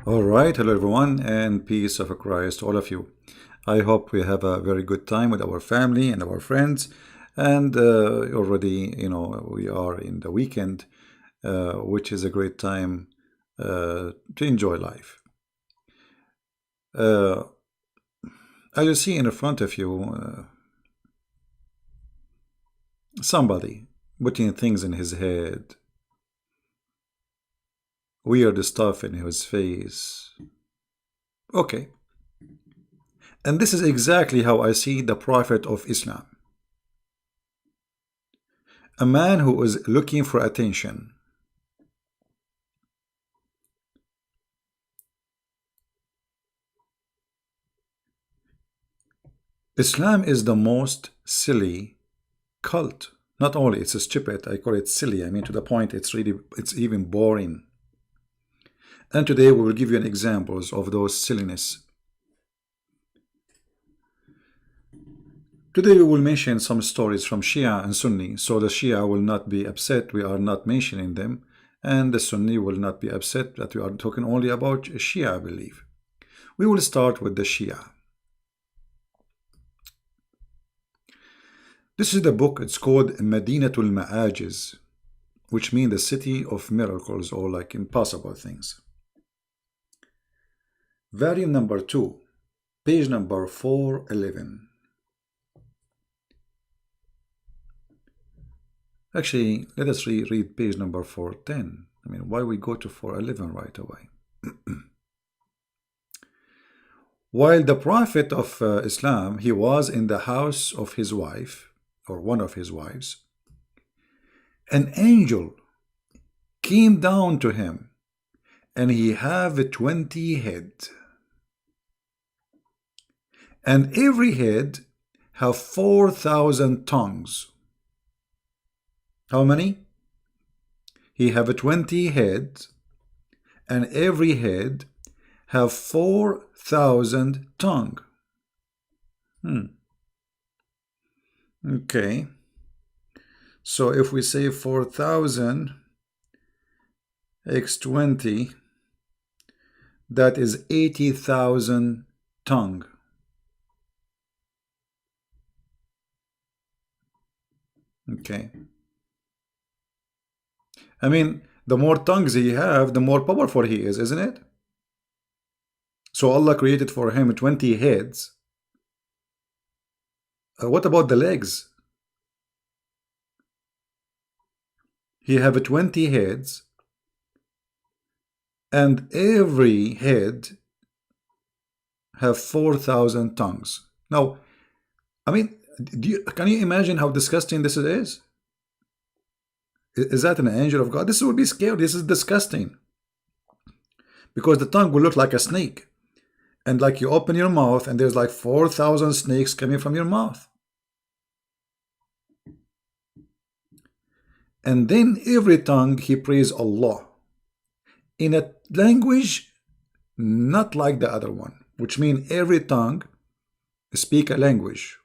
All right, hello everyone, and peace of Christ to all of you. I hope we have a very good time with our family and our friends, and already, we are in the weekend, which is a great time to enjoy life. Uh, as you see in front of you, somebody putting things in his head, weird stuff in his face. Okay. And this is exactly how I see the Prophet of Islam. A man who is looking for attention. Islam is the most silly cult. Not only it's stupid, I call it silly. I mean, to the point it's even boring. And today we will give you an examples of those silliness. Today we will mention some stories from Shia and Sunni, so the Shia will not be upset we are not mentioning them, and the Sunni will not be upset that we are talking only about Shia, I believe. We will start with the Shia. This is the book, it's called Madinatul Ma'ajiz, which means the city of miracles or like impossible things. Volume number 2, page number 411. Actually, let us read page number 410. I mean, why we go to 411 right away? While the Prophet of Islam, he was in the house of his wife, or one of his wives, an angel came down to him, and he have 20 head. And every head have 4,000 tongues. How many? He have 20 heads, and every head have 4,000 tongue. Okay. So if we say 4,000 x 20, that is 80,000 tongue. Okay. I mean, the more tongues he have, the more powerful he is, isn't it? So Allah created for him 20 heads. What about the legs? He have 20 heads, and every head have 4,000 tongues. Now, I mean, can you imagine how disgusting this is? Is that an angel of God? This would be scary. This is disgusting. Because the tongue will look like a snake. And like you open your mouth and there's like 4,000 snakes coming from your mouth. And then every tongue he praise Allah in a language not like the other one, which means every tongue speak a language.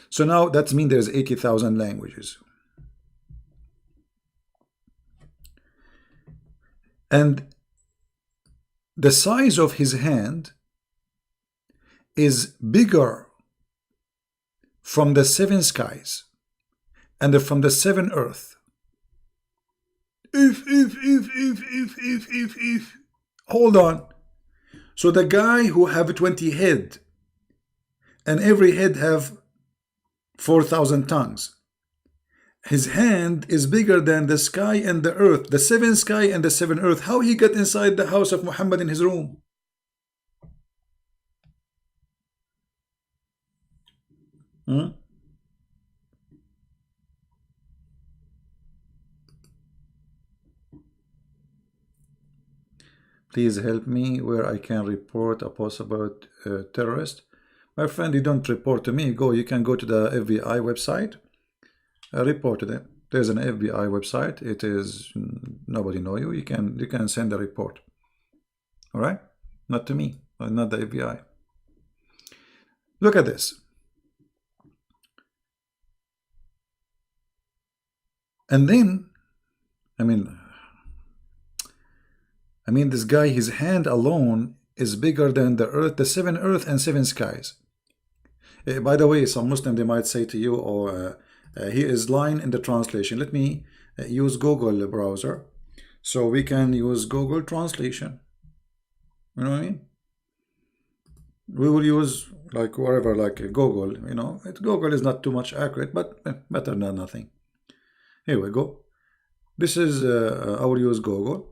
So now that means there's 80,000 languages. And the size of his hand is bigger from the 7 skies and from the 7 earth. If. Hold on. So the guy who have 20 head and every head have 4,000 tongues, his hand is bigger than the sky and the earth, the 7 sky and the 7 earth. How he got inside the house of Muhammad in his room? Please help me where I can report a possible terrorist. My friend, you don't report to me. You can go to the FBI website. Report to them. There's an FBI website. It is nobody know you. You can send a report. All right, not to me, not the FBI. Look at this. And then, I mean, I mean, this guy, his hand alone is bigger than the earth, the seven earth and seven skies. By the way, some Muslim, they might say to you, oh, he is lying in the translation. Let me use Google browser, so we can use Google translation. You know what I mean? We will use like whatever, like Google. You know, Google is not too much accurate, but better than nothing. Here we go. This is I will use Google.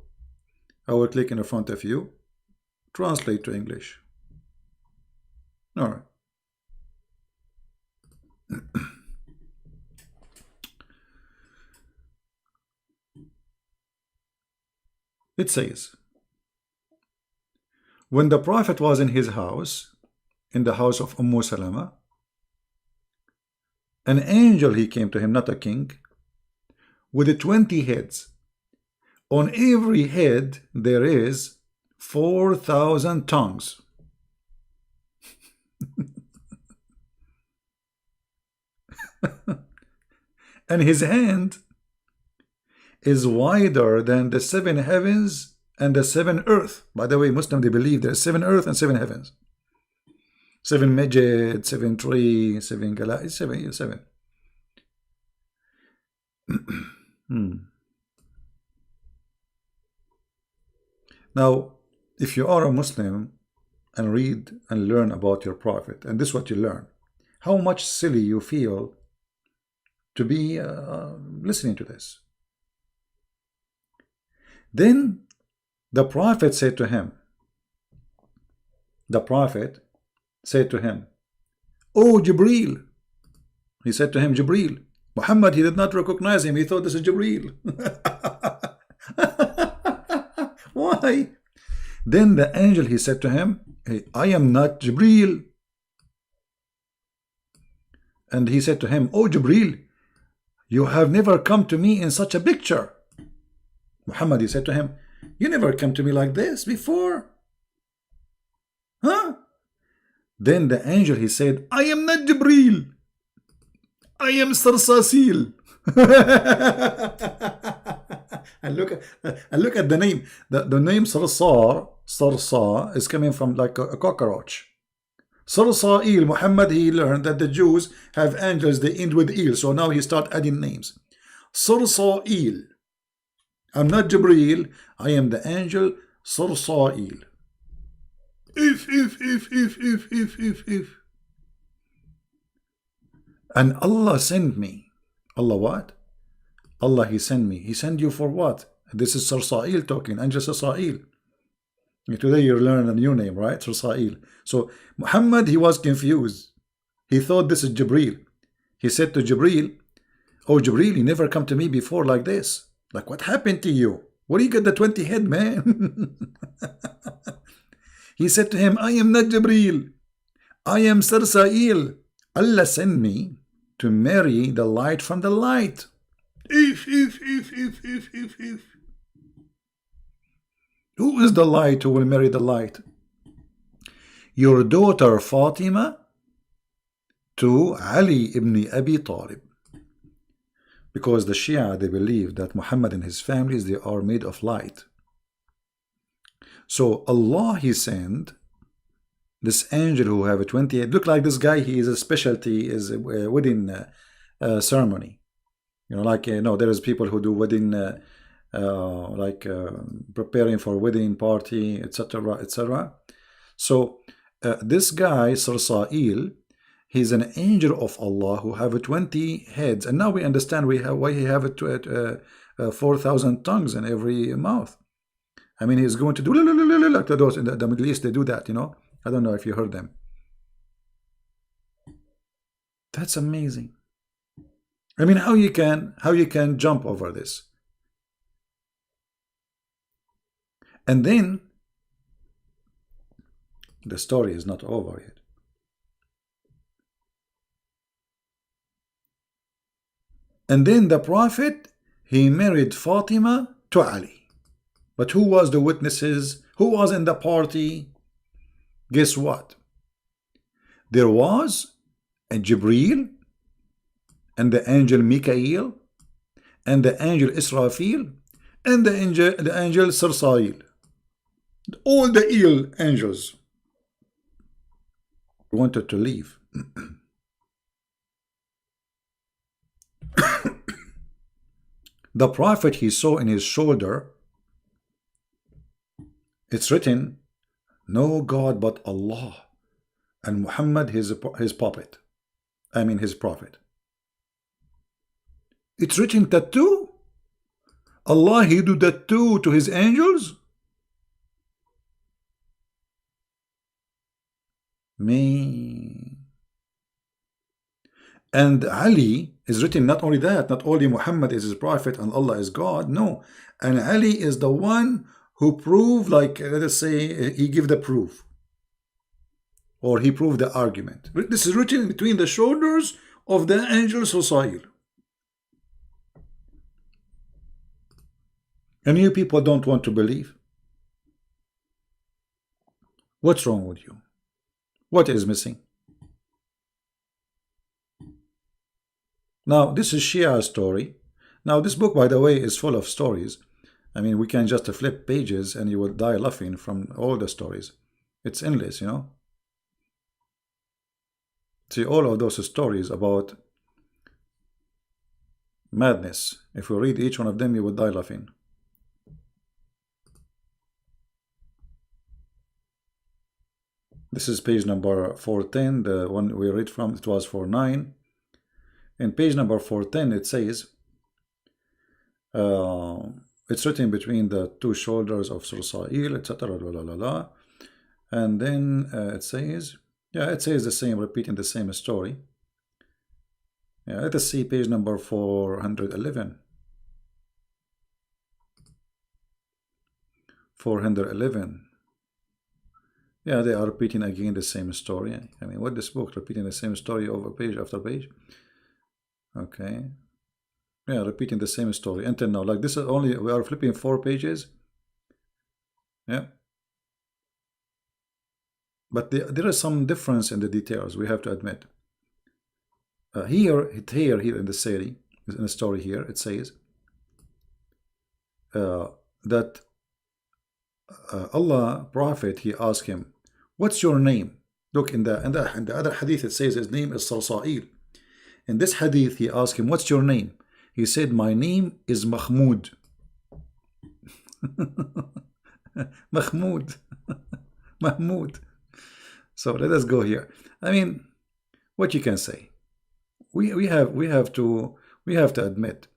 I will click in front of you, translate to English. All right. It says, when the Prophet was in his house, in the house of Salama, an angel, he came to him, not a king, with 20 heads. On every head there is 4,000 tongues. And his hand is wider than the 7 heavens and the 7 earth. By the way, Muslims, they believe there's 7 earth and 7 heavens. 7 Majid, 7 tree, 7 galaxies, 7. Now, if you are a Muslim and read and learn about your Prophet, and this is what you learn, how much silly you feel to be listening to this. Then the Prophet said to him, "Oh Jibreel," he said to him, Jibreel. Muhammad, he did not recognize him. He thought this is Jibreel. Why? Then the angel, he said to him, hey, I am not Jibreel. And he said to him, "Oh Jibreel, you have never come to me in such a picture." Muhammad, he said to him, "You never come to me like this before. Huh?" Then the angel, he said, "I am not Jibreel. I am Sarsasil." And look at the name. The name Sarsa is coming from like a cockroach. Sarsail, Muhammad, he learned that the Jews have angels, they end with il, so now he start adding names. Sarsail. I'm not Jibreel, I am the angel Sarsail. If. And Allah sent me. Allah what? Allah, he sent me. He sent you for what? This is Sarsail talking, angel Sarsail. Today you learn a new name, right? Sarsail. So Muhammad, he was confused. He thought this is Jibreel. He said to Jibreel, "Oh Jibreel, you never come to me before like this. Like, what happened to you? Where do you get the 20 head, man?" He said to him, "I am not Jibreel. I am Sarsail. Allah sent me to marry the light from the light." If. Who is the light who will marry the light? Your daughter Fatima to Ali ibn Abi Talib. Because the Shia, they believe that Muhammad and his families, they are made of light. So Allah, he sent this angel who have a 28. Look like this guy, he is a specialty, is a wedding ceremony. You know, like, there is people who do wedding, preparing for wedding party, etc., etc. So this guy, Sarsail, he's an angel of Allah who have 20 heads. And now we understand why he have 4,000 tongues in every mouth. I mean, he's going to do like those in the Middle East, they do that, you know. I don't know if you heard them. That's amazing. I mean, how you can jump over this? And then the story is not over yet. And then the Prophet, he married Fatima to Ali. But who was the witnesses? Who was in the party? Guess what? There was a Jibreel and the angel Mikael and the angel Israfil and the angel Sarsail. All the ill angels wanted to leave. The prophet he saw in his shoulder, it's written, no God but Allah, and Muhammad his puppet. I mean his prophet. It's written tattoo. Allah he do that too to his angels. Me. And Ali is written not only that, not only Muhammad is his prophet and Allah is God, no. And Ali is the one who proved, like, let us say, he gave the proof. Or he proved the argument. This is written between the shoulders of the angel Susail. And you people don't want to believe. What's wrong with you? What is missing? Now, this is Shia story. Now, this book, by the way, is full of stories. I mean, we can just flip pages and you will die laughing from all the stories. It's endless, you know. See, all of those stories about madness. If we read each one of them, you will die laughing. This is page number 410, the one we read from, it was 49. In page number 410, it says, it's written between the two shoulders of Sursail, etc. And then it says, yeah, it says the same, repeating the same story. Yeah, let us see page number 411. 411. Yeah, they are repeating again the same story. I mean, what this book repeating the same story over page after page? Okay. Yeah, repeating the same story until now. Like this is only, we are flipping 4 pages. Yeah. But there is some difference in the details, we have to admit. Here in the series, in the story here, it says that Allah prophet, he asked him, what's your name? Look, in the other hadith it says his name is Sarsail. In this hadith he asked him, what's your name? He said, my name is Mahmud. Mahmud. Mahmud. So let us go here. I mean, what you can say, we have to admit,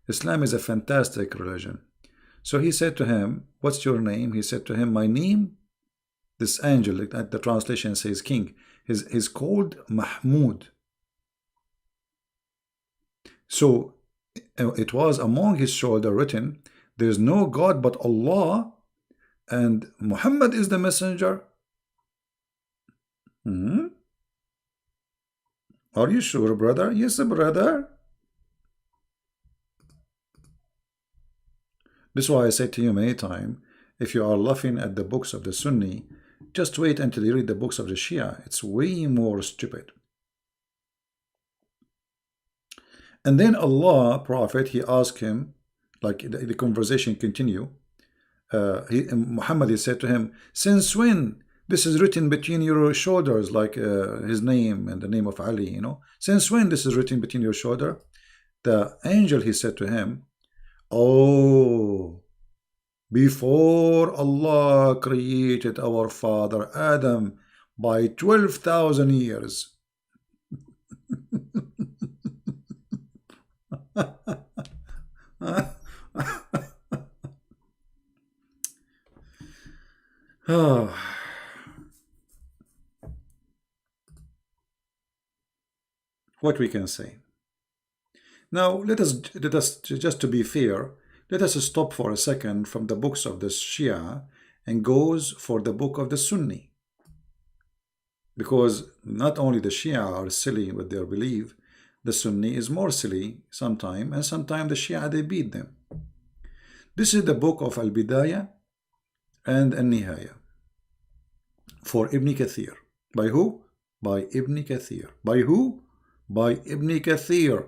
Islam is a fantastic religion. So he said to him, what's your name? He said to him, my name, this angel, the translation says king, is called Mahmud. So it was among his shoulder written, there is no God but Allah, and Muhammad is the messenger. Are you sure, brother? Yes, brother. This is why I said to you many times, if you are laughing at the books of the Sunni, just wait until you read the books of the Shia. It's way more stupid. And then Allah, Prophet, he asked him, like the conversation continue. Muhammad, he said to him, since when this is written between your shoulders, like his name and the name of Ali, you know? Since when this is written between your shoulder? The angel, he said to him, oh, before Allah created our father Adam by 12,000 years. What we can say. Now let us just to be fair, let us stop for a second from the books of the Shia and goes for the book of the Sunni. Because not only the Shia are silly with their belief, the Sunni is more silly sometimes, and sometimes the Shia, they beat them. This is the book of Al-Bidayah and Al-Nihaya for Ibn Kathir. By who? By Ibn Kathir. By who? By Ibn Kathir.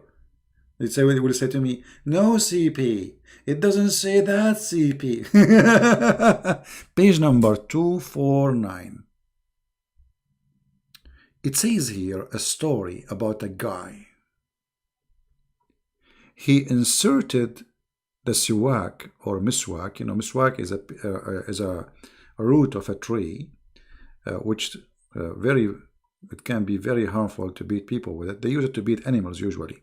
It will say to me, no CP, it doesn't say that CP. Page number 249. It says here a story about a guy. He inserted the siwak or miswak. You know, miswak is a root of a tree, which it can be very harmful to beat people with it. They use it to beat animals usually.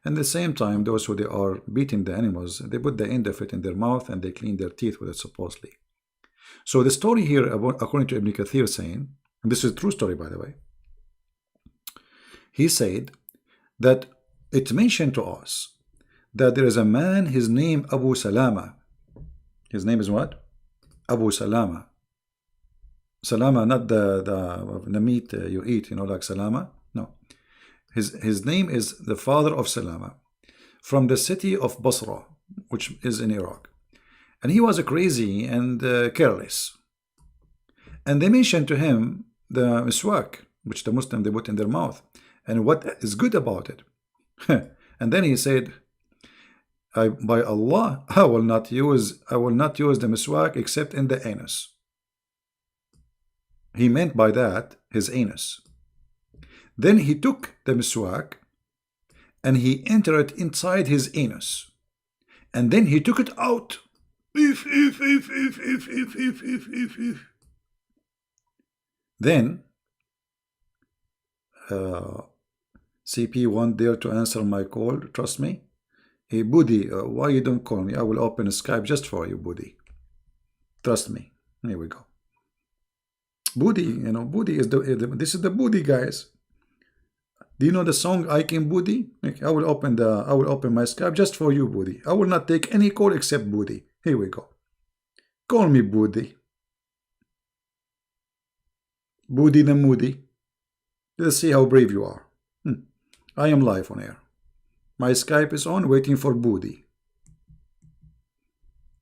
And at the same time, those who they are beating the animals, they put the end of it in their mouth and they clean their teeth with it supposedly. So the story here, according to Ibn Kathir, saying, and this is a true story by the way, he said that it mentioned to us that there is a man, his name Abu Salama. His name is what? Abu Salama. Salama, not the meat you eat, you know, like salama. No. His name is the father of Salama, from the city of Basra, which is in Iraq. And he was crazy and careless. And they mentioned to him the miswak, which the Muslim they put in their mouth, and what is good about it. And then he said, by Allah, I will not use the miswak except in the anus. He meant by that his anus. Then he took the miswak and he entered it inside his anus. And then he took it out. Then CP won't dare to answer my call, trust me. Hey Budi, why you don't call me? I will open a Skype just for you, Budi. Trust me. Here we go. Budi, you know, Budi is this is the Budi, guys. Do you know the song I Can Budi? I will open my Skype just for you, Budi. I will not take any call except Budi. Here we go. Call me Budi. Budi the Moody. Let's see how brave you are. I am live on air. My Skype is on, waiting for Budi.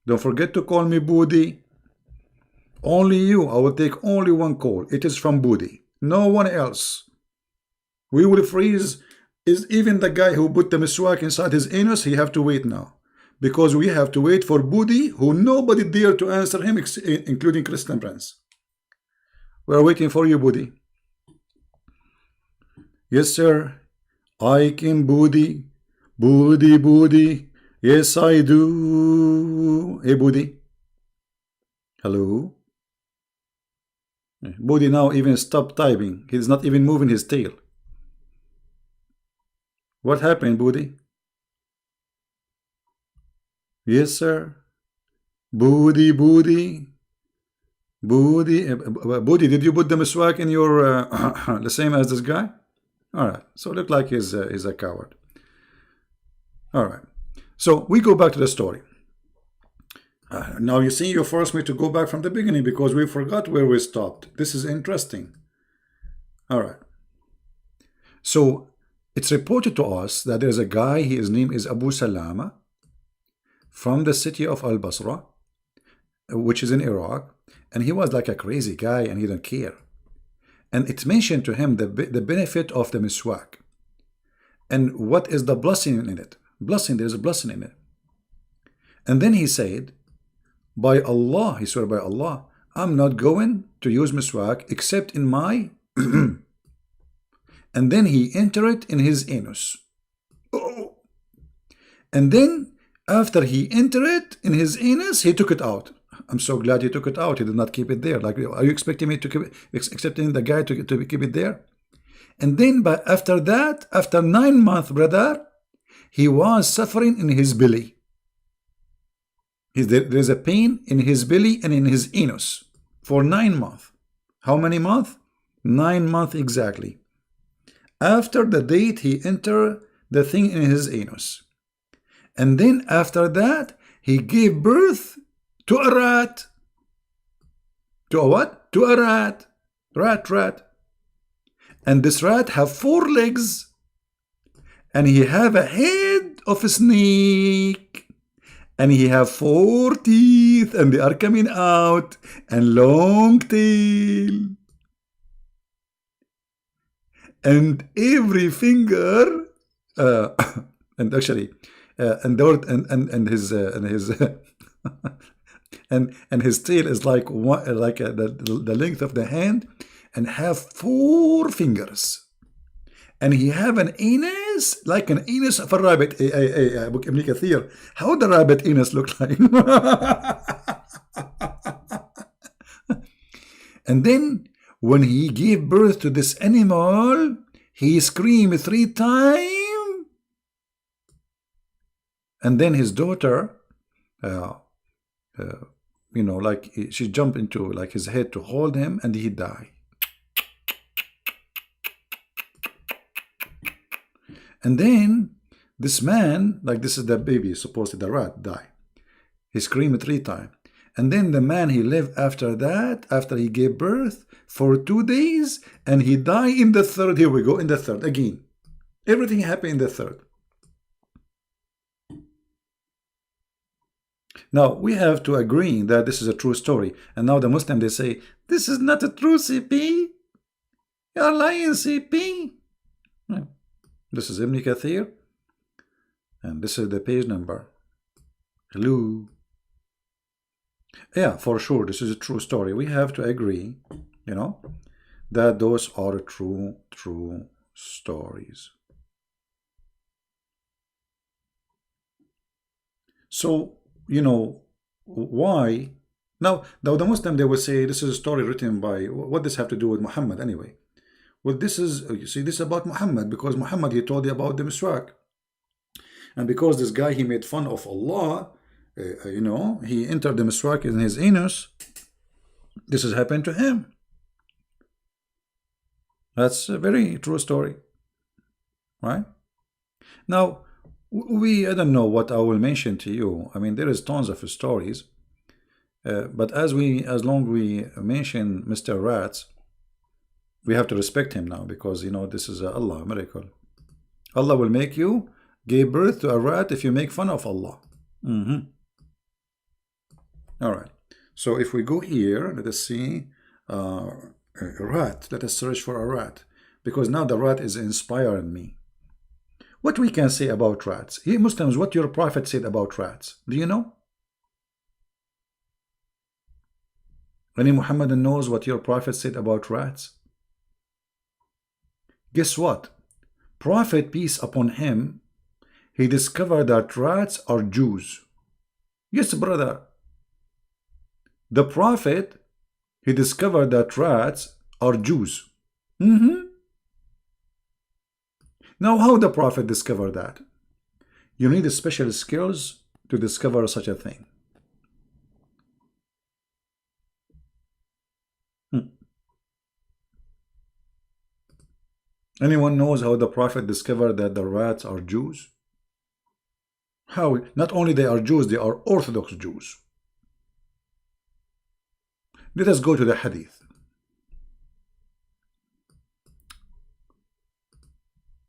Don't forget to call me Budi. Only you. I will take only one call. It is from Budi. No one else. We will freeze. Is even the guy who put the miswak inside his anus, he have to wait now. Because we have to wait for Budi, who nobody dare to answer him, including Christian Prince. We are waiting for you, Budi. Yes, sir. I can Budi. Budi, Budi. Yes, I do. Hey, Budi. Hello. Budi now even stopped typing. He's not even moving his tail. What happened, Budi? Yes, sir. Budi, Budi. Budi, did you put the miswak in your the same as this guy? All right. So look like he's a coward. All right. So we go back to the story. Now you see, you forced me to go back from the beginning because we forgot where we stopped. This is interesting. All right. So it's reported to us that there's a guy, his name is Abu Salama, from the city of Al-Basra, which is in Iraq, and he was like a crazy guy and he didn't care. And it's mentioned to him the benefit of the miswak. And what is the blessing in it? There's a blessing in it. And then he said, by Allah, he swore by Allah, I'm not going to use miswak except in my and then he entered it in his anus. Oh. And then after he entered it in his anus, he took it out. I'm so glad he took it out. He did not keep it there. Like, are you expecting me to keep it, accepting the guy to keep it there? And then, but after that, after 9 months, brother, he was suffering in his belly. There's a pain in his belly and in his anus for 9 months. How many months? 9 months exactly. After the date he entered the thing in his anus. And then after that, he gave birth to a rat. To a what? To a rat. Rat. And this rat have 4 legs. And he have a head of a snake. And he have 4 teeth. And they are coming out. And long tail. And every finger And actually, and there and his and his tail is like one, like the length of the hand, and have 4 fingers. And he have an anus like an anus of a rabbit. Ibn Kathir, how the rabbit anus look like? And then when he gave birth to this animal, he screamed 3 times. And then his daughter, like she jumped into like his head to hold him, and he died. And then this man, like this is the baby, supposedly the rat, died. He screamed 3 times. And then the man, he lived after that, after he gave birth, for 2 days, and he died in the third. Here we go, in the third again. Everything happened in the third. Now, we have to agree that this is a true story. And now the Muslim, they say, this is not a true CP. You're lying, CP. This is Ibn Kathir. And this is the page number. Hello. Yeah, for sure, this is a true story. We have to agree, that those are true stories. So, why? Now, the Muslim, they will say this is a story written by, what does this have to do with Muhammad anyway? Well, this is, you see, this is about Muhammad, because Muhammad, he told you about the miswak. And because this guy, he made fun of Allah, he entered the miswak in his anus. This has happened to him. That's a very true story, right? Now, I don't know what I will mention to you. I mean, there is tons of stories, but as long we mention Mr. Rats, we have to respect him now, because this is Allah, a miracle. Allah will make you give birth to a rat if you make fun of Allah. All right. So if we go here, let us see a rat. Let us search for a rat, because now the rat is inspiring me. What we can say about rats? Here, Muslims, what your prophet said about rats. Do you know? Any Muhammadan knows what your prophet said about rats? Guess what? Prophet, peace upon him, he discovered that rats are Jews. Yes, brother. The Prophet, he discovered that rats are Jews. Now, how the Prophet discovered that? You need special skills to discover such a thing. Anyone knows how the Prophet discovered that the rats are Jews? How? Not only they are Jews, they are Orthodox Jews. Let us go to the Hadith.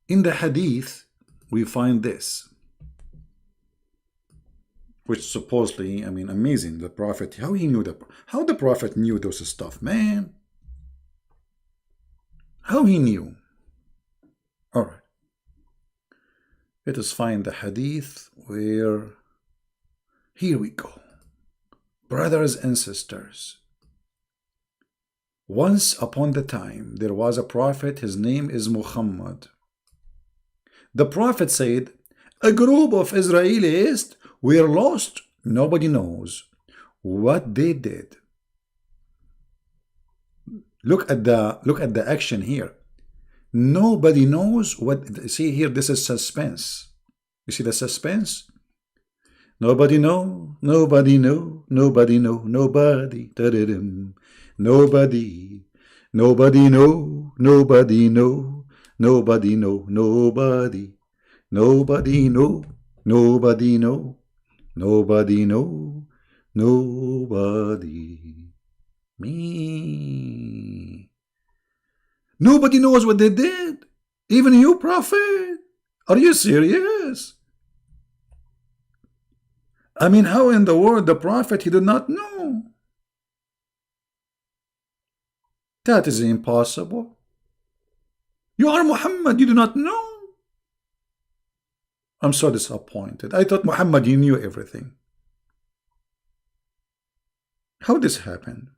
In the Hadith, we find this, which supposedly, I mean, amazing. The Prophet, how the Prophet knew those stuff, man. How he knew. All right. Let us find the Hadith where, here we go. Brothers and sisters, once upon the time, there was a prophet, his name is Muhammad. The prophet said, a group of Israelites were lost. Nobody knows what they did. Look at the action here. Nobody knows what. See here, this is suspense. You see the suspense? Nobody know, nobody know, nobody know, nobody. Nobody, nobody know, nobody know, nobody know, nobody, nobody know, nobody know, nobody know, nobody. Me. Nobody knows what they did. Even you, Prophet. Are you serious? I mean, how in the world the Prophet, he did not know? That is impossible. You are Muhammad, you do not know. I'm so disappointed. I thought Muhammad, you knew everything. How this happened?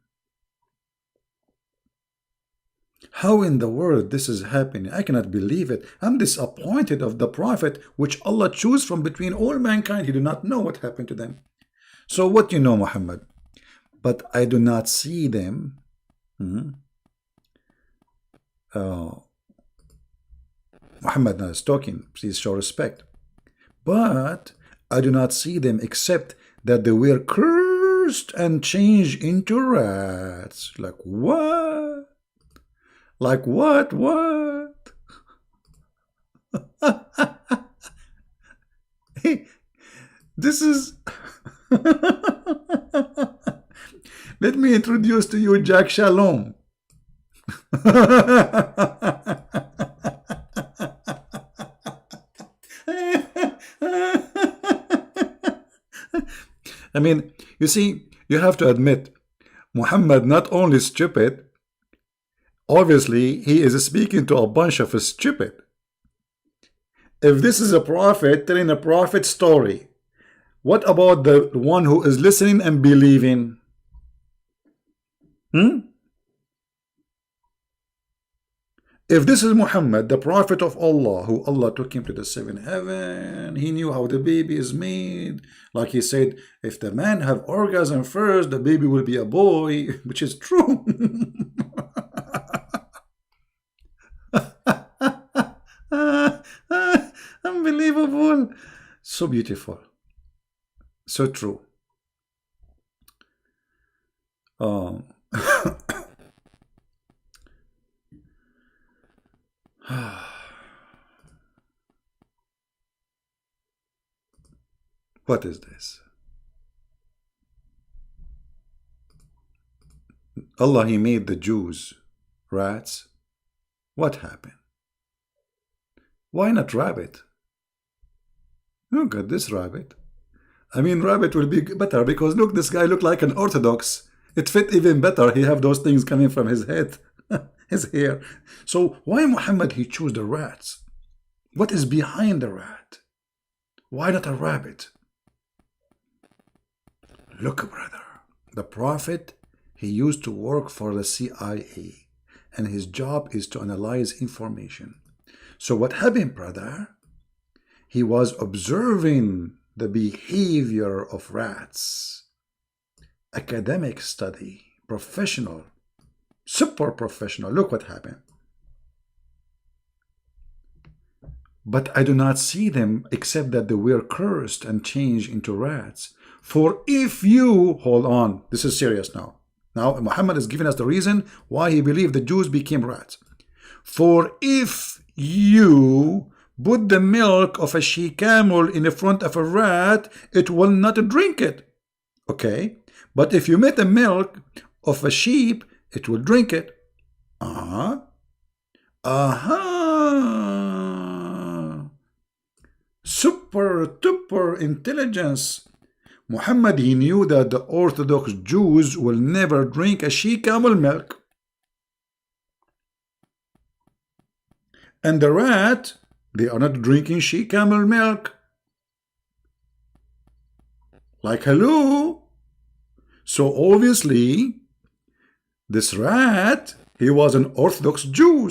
How in the world this is happening? I cannot believe it. I'm disappointed of the prophet which Allah chose from between all mankind. He do not know what happened to them. So what you know, Muhammad? But I do not see them. Muhammad is talking. Please show respect. But I do not see them except that they were cursed and changed into rats. Like what? Like what? What? Hey, this is... Let me introduce to you Jack Shalom. I mean, you see, you have to admit, Muhammad not only stupid, obviously he is speaking to a bunch of stupid. If this is a prophet telling a prophet story, what about the one who is listening and believing? If this is Muhammad, the prophet of Allah, who Allah took him to the seventh heaven, he knew how the baby is made. Like he said, if the man have orgasm first, the baby will be a boy, which is true. Unbelievable. So beautiful. So true. What is this? Allah, He made the Jews rats. What happened? Why not rabbit? Look at this rabbit. I mean, rabbit will be better because look, this guy looked like an Orthodox. It fit even better. He have those things coming from his head, his hair. So why Muhammad he chose the rats? What is behind the rat? Why not a rabbit? Look, brother, the prophet, he used to work for the CIA, and his job is to analyze information. So what happened, brother? He was observing the behavior of rats. Academic study, professional, super professional. Look what happened. But I do not see them except that they were cursed and changed into rats. For if you, hold on, this is serious now. Now Muhammad is giving us the reason why he believed the Jews became rats. For if you put the milk of a she-camel in the front of a rat, it will not drink it. Okay? But if you make the milk of a sheep, it will drink it. Super duper intelligence. Muhammad, he knew that the Orthodox Jews will never drink a she-camel milk. And the rat, they are not drinking she-camel milk. Like, hello? So obviously, this rat, he was an Orthodox Jew.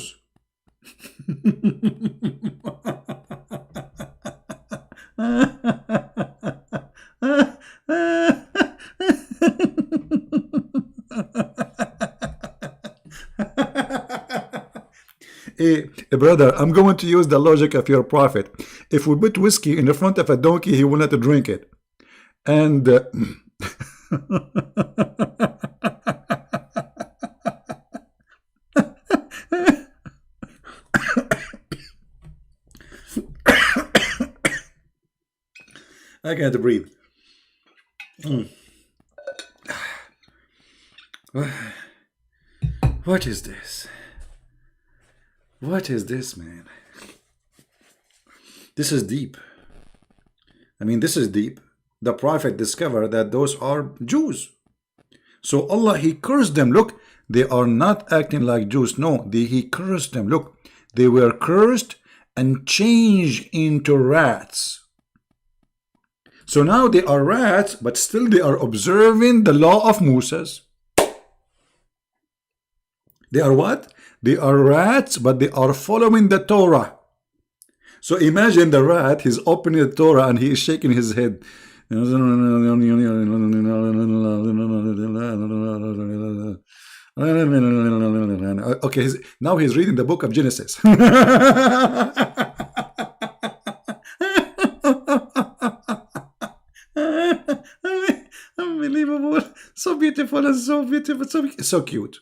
Hey, brother, I'm going to use the logic of your prophet. If we put whiskey in the front of a donkey, he will not drink it. And I can't breathe. What is this? What is this, man? This is deep. I mean, this is deep. The prophet discovered that those are Jews. So Allah, he cursed them. Look, they are not acting like Jews. No, he cursed them. Look, they were cursed and change into rats. So now they are rats, but still they are observing the law of Moses. They are what? They are rats, but they are following the Torah. So imagine the rat, he's opening the Torah and he is shaking his head. Okay, now he's reading the book of Genesis. Unbelievable. So beautiful and so beautiful. So cute.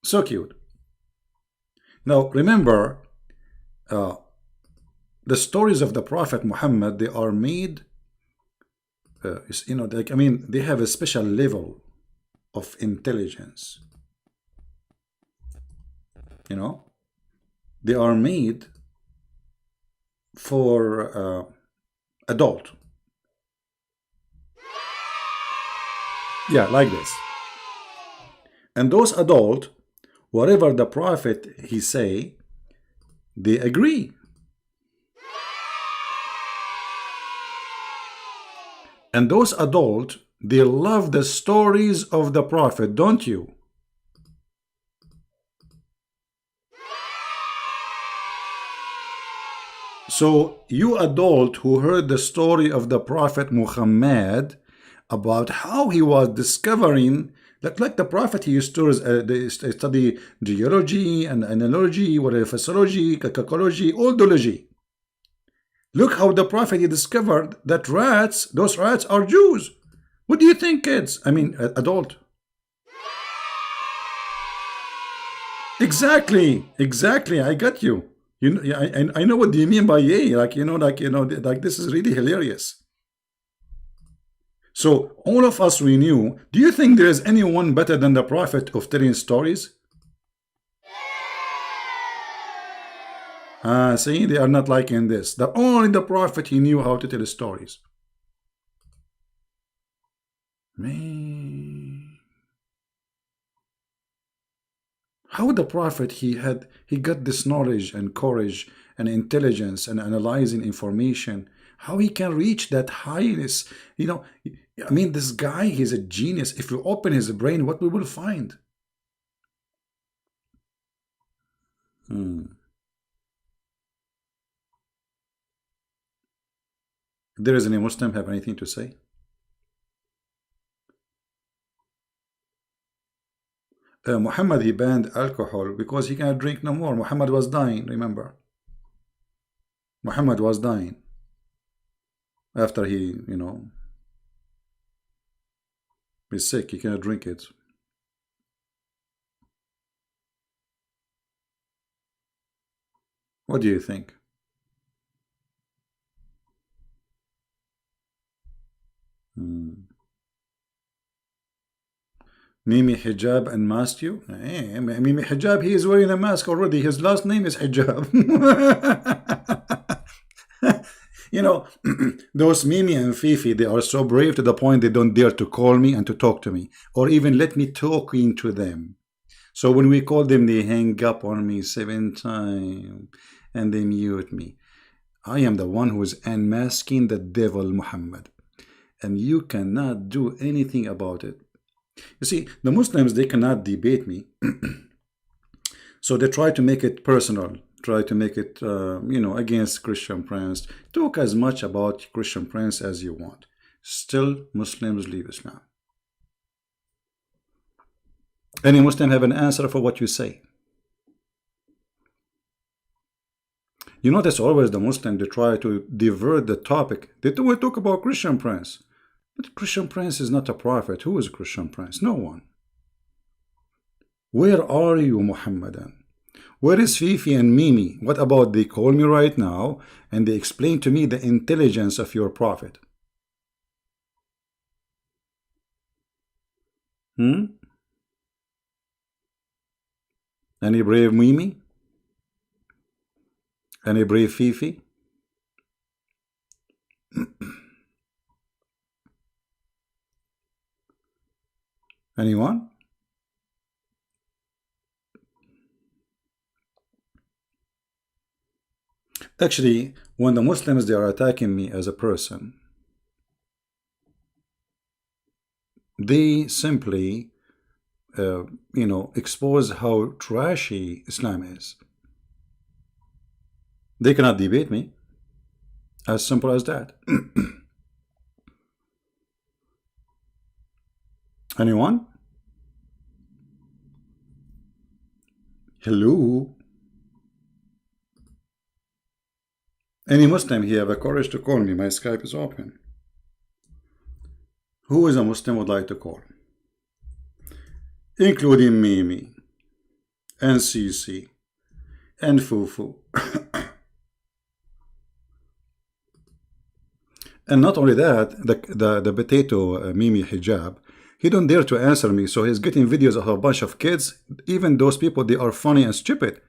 So cute. Now remember, the stories of the Prophet Muhammad, they are made, like, I mean, they have a special level of intelligence. They are made for adult. Yeah, like this. And those adult, whatever the Prophet he say, they agree. And those adult, they love the stories of the Prophet, don't you? So you adult who heard the story of the Prophet Muhammad about how he was discovering, like the Prophet, he used to study geology and analogy, whatever, physiology, cacology, oldology. Look how the Prophet he discovered that those rats are Jews. What do you think, kids? I mean, adult. Exactly. I got you. I know what do you mean by yay. Like this is really hilarious. So all of us we knew. Do you think there is anyone better than the Prophet of telling stories? See, they are not liking this. Only the Prophet he knew how to tell stories. Man, how the Prophet he got this knowledge and courage and intelligence and analyzing information. How he can reach that highness? I mean, this guy, he's a genius. If you open his brain, what we will find? There is any Muslim have anything to say? Muhammad, he banned alcohol because he cannot drink no more. Muhammad was dying, remember? Muhammad was dying after he, he's sick. He cannot drink it. What do you think? Mimi Hijab and masked you? Mimi Hijab, he is wearing a mask already. His last name is Hijab. Those Mimi and Fifi, they are so brave to the point they don't dare to call me and to talk to me, or even let me talk into them. So when we call them, they hang up on me 7 times and they mute me. I am the one who is unmasking the devil, Muhammad, and you cannot do anything about it. You see, the Muslims, they cannot debate me. So they try to make it personal, try to make it, against Christian Prince. Talk as much about Christian Prince as you want. Still, Muslims leave Islam. Any Muslim have an answer for what you say? You notice always the Muslim, they try to divert the topic. They don't talk about Christian Prince. But Christian Prince is not a prophet. Who is Christian Prince? No one. Where are you, Muhammadan? Where is Fifi and Mimi? What about they call me right now and they explain to me the intelligence of your prophet? Any brave Mimi? Any brave Fifi? Anyone? Actually, when the Muslims they are attacking me as a person, they simply expose how trashy Islam is. They cannot debate me. As simple as that. Anyone? Hello? Any Muslim here have a courage to call me? My Skype is open. Who is a Muslim would like to call? Including Mimi, and Cici, and Fufu. And not only that, the potato Mimi hijab, he don't dare to answer me, so he's getting videos of a bunch of kids. Even those people, they are funny and stupid.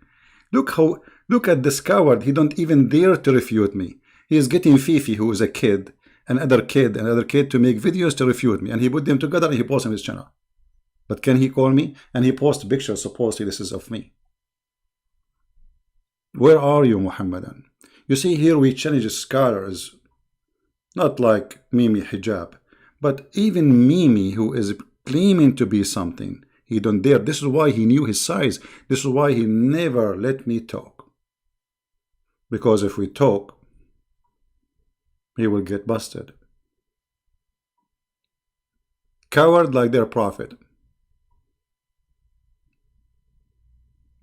Look at this coward. He don't even dare to refute me. He is getting Fifi, who is a kid, another kid, to make videos to refute me, and he put them together and he posts on his channel. But can he call me? And he posts pictures, supposedly this is of me. Where are you, Muhammadan? You see, here we challenge scholars, not like Mimi hijab, but even Mimi, who is claiming to be something, he don't dare. This is why he knew his size. This is why he never let me talk. Because if we talk, he will get busted. Coward like their prophet.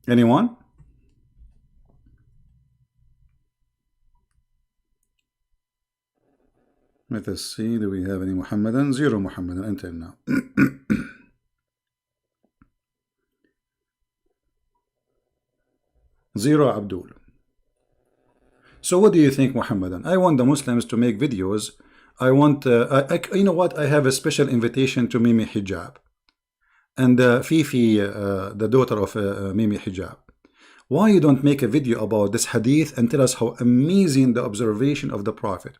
Anyone? Let us see, do we have any Muhammadan? Zero Muhammadan until now. Zero Abdul. So what do you think, Muhammadan? I want the Muslims to make videos. I want, you know what? I have a special invitation to Mimi Hijab. And Fifi, the daughter of Mimi Hijab. Why you don't make a video about this hadith and tell us how amazing the observation of the Prophet?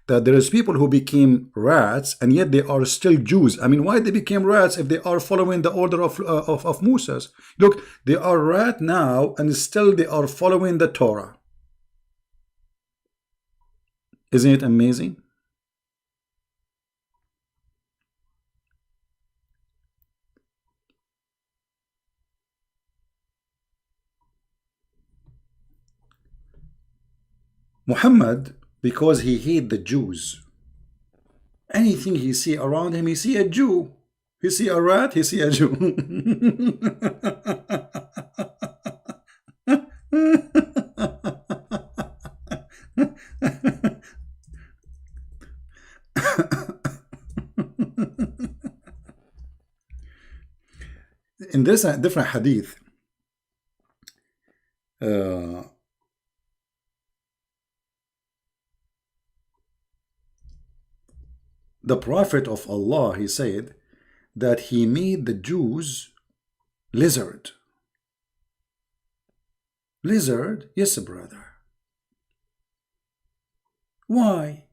That there is people who became rats and yet they are still Jews. I mean, why they became rats if they are following the order of Moses? Look, they are rat now and still they are following the Torah. Isn't it amazing? Muhammad, because he hate the Jews, anything he see around him, he see a Jew. He see a rat, he see a Jew. In this different hadith, the Prophet of Allah, he said that he made the Jews lizard. Lizard? Yes, brother. Why?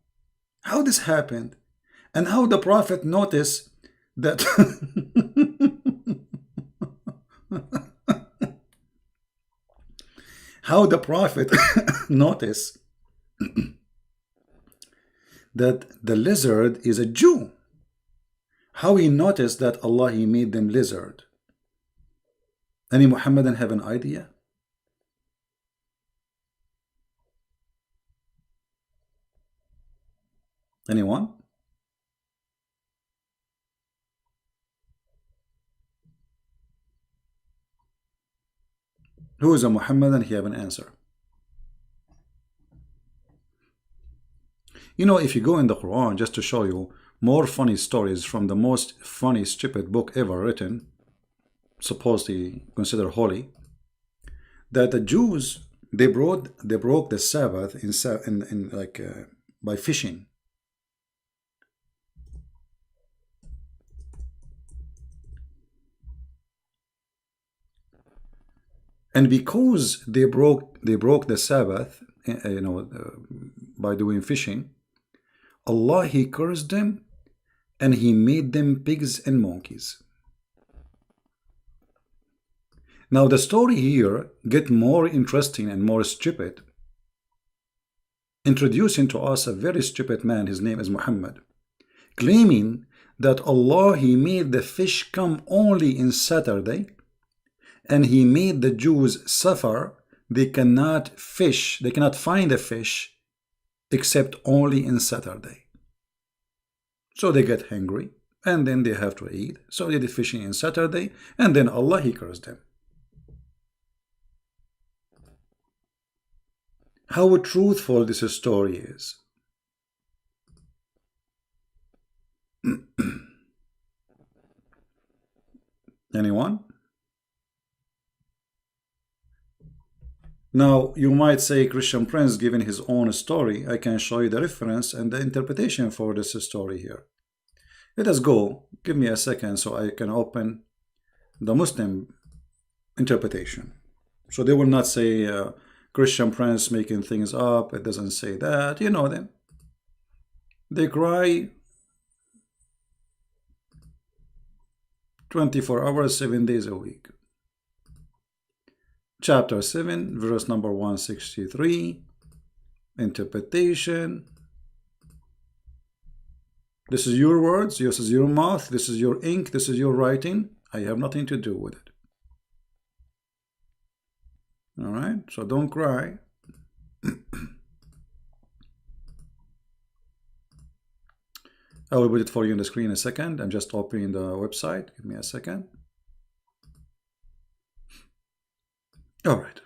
How this happened? And how the Prophet noticed that how the Prophet noticed that the lizard is a Jew. How he noticed that Allah, he made them lizard. Any Muhammadan have an idea? Anyone? Who is a Muhammadan? He have an answer. You know, if you go in the Quran, just to show you more funny stories from the most funny, stupid book ever written, supposedly considered holy, that the Jews, they broke the Sabbath by fishing. And because they broke the Sabbath, by doing fishing, Allah, he cursed them and he made them pigs and monkeys. Now the story here get more interesting and more stupid introducing to us a very stupid man, his name is Muhammad, claiming that Allah, He made the fish come only in Saturday, and He made the Jews suffer. They cannot fish, they cannot find a fish except only in Saturday. So they get hungry, and then they have to eat. So they did fishing in Saturday, and then Allah, He cursed them. How truthful this story is. Anyone? Now, you might say Christian Prince given his own story. I can show you the reference and the interpretation for this story here. Let us go. Give me a second so I can open the Muslim interpretation. So they will not say Christian Prince making things up. It doesn't say that. You know them. They cry 24 hours, 7 days a week. Chapter 7, verse number 163. Interpretation. This is your words, this is your mouth, this is your ink, this is your writing. I have nothing to do with it. Alright, so don't cry. I will put it for you on the screen in a second. I'm just opening the website. Give me a second. Alright.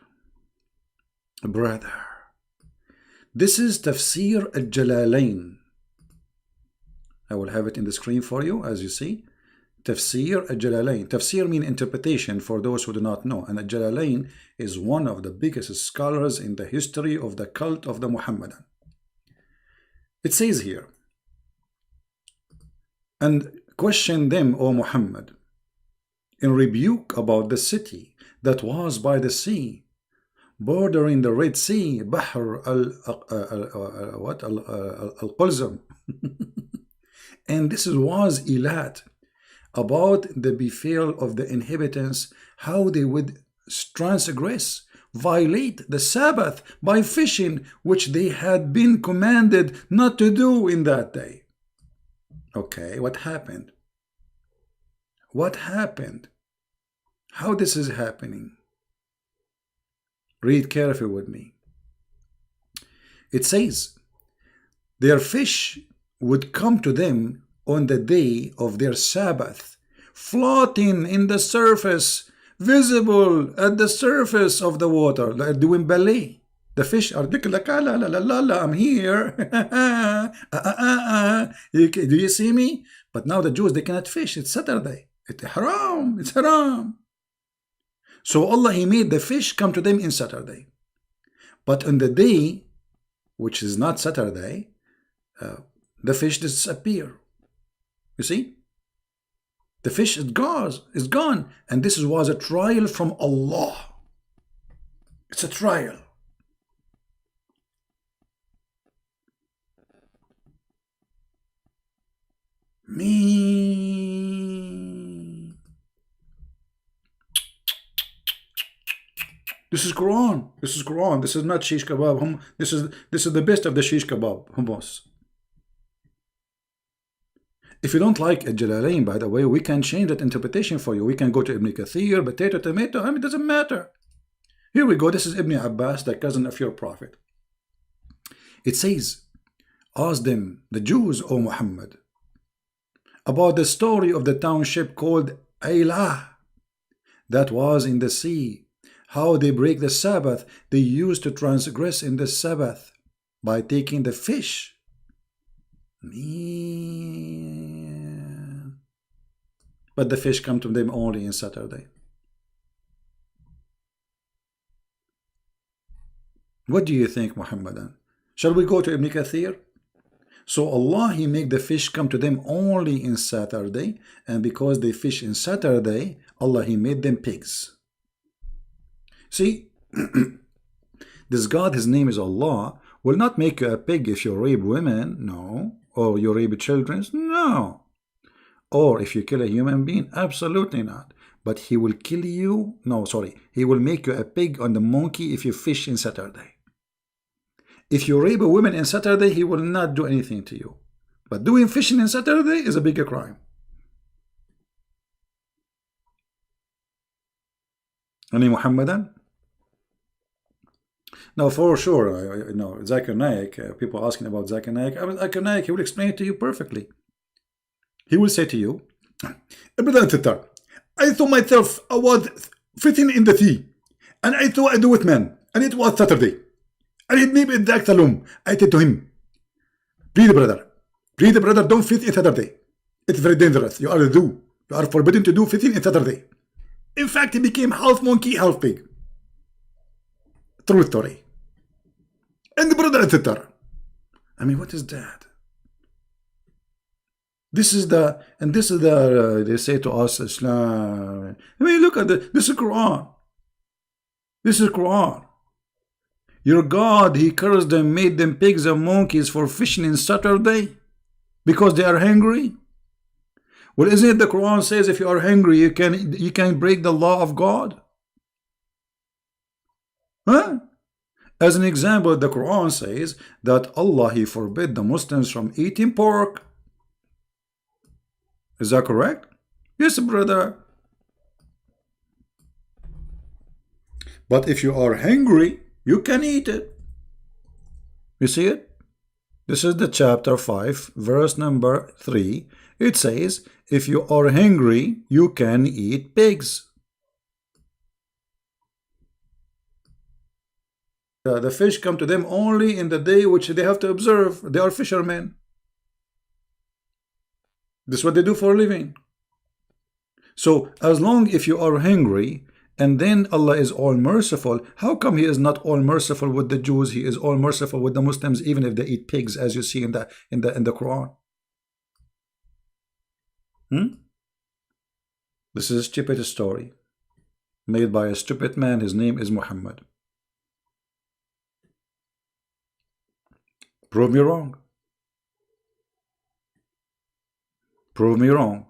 Brother. This is Tafsir al-Jalalain. I will have it in the screen for you, as you see. Tafsir al-Jalalain. Tafsir means interpretation for those who do not know. And al-Jalalain is one of the biggest scholars in the history of the cult of the Muhammadan. It says here, and question them, O Muhammad, in rebuke about the city that was by the sea, bordering the Red Sea, Bahr al-Qulzum. And this was Ilat, about the befall of the inhabitants, how they would transgress, violate the Sabbath by fishing, which they had been commanded not to do in that day. Okay, what happened? What happened? How this is happening? Read carefully with me. It says, their fish would come to them on the day of their Sabbath, floating in the surface, visible at the surface of the water, like doing ballet. The fish are like, la, la, la, la, la, I'm here. Do you see me? But now the Jews, they cannot fish. It's Saturday. It's haram. It's haram. So Allah, He made the fish come to them in Saturday. But on the day, which is not Saturday, the fish disappear. You see? The fish is gone. And this was a trial from Allah. It's a trial. Me. This is Quran. This is Quran. This is not shish kebab. This is the best of the shish kebab. Hummus. If you don't like Al-Jalalain, by the way, we can change that interpretation for you. We can go to Ibn Kathir, potato, tomato. I mean, it doesn't matter. Here we go. This is Ibn Abbas, the cousin of your prophet. It says, ask them, the Jews, O Muhammad, about the story of the township called Aylah that was in the sea, how they break the Sabbath. They used to transgress in the Sabbath by taking the fish. Man. But the fish come to them only in Saturday. What do you think, Muhammadan? Shall we go to Ibn Kathir? So Allah, He make the fish come to them only in Saturday, and because they fish in Saturday, Allah, He made them pigs. See, this God, His name is Allah, will not make you a pig if you rape women, no. Or you rape children, no. Or if you kill a human being, absolutely not. But He will kill you, no, sorry, He will make you a pig on the monkey if you fish in Saturday. If you rape a woman on Saturday, he will not do anything to you. But doing fishing on Saturday is a bigger crime. Any Muhammadan? Now, for sure, Zakir Naik, people asking about Zakir Naik. Zakir Naik, he will explain it to you perfectly. He will say to you, Brother, I thought myself I was fitting in the sea, and I thought I do with men, and it was Saturday. And it made me exact salum. I said to him, please, brother, don't fit in Saturday. It's very dangerous. You are a do. You are forbidden to do fitting in Saturday. In fact, he became half monkey, half pig. True story. And the brother, etc. I mean, what is that? This is the they say to us, Islam. I mean, look at this is Quran. This is Quran. Your God, he cursed them, made them pigs and monkeys for fishing in Saturday because they are hungry. Well, isn't it the Quran says if you are hungry, you can break the law of God? Huh? As an example, the Quran says that Allah, he forbid the Muslims from eating pork. Is that correct? Yes, brother. But if you are hungry, you can eat it. You see it? This is the chapter 5, verse number 3. It says, if you are hungry, you can eat pigs. The fish come to them only in the day which they have to observe. They are fishermen. This is what they do for a living. So as long if you are hungry, and then Allah is all merciful, how come he is not all merciful with the Jews? He is all merciful with the Muslims, even if they eat pigs, as you see in the Quran. This is a stupid story made by a stupid man. His name is Muhammad. Prove me wrong. Prove me wrong.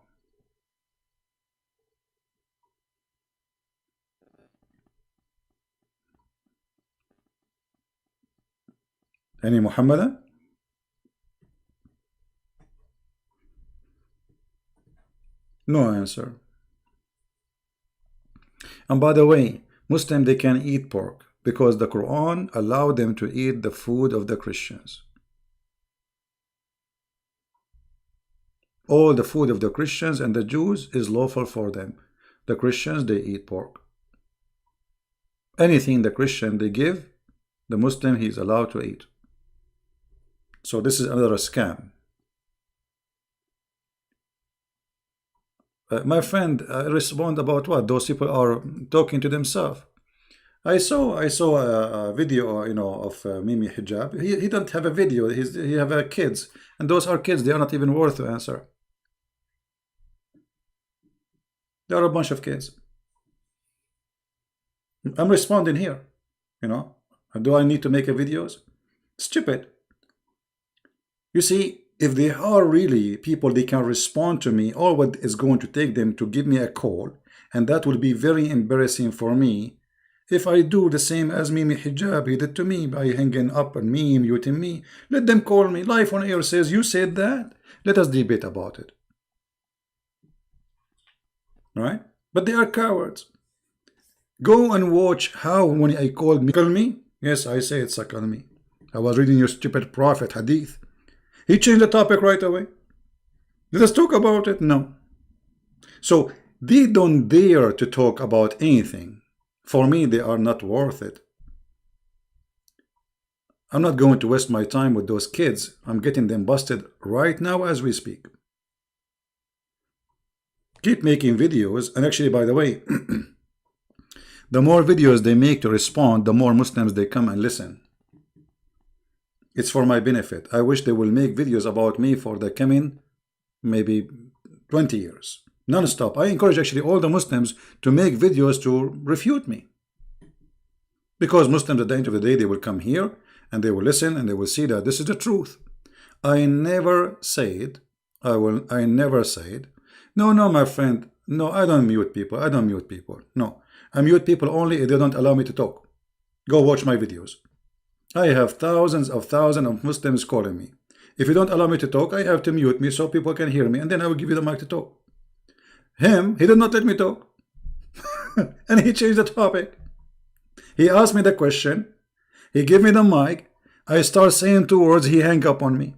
Any Muhammadan? No answer. And by the way, Muslims, they can eat pork because the Quran allowed them to eat the food of the Christians. All the food of the Christians and the Jews is lawful for them. The Christians, they eat pork. Anything the Christian they give, the Muslim, he is allowed to eat. So this is another scam. My friend, respond about what? Those people are talking to themselves. I saw a video, of Mimi Hijab. He don't have a video. He have kids, and those are kids. They are not even worth to answer. There are a bunch of kids. I'm responding here. Do I need to make a videos? Stupid. You see, if they are really people, they can respond to me. All what is going to take them to give me a call, and that will be very embarrassing for me. If I do the same as Mimi Hijab, he did to me by hanging up on me, muting me. Let them call me. Live on air says, you said that. Let us debate about it. Right? But they are cowards. Go and watch how when I called me. Yes, I say it's me. I was reading your stupid prophet Hadith. He changed the topic right away. Let us talk about it. No. So they don't dare to talk about anything. For me, they are not worth it. I'm not going to waste my time with those kids. I'm getting them busted right now as we speak. Keep making videos. And actually, by the way, the more videos they make to respond, the more Muslims they come and listen. It's for my benefit. I wish they will make videos about me for the coming maybe 20 years. Non-stop. I encourage actually all the Muslims to make videos to refute me. Because Muslims at the end of the day, they will come here and they will listen and they will see that this is the truth. I never said, I never said, no, my friend, no, I don't mute people. I don't mute people. No, I mute people only if they don't allow me to talk. Go watch my videos. I have thousands of Muslims calling me. If you don't allow me to talk, I have to mute me so people can hear me, and then I will give you the mic to talk. He did not let me talk. And he changed the topic. He asked me the question. He gave me the mic. I start saying 2 words. He hang up on me.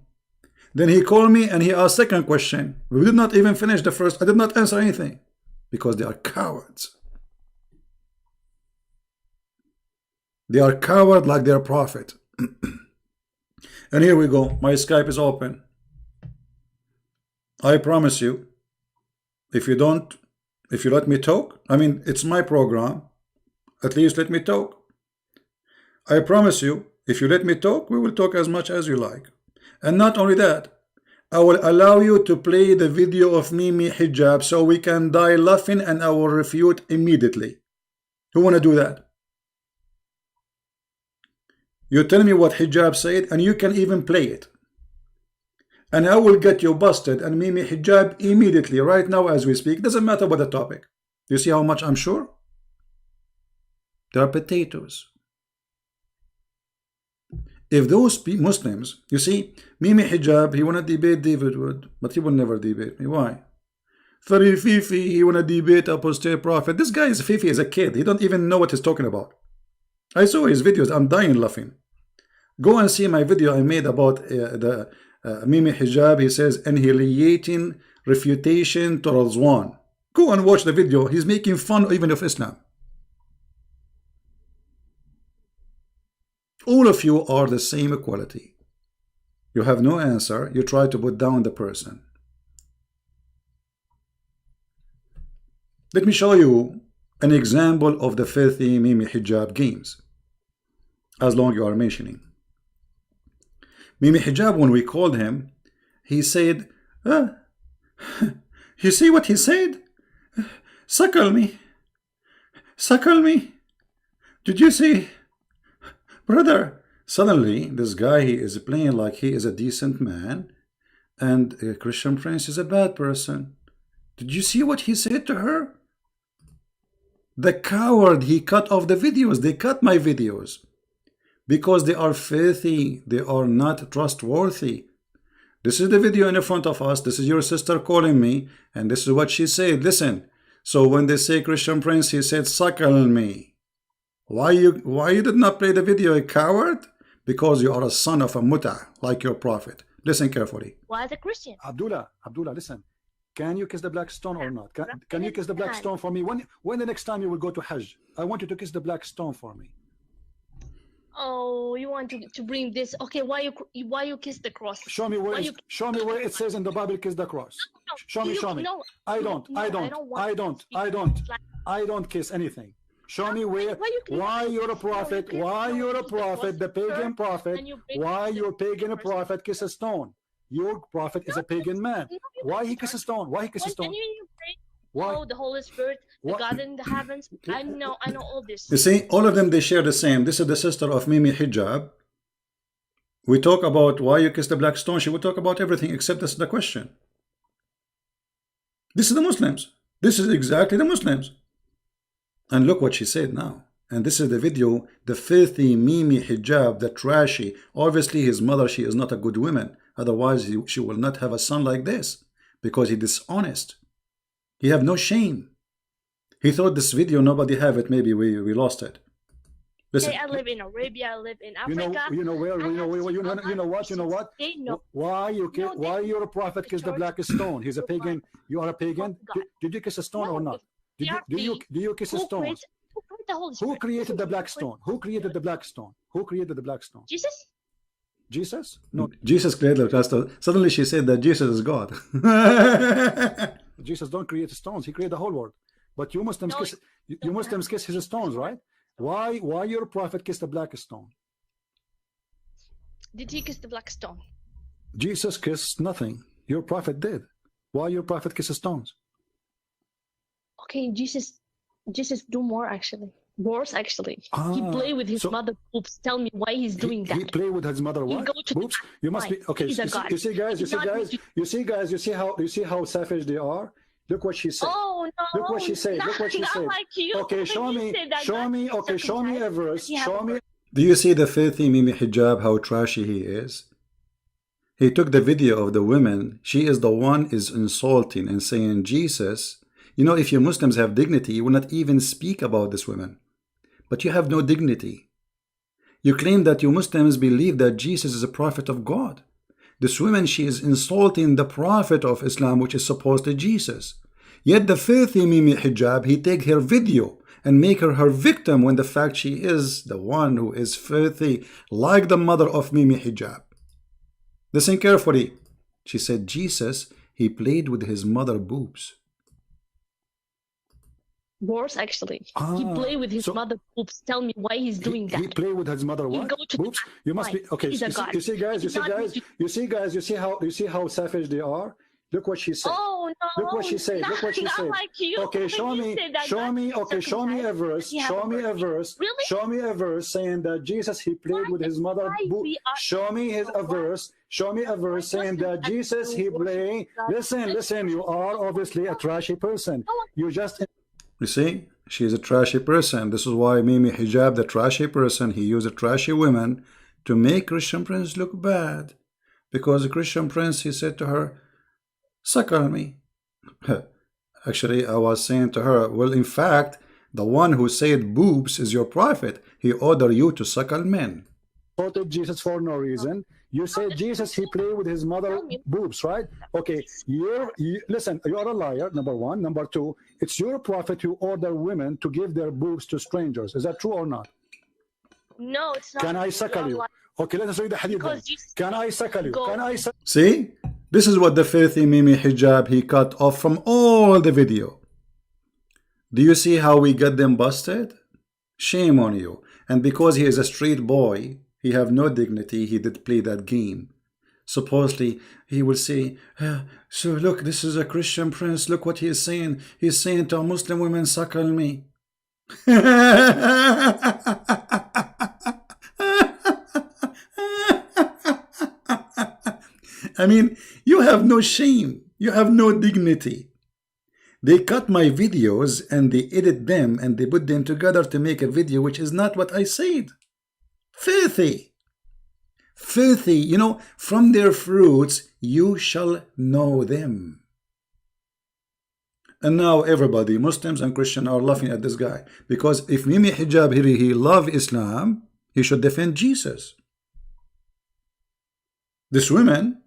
Then he called me and he asked second question. We did not even finish the first. I did not answer anything because they are cowards. They are coward like their prophet. And here we go. My Skype is open. I promise you, if you let me talk, I mean, it's my program. At least let me talk. I promise you, if you let me talk, we will talk as much as you like. And not only that, I will allow you to play the video of Mimi hijab so we can die laughing, and I will refute immediately. Who want to do that? You tell me what hijab said, and you can even play it. And I will get you busted and Mimi hijab immediately, right now as we speak. Doesn't matter what the topic. You see how much I'm sure? They are potatoes. If those Muslims, you see, Mimi hijab, he want to debate David Wood, but he will never debate me. Why? Very Fifi, he want to debate apostate prophet. This guy is Fifi as a kid. He don't even know what he's talking about. I saw his videos. I'm dying laughing. Go and see my video I made about the Mimi hijab. He says annihilating refutation to Razwan. Go and watch the video. He's making fun even of Islam. All of you are the same equality. You have no answer. You try to put down the person. Let me show you an example of the filthy Mimi hijab games, as long you are mentioning. Mimi hijab, when we called him, he said, you see what he said? Suckle me. Suckle me. Did you see? Brother, suddenly this guy, he is playing like he is a decent man, and a Christian Prince is a bad person. Did you see what he said to her? The coward, he cut off the videos. They cut my videos because they are filthy. They are not trustworthy. This is the video in front of us. This is your sister calling me, and this is what she said. Listen. So when they say Christian Prince, he said, suckle me. Why you did not play the video, a coward? Because you are a son of a muta, like your prophet. Listen carefully. Why the Christian? Abdullah, listen. Can you kiss the black stone or not? Can you kiss the black stone for me? When the next time you will go to Hajj, I want you to kiss the black stone for me. Oh, you want to bring this? Okay, why you kiss the cross? Show me where it says in the Bible kiss the cross. Show me. No, I don't kiss anything. Show me why you're a prophet, the pagan prophet, why your pagan prophet kiss a stone. Your prophet is a pagan man. Why he kiss a stone? Why he kiss a stone? Why? Oh, the Holy Spirit, the God in the heavens. I know all this. You see, all of them, they share the same. This is the sister of Mimi hijab. We talk about why you kiss the black stone. She will talk about everything except this is the question. This is the Muslims. This is exactly the Muslims. And look what she said now. And this is the video, the filthy Mimi hijab, the trashy. Obviously his mother, she is not a good woman. Otherwise she will not have a son like this, because he dishonest. He have no shame. He thought this video nobody have it. Maybe we lost it. Listen. Hey, I live in Arabia. I live in Africa. You know what? Why you're a prophet kiss the black stone? He's a pagan. You are a pagan. Did you kiss a stone or not? Do you kiss a stone? Who created the black stone? Who created the black stone? Who created the black stone? Jesus? Jesus? No. Jesus created the black stone. Suddenly she said that Jesus is God. Jesus don't create stones. He created the whole world. But you Muslims kiss his stones, right? Why your prophet kissed the black stone? Did he kiss the black stone? Jesus kissed nothing. Your prophet did. Why your prophet kisses stones? Okay, Jesus do more actually. Worse actually. He play with his mother boobs. Tell me why he's doing that. He play with his mother what? Boobs? You must be okay. You see guys, you see how savage they are? Look what she said. Oh no! Look what she said. Look what she said. Like you. Okay, show me a verse. Do you see the filthy Mimi hijab, how trashy he is? He took the video of the woman. She is the one is insulting and saying, Jesus, you know, if you Muslims have dignity, you will not even speak about this woman. But you have no dignity. You claim that you Muslims believe that Jesus is a prophet of God. This woman, she is insulting the prophet of Islam, which is supposed to Jesus. Yet the filthy Mimi hijab, he take her video and make her victim, when the fact she is the one who is filthy, like the mother of Mimi hijab. Listen carefully. She said, Jesus, he played with his mother boobs. Worse, actually. He played with his mother boobs. Tell me why he's doing that. He played with his mother what? Boobs? You must be okay. You see how savage they are. Look what she said. Oh no! Look what she said. Look what she said. Like you. Okay, show me. Okay, show me a verse. Show me a verse. Really? Show me a verse saying that Jesus he played with his mother. Show me a verse. Show me a verse saying that Jesus he played. Listen. You are obviously a trashy person. You just. You see, she is a trashy person. This is why Mimi hijab, the trashy person, he used a trashy woman to make Christian Prince look bad. Because the Christian Prince, he said to her, suckle me. Actually, I was saying to her, well, in fact, the one who said boobs is your prophet. He ordered you to suckle men. Quoted Jesus for no reason. You say Jesus he played with his mother boobs, right? Okay, listen, you are a liar, number one. Number two, it's your prophet who ordered women to give their boobs to strangers. Is that true or not? No, it's not. Can I suckle you? Okay, let us read the hadith then. Can I suckle you? Can I suckle? See? This is what the filthy Mimi hijab he cut off from all the video. Do you see how we got them busted? Shame on you. And because he is a street boy, he have no dignity, he did play that game. Supposedly, he will say, so look, this is a Christian prince, look what he is saying. He's saying to a Muslim women, suckle me. I mean, you have no shame. You have no dignity. They cut my videos and they edit them and they put them together to make a video which is not what I said. Filthy. Filthy. You know, from their fruits you shall know them. And now everybody, Muslims and Christians, are laughing at this guy. Because if Mimi hijab he love Islam, he should defend Jesus. This woman,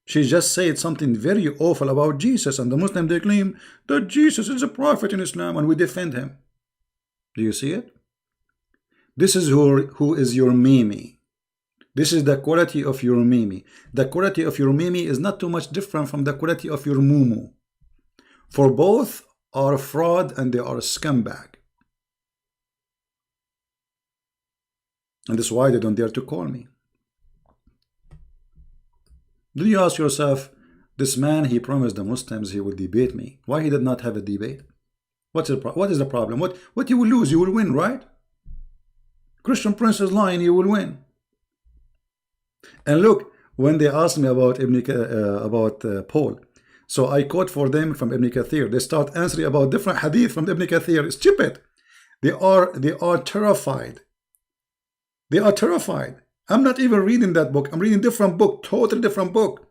she just said something very awful about Jesus, and the Muslims, they claim that Jesus is a prophet in Islam and we defend him. Do you see it? This is who is your Mimi. This is the quality of your Mimi. The quality of your Mimi is not too much different from the quality of your Mumu. For both are fraud and they are scumbag. And that's why they don't dare to call me. Do you ask yourself, this man, he promised the Muslims he would debate me. Why he did not have a debate? What is the problem? What you will lose? You will win, right? Christian Prince is lying, you will win. And look, when they asked me about Paul, so I quote for them from Ibn Kathir. They start answering about different hadith from Ibn Kathir. It's stupid. They are terrified. They are terrified. I'm not even reading that book. I'm reading a different book, totally different book.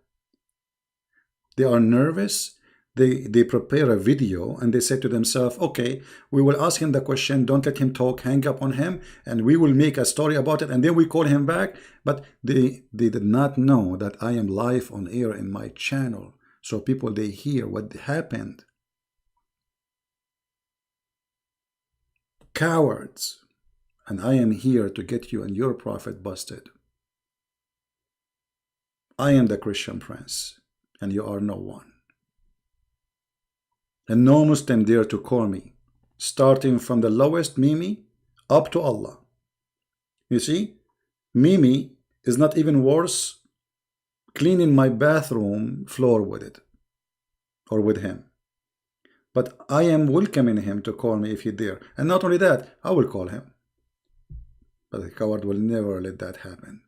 They are nervous. They prepare a video and they say to themselves, okay, we will ask him the question, don't let him talk, hang up on him, and we will make a story about it, and then we call him back. But they did not know that I am live on air in my channel. So people, they hear what happened. Cowards. And I am here to get you and your prophet busted. I am the Christian Prince, and you are no one. And no Muslim dare to call me, starting from the lowest Mimi up to Allah. You see, Mimi is not even worse cleaning my bathroom floor with it, or with him. But I am welcoming him to call me if he dare. And not only that, I will call him. But the coward will never let that happen.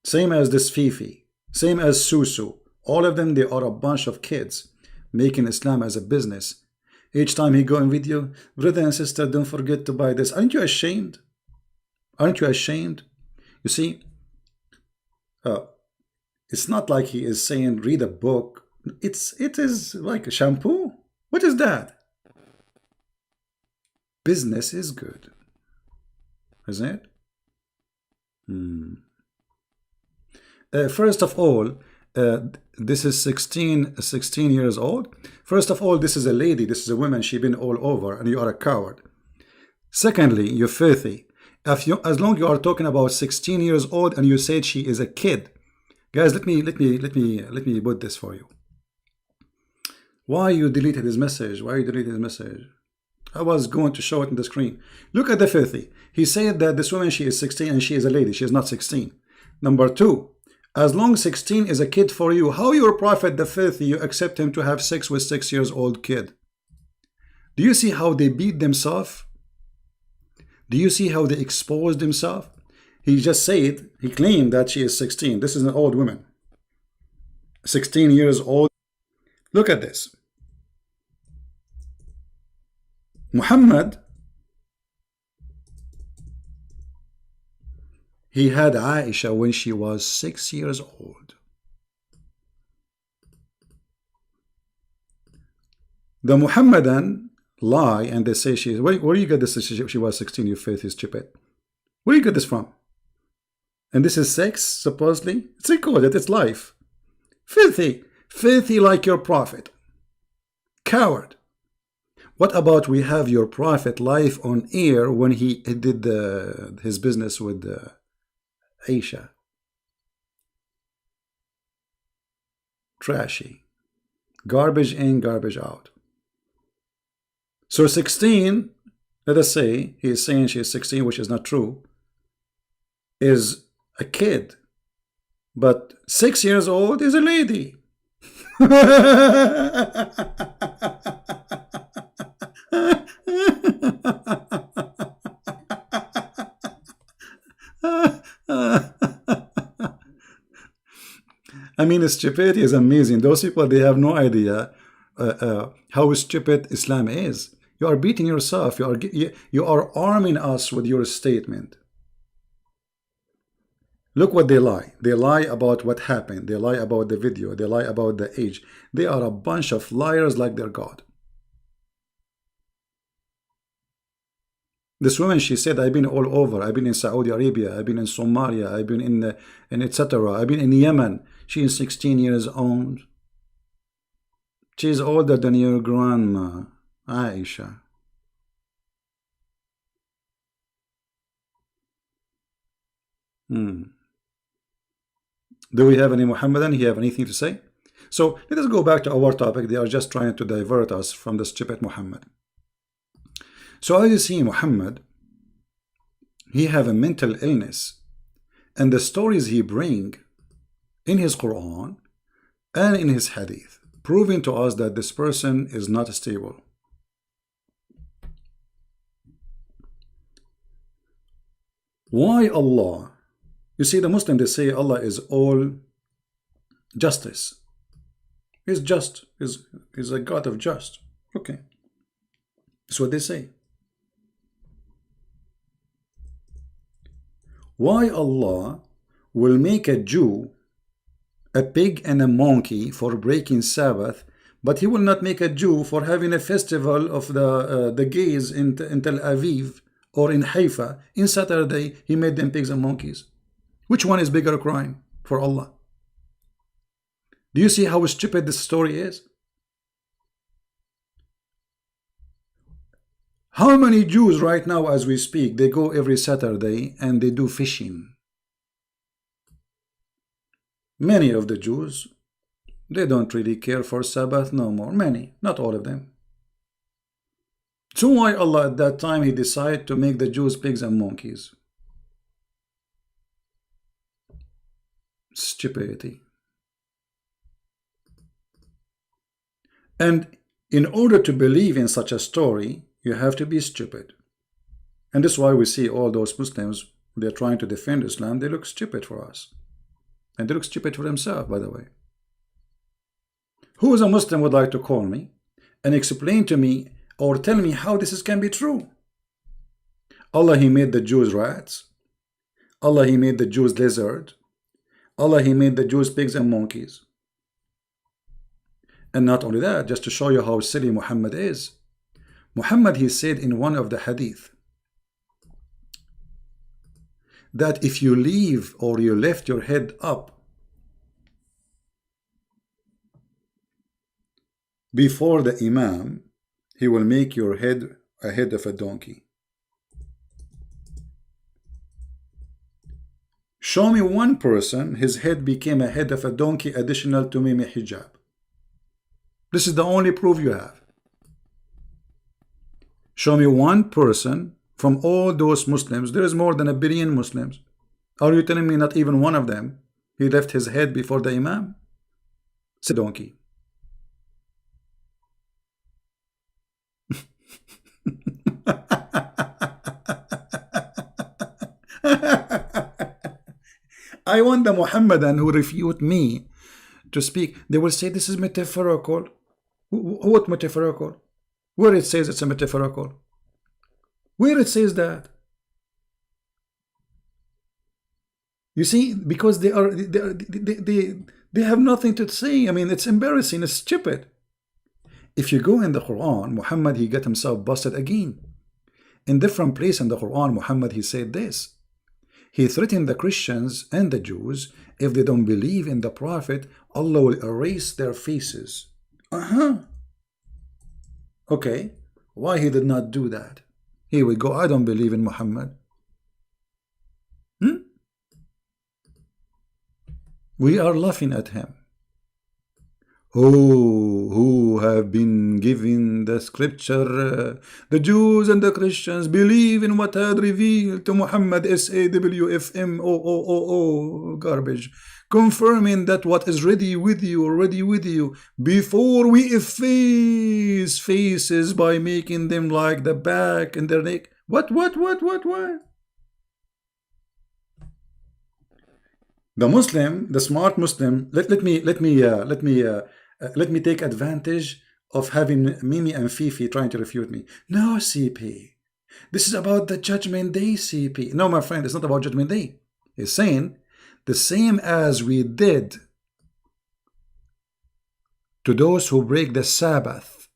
Same as this Fifi, same as Susu. All of them, they are a bunch of kids making Islam as a business. Each time he go in video, brother and sister, don't forget to buy this. Aren't you ashamed? Aren't you ashamed? You see, it's not like he is saying read a book. It is like a shampoo. What is that? Business is good, isn't it? First of all, this is 16 years old. First of all, this is a lady, this is a woman, she's been all over, and you are a coward. Secondly, you're filthy. As long as you are talking about 16 years old and you said she is a kid, guys, let me put this for you. Why you deleted his message? Why you deleted his message? I was going to show it on the screen. Look at the filthy. He said that this woman, she is 16 and she is a lady. She is not 16. Number two, as long as 16 is a kid for you, how your prophet, the filthy, you accept him to have sex with 6 years old kid? Do you see how they beat themselves? Do you see how they exposed themselves? He just said, he claimed that she is 16. This is an old woman. 16 years old. Look at this. Muhammad, he had Aisha when she was 6 years old. The Muhammadan lie and they say she is. Where do you get this? She was 16. Your faith is stupid. Where do you get this from? And this is sex, supposedly. It's recorded. It's life. Filthy. Filthy like your prophet. Coward. What about we have your prophet live on air when he did his business with Aisha? Trashy. Garbage in, garbage out. So 16, let us say, he is saying she is 16, which is not true, is a kid. But 6 years old is a lady. I mean, stupidity is amazing. Those people, they have no idea how stupid Islam is. You are beating yourself. You are arming us with your statement. Look what they lie. They lie about what happened. They lie about the video. They lie about the age. They are a bunch of liars like their God. This woman, she said, I've been all over. I've been in Saudi Arabia. I've been in Somalia. I've been in etc. I've been in Yemen. She is 16 years old. She is older than your grandma, Aisha. Do we have any Muhammadan? Do you have anything to say? So let us go back to our topic. They are just trying to divert us from the stupid Muhammad. So as you see, Muhammad, he have a mental illness, and the stories he bring in his Quran and in his Hadith, proving to us that this person is not stable. Why Allah? You see, the Muslim, they say Allah is all justice. He's just. He's a God of just. Okay. That's what they say. Why Allah will make a Jew a pig and a monkey for breaking Sabbath, but he will not make a Jew for having a festival of the gays in Tel Aviv or in Haifa in Saturday? He made them pigs and monkeys. Which one is bigger crime for Allah? Do you see how stupid this story is? How many Jews right now as we speak, they go every Saturday and they do fishing? Many of the Jews, they don't really care for Sabbath no more. Many, not all of them. So why Allah at that time he decided to make the Jews pigs and monkeys? Stupidity. And in order to believe in such a story, you have to be stupid. And this is why we see all those Muslims, they're trying to defend Islam, they look stupid for us. And they look stupid for themselves, by the way. Who is a Muslim would like to call me and explain to me or tell me how this can be true? Allah, he made the Jews rats. Allah, He made the Jews lizard. Allah, He made the Jews pigs and monkeys. And not only that, just to show you how silly Muhammad is, Muhammad, he said in one of the hadith that if you leave or you left your head up before the Imam, he will make your head a head of a donkey. Show me one person, his head became a head of a donkey additional to Mimi hijab. This is the only proof you have. Show me one person from all those Muslims. There is more than 1 billion Muslims. Are you telling me not even one of them, he left his head before the Imam? It's a donkey. I want the Muhammadan who refute me to speak. They will say this is metaphorical. What metaphorical? Where it says it's a metaphorical? Where it says that? You see, because they have nothing to say. I mean, it's embarrassing. It's stupid. If you go in the Quran, Muhammad, he got himself busted again. In different place in the Quran, Muhammad, he said this. He threatened the Christians and the Jews, if they don't believe in the Prophet, Allah will erase their faces. Okay, why he did not do that? Here we go, I don't believe in Muhammad. We are laughing at him. Oh, who have been given the scripture, the Jews and the Christians believe in what had revealed to Muhammad, SAWFMOOOO, garbage, confirming that what is ready with you, before we efface faces by making them like the back and their neck. What? The Muslim, the smart Muslim, let me take advantage of having Mimi and Fifi trying to refute me. No, CP. This is about the Judgment Day, CP. No, my friend, it's not about Judgment Day. He's saying the same as we did to those who break the Sabbath.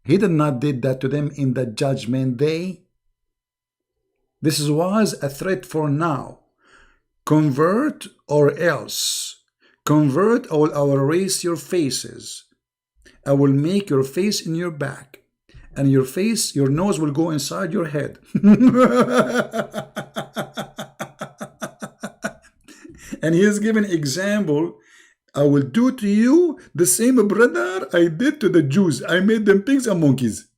He did not did that to them in the Judgment Day. This was a threat for now. Convert or else. Convert or I will erase your faces. I will make your face in your back. And your face, your nose will go inside your head. And he is giving example. I will do to you the same, brother, I did to the Jews. I made them pigs and monkeys.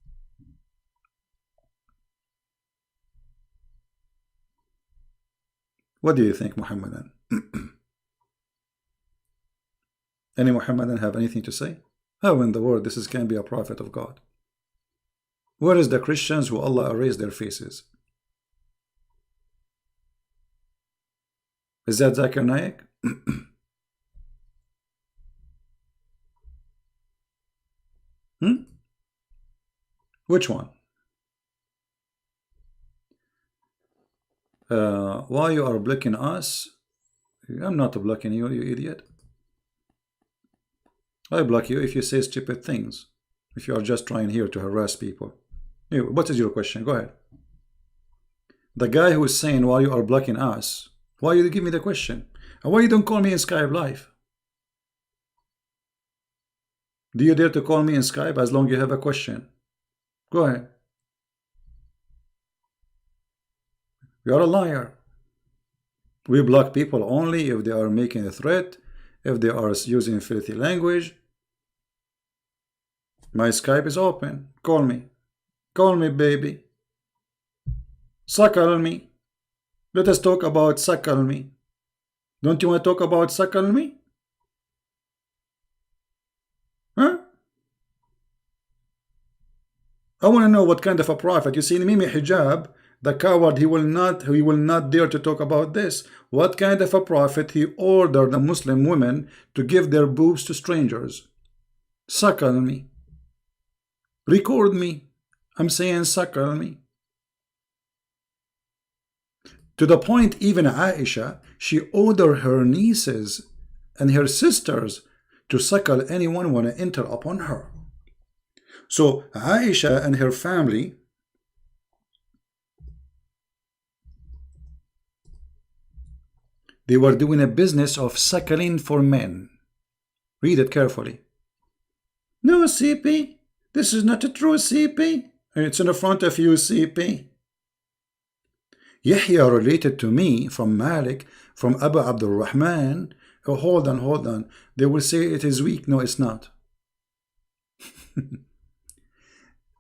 What do you think, Muhammadan? Any Muhammadan have anything to say? How in the world this can be a prophet of God? Where is the Christians who Allah erased their faces? Is that Zakir Naik? Which one? Why you are blocking us? I'm not blocking you, you idiot. I block you if you say stupid things. If you are just trying here to harass people. Anyway, what is your question? Go ahead. The guy who is saying why you are blocking us, why you give me the question? And why you don't call me in Skype live? Do you dare to call me in Skype as long as you have a question? Go ahead. You are a liar. We block people only if they are making a threat, if they are using filthy language. My Skype is open. Call me. Call me, baby. Suckle me. Let us talk about suckle me. Don't you want to talk about suckle me? Huh? I want to know what kind of a prophet. You see, Mimi hijab, the coward, he will not dare to talk about this. What kind of a prophet he ordered the Muslim women to give their boobs to strangers? Suckle me. Record me. I'm saying suckle me. To the point even Aisha, she ordered her nieces and her sisters to suckle anyone want to enter upon her. So Aisha and her family, they were doing a business of suckling for men. Read it carefully. No, CP, this is not a true CP. It's in the front of you, CP. Yahya related to me from Malik, from Abu Abdul Rahman. Oh, hold on. They will say it is weak. No, it's not.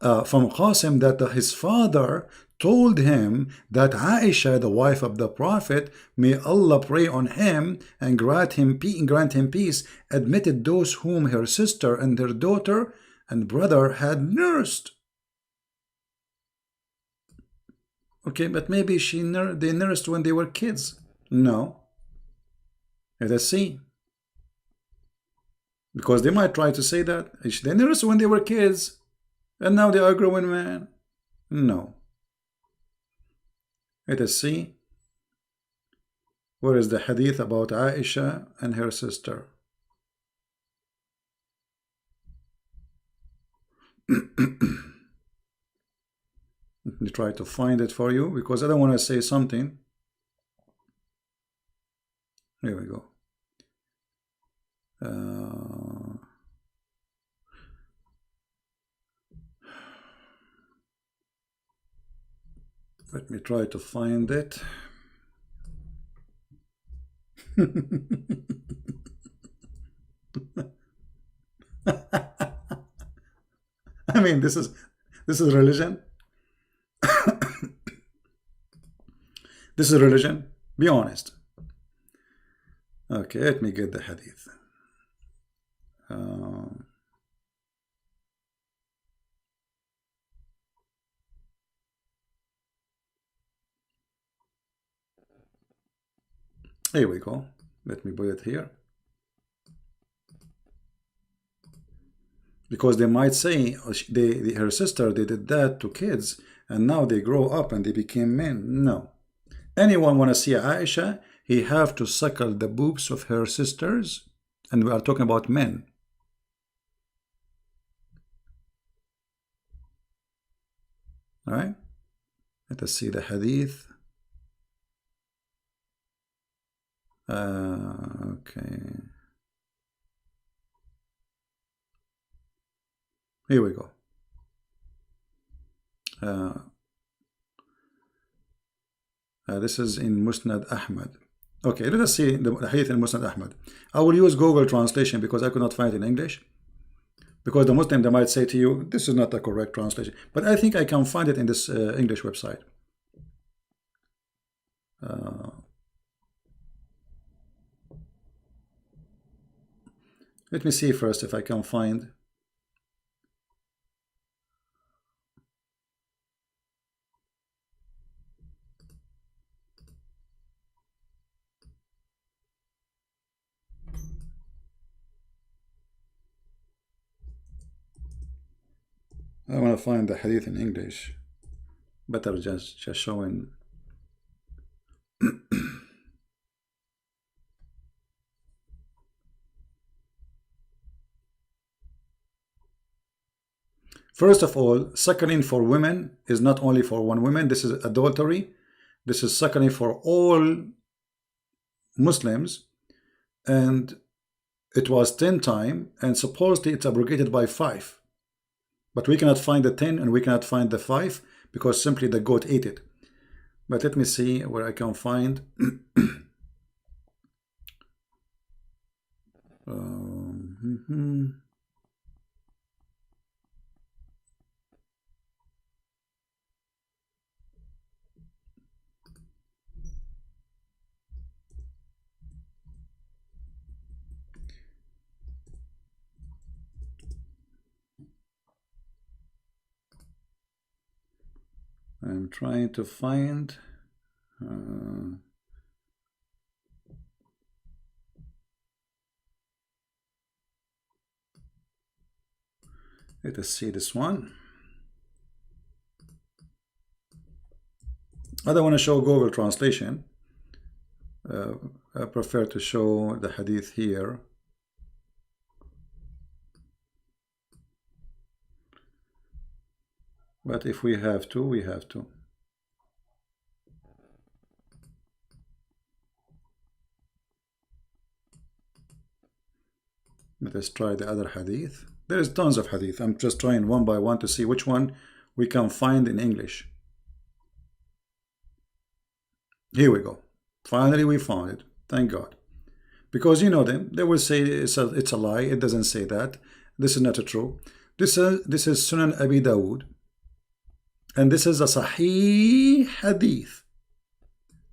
From Qasim, that his father told him that Aisha, the wife of the Prophet, may Allah pray on him and grant him peace, admitted those whom her sister and her daughter and brother had nursed. Okay, but maybe they nursed when they were kids. No. Let us see. Because they might try to say that they nursed when they were kids and now they are grown men. No. Let us see. Where is the hadith about Aisha and her sister? Let me try to find it for you because I don't want to say something. Here we go. Let me try to find it. I mean, this is religion. This is religion. Be honest. Okay, let me get the hadith. Here we go. Let me put it here. Because they might say her sister, they did that to kids and now they grow up and they became men. No. Anyone want to see Aisha, he have to suckle the boobs of her sisters, and we are talking about men. All right, let us see the hadith. Okay, here we go. This is in Musnad Ahmad. Okay, let us see the hadith in Musnad Ahmad. I will use Google translation because I could not find it in English. Because the Muslim, they might say to you, this is not the correct translation. But I think I can find it in this English website. Let me see first if I can find. I want to find the hadith in English. Better just showing. First of all, suckling for women is not only for one woman. This is adultery. This is suckling for all Muslims. And it was 10 times. And supposedly it's abrogated by 5. But we cannot find the 10 and we cannot find the 5 because simply the goat ate it. But let me see where I can find. I'm trying to find. Let us see this one. I don't want to show Google translation. I prefer to show the hadith here. But if we have to, we have to. Let us try the other hadith. There is tons of hadith. I'm just trying one by one to see which one we can find in English. Here we go. Finally we found it. Thank God. Because you know them, they will say it's a lie. It doesn't say that. This is not true. This is Sunan Abi Dawud. And this is a Sahih Hadith.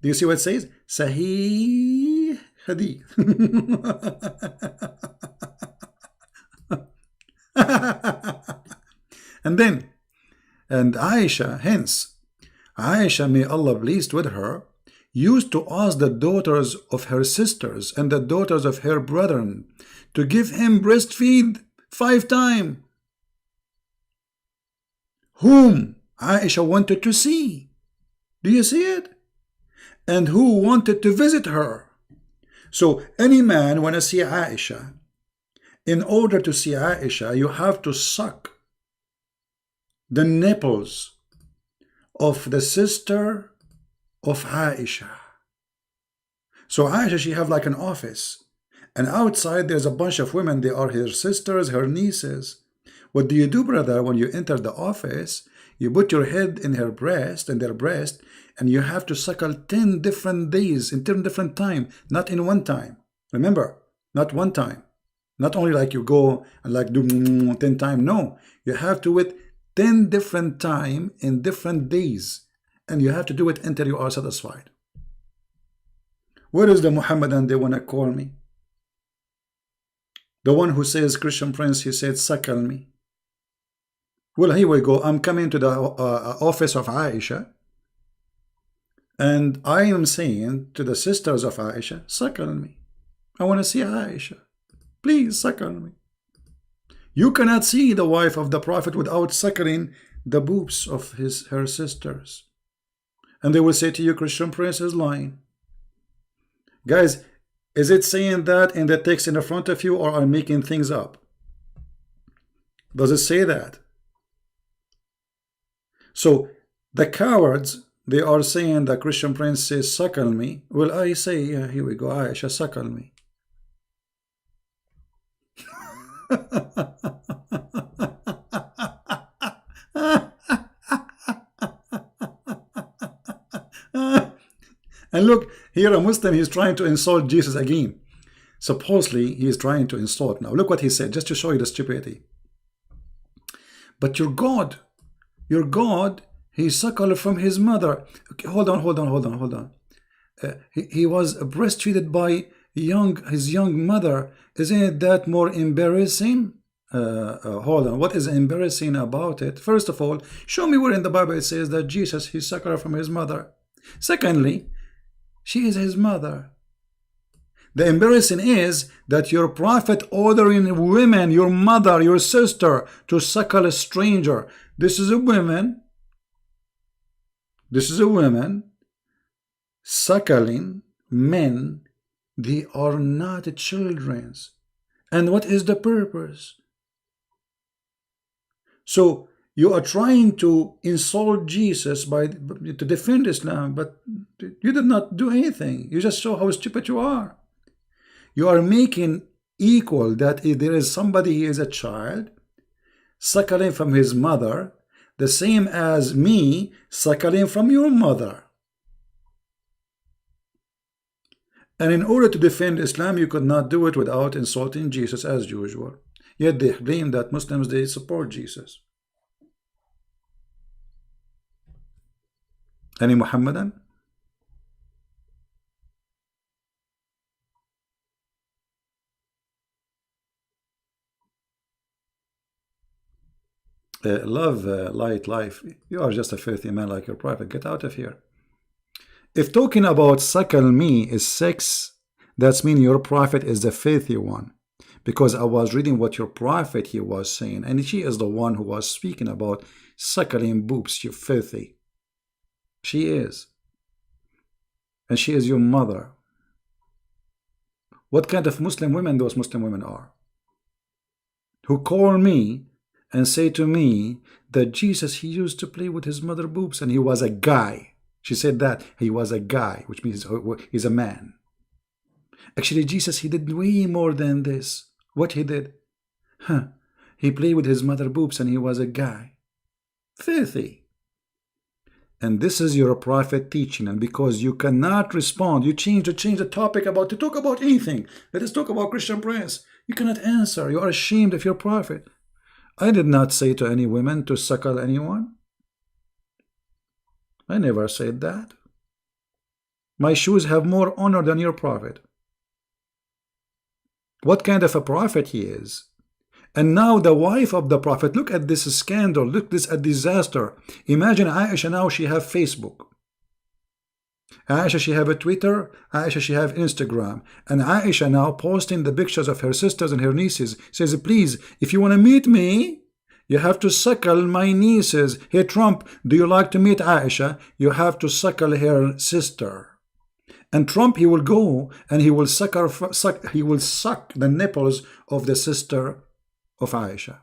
Do you see what it says? Sahih Hadith. And Aisha, hence, Aisha, may Allah pleased with her, used to ask the daughters of her sisters and the daughters of her brethren to give him breastfeed 5 times. Whom Aisha wanted to see. Do you see it? And who wanted to visit her. So any man want to see Aisha. In order to see Aisha, you have to suck the nipples of the sister of Aisha. So Aisha, she have like an office. And outside there's a bunch of women. They are her sisters, her nieces. What do you do, brother, when you enter the office? You put your head in her breast, in their breast, and you have to suckle 10 different days, in 10 different time, not in one time. Remember, not one time. Not only like you go and like do 10 times. No, you have to do it 10 different time in different days. And you have to do it until you are satisfied. Where is the Muhammadan they want to call me? The one who says, Christian Prince, he said, suckle me. Well, here we go. I'm coming to the office of Aisha. And I am saying to the sisters of Aisha, suckle me. I want to see Aisha. Please suckle me. You cannot see the wife of the Prophet without suckling the boobs of her sisters. And they will say to you, Christian Prince is lying. Guys, is it saying that in the text in the front of you, or are making things up? Does it say that? So the cowards, they are saying that Christian Prince says, suckle me. Well, I say, yeah, here we go, Aisha, suckle me. And look, here a Muslim, he's trying to insult Jesus again. Supposedly, he is trying to insult. Now, look what he said, just to show you the stupidity. But your God, he suckled from his mother. Okay, hold on. He was breastfeeded by his young mother. Isn't that more embarrassing? Hold on. What is embarrassing about it? First of all, show me where in the Bible it says that Jesus, he suckled from his mother. Secondly, she is his mother. The embarrassing is that your prophet ordering women, your mother, your sister, to suckle a stranger. This is a woman suckling men. They are not children. And what is the purpose? So you are trying to insult Jesus to defend Islam, but you did not do anything. You just show how stupid you are. You are making equal that if there is somebody, he is a child, suckling from his mother, the same as me suckling from your mother. And in order to defend Islam, you could not do it without insulting Jesus as usual. Yet they claim that Muslims, they support Jesus. Any Muhammadan? Love, light, life. You are just a filthy man like your prophet. Get out of here. If talking about suckle me is sex, that's mean your prophet is the filthy one. Because I was reading what your prophet he was saying, and she is the one who was speaking about suckling boobs, you filthy. She is. and she is your mother. What kind of Muslim women those Muslim women are, who call me and say to me that Jesus, he used to play with his mother boobs and he was a guy. She said that he was a guy, which means he's a man. Actually, Jesus, he did way more than this. What he did? He played with his mother boobs and he was a guy. Filthy. And this is your prophet teaching, and because you cannot respond, you change the topic to talk about anything. Let us talk about Christian Prince. You cannot answer. You are ashamed of your prophet. I did not say to any women to suckle anyone. I never said that. My shoes have more honor than your prophet. What kind of a prophet he is? And now the wife of the prophet, look at this scandal, look at this a disaster. Imagine Aisha now, she have Facebook. Aisha, she have a Twitter. Aisha, she have Instagram. And Aisha now posting the pictures of her sisters and her nieces. Says, please, if you want to meet me, you have to suckle my nieces. Hey, Trump, do you like to meet Aisha? You have to suckle her sister. And Trump, he will go and he will suck the nipples of the sister of Aisha.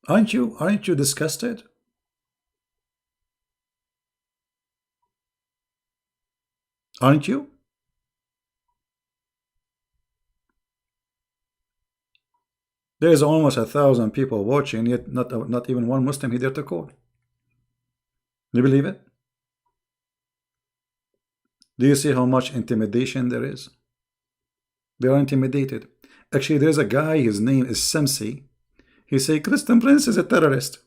Aren't you disgusted? Aren't you? There is almost 1,000 people watching, yet not even one Muslim he dare to call. Do you believe it? Do you see how much intimidation there is? They are intimidated. Actually, there's a guy, his name is Samsi. He say Christian Prince is a terrorist.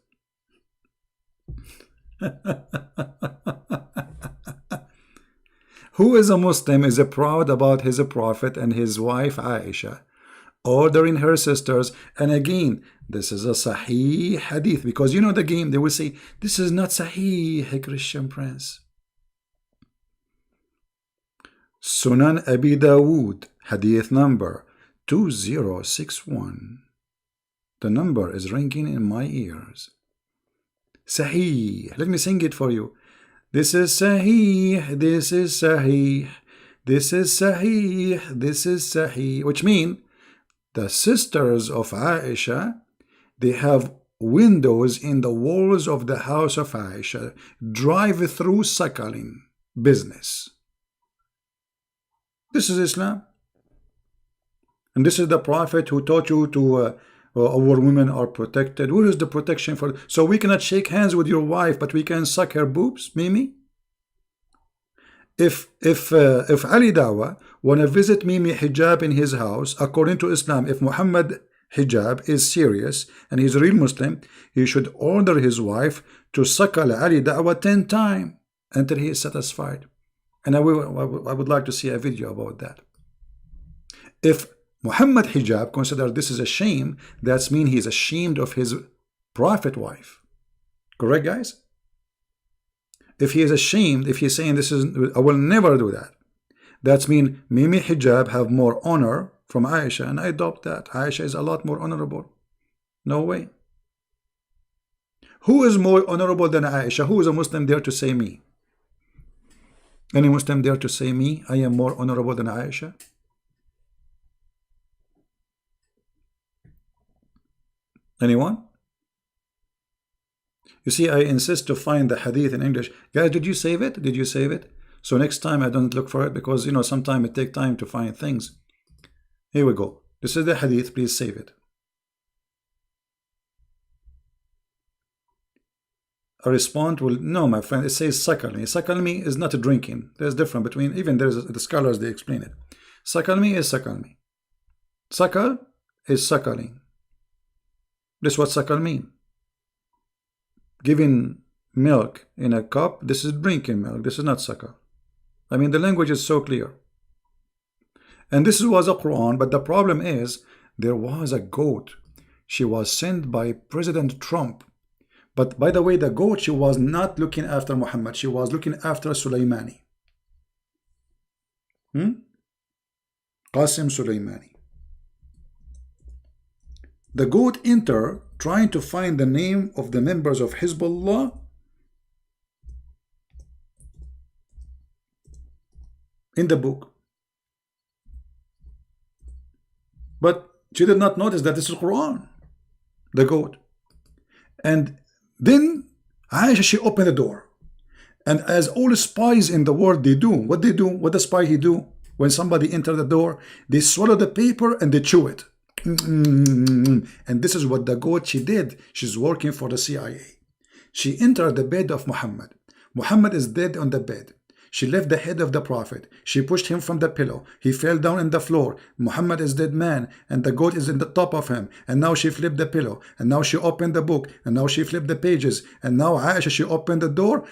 Who is a Muslim is proud about his prophet and his wife Aisha, ordering her sisters. And again, this is a Sahih Hadith, because you know the game, they will say, this is not Sahih, Christian Prince. Sunan Abi Dawood, Hadith number 2061. The number is ringing in my ears. Sahih. Let me sing it for you. This is Sahih. This is Sahih. This is Sahih. This is Sahih. Which means the sisters of Aisha, they have windows in the walls of the house of Aisha. Drive-through suckling business. This is Islam. And this is the prophet who taught you to our women are protected. Where is the protection for? So we cannot shake hands with your wife, but we can suck her boobs, Mimi? If Ali Dawa wanna visit Mimi Hijab in his house, according to Islam, if Muhammad Hijab is serious and he's a real Muslim, he should order his wife to suckle Ali Dawa 10 times until he is satisfied. And I would like to see a video about that. If Muhammad Hijab considered this is a shame, that means he is ashamed of his prophet wife. Correct, guys? If he is ashamed, if he's saying this is, I will never do that, that means Mimi Hijab have more honor from Aisha, and I adopt that. Aisha is a lot more honorable. No way. Who is more honorable than Aisha? Who is a Muslim dare to say me? Any Muslim dare to say me, I am more honorable than Aisha? Anyone? You see, I insist to find the hadith in English. Guys, did you save it? Did you save it? So next time I don't look for it, because you know sometimes it takes time to find things. Here we go. This is the hadith. Please save it. A respond will, no, my friend, it says suckle me. Suckle me is not a drinking. There's difference between, even there's the scholars, they explain it. Suckle me is suckle me. Suckle is suckling. This is what suckle mean. Giving milk in a cup, this is drinking milk. This is not suckle. I mean, the language is so clear. And this was a Quran, but the problem is, there was a goat. She was sent by President Trump. But by the way, the goat, she was not looking after Muhammad. She was looking after Sulaimani. Qasim Sulaimani. The goat entered trying to find the name of the members of Hezbollah. in the book. But she did not notice that this is Quran, the goat. And then Aisha, she opened the door. And as all spies in the world, they do, what they do, what the spy he do, when somebody enter the door, they swallow the paper and they chew it. And this is what the goat she did. She's working for the CIA. She entered the bed of Muhammad. Muhammad is dead on the bed. She left the head of the Prophet. She pushed him from the pillow. He fell down on the floor. Muhammad is dead man, and the goat is in the top of him. And now she flipped the pillow. And now she opened the book. And now she flipped the pages. And now Aisha, she opened the door.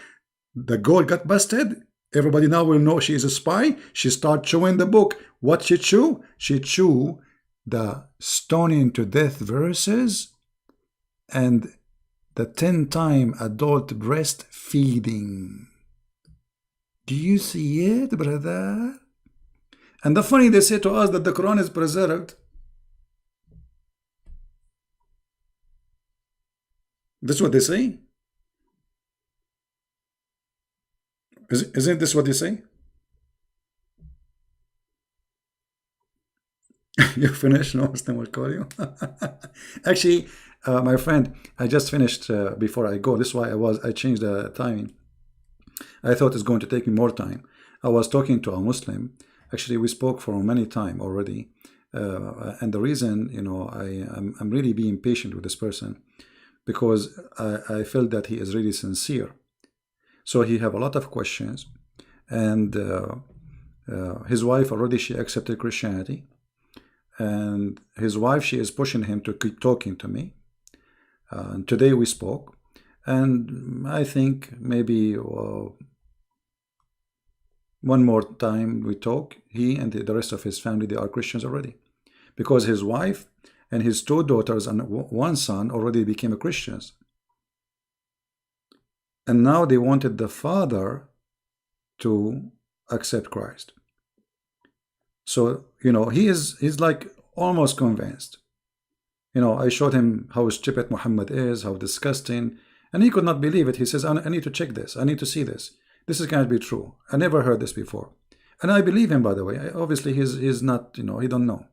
The goat got busted. Everybody now will know she is a spy. She start chewing the book. What she chew? She chew the stoning to death verses and the 10-time adult breastfeeding. Do you see it, brother? And the funny, they say to us that the Quran is preserved. That's what they say. Isn't this what they say? You finished? No Muslim will call you. Actually, my friend, I just finished before I go. This is why I changed the timing. I thought it's going to take me more time. I was talking to a Muslim. Actually, we spoke for many time already. And the reason, you know, I'm really being patient with this person because I felt that he is really sincere. So he have a lot of questions, and his wife already, she accepted Christianity, and his wife, she is pushing him to keep talking to me. And today we spoke, and I think maybe one more time we talk. He and the rest of his family, they are Christians already, because his wife and his 2 daughters and 1 son already became Christians. And now they wanted the father to accept Christ. So, you know, he's like almost convinced. You know, I showed him how stupid Muhammad is, how disgusting, and he could not believe it. He says, I need to check this. I need to see this. This is going to be true. I never heard this before. And I believe him, by the way. Obviously, he's not, you know, he don't know.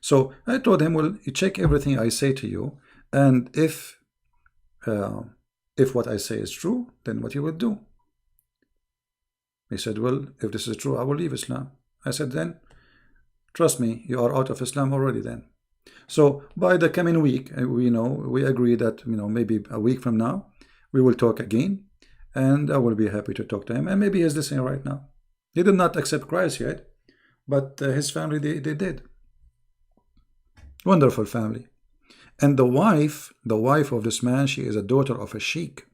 So I told him, well, you check everything I say to you, and if what I say is true, then what you would do? He said, well, if this is true, I will leave Islam. I said, then, trust me, you are out of Islam already then. So by the coming week, we agree that, you know, maybe a week from now, we will talk again, and I will be happy to talk to him. And maybe he's listening right now. He did not accept Christ yet, but his family, they did. Wonderful family. And the wife of this man, she is a daughter of a sheikh.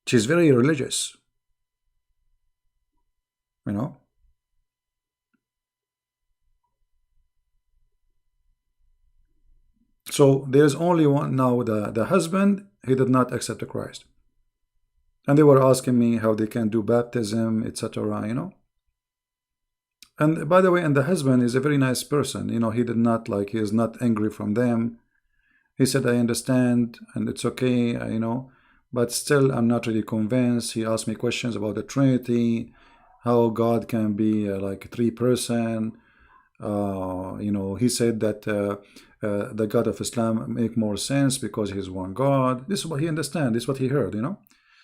She's very religious. You know? So there's only one now. The husband, he did not accept Christ. And they were asking me how they can do baptism, etc., you know? And by the way, and the husband is a very nice person. You know, he did not he is not angry from them. He said, I understand, and it's okay, you know, but still I'm not really convinced. He asked me questions about the Trinity, how God can be like 3-person. You know, he said that the God of Islam make more sense because he's one God. This is what he understands. This is what he heard, you know.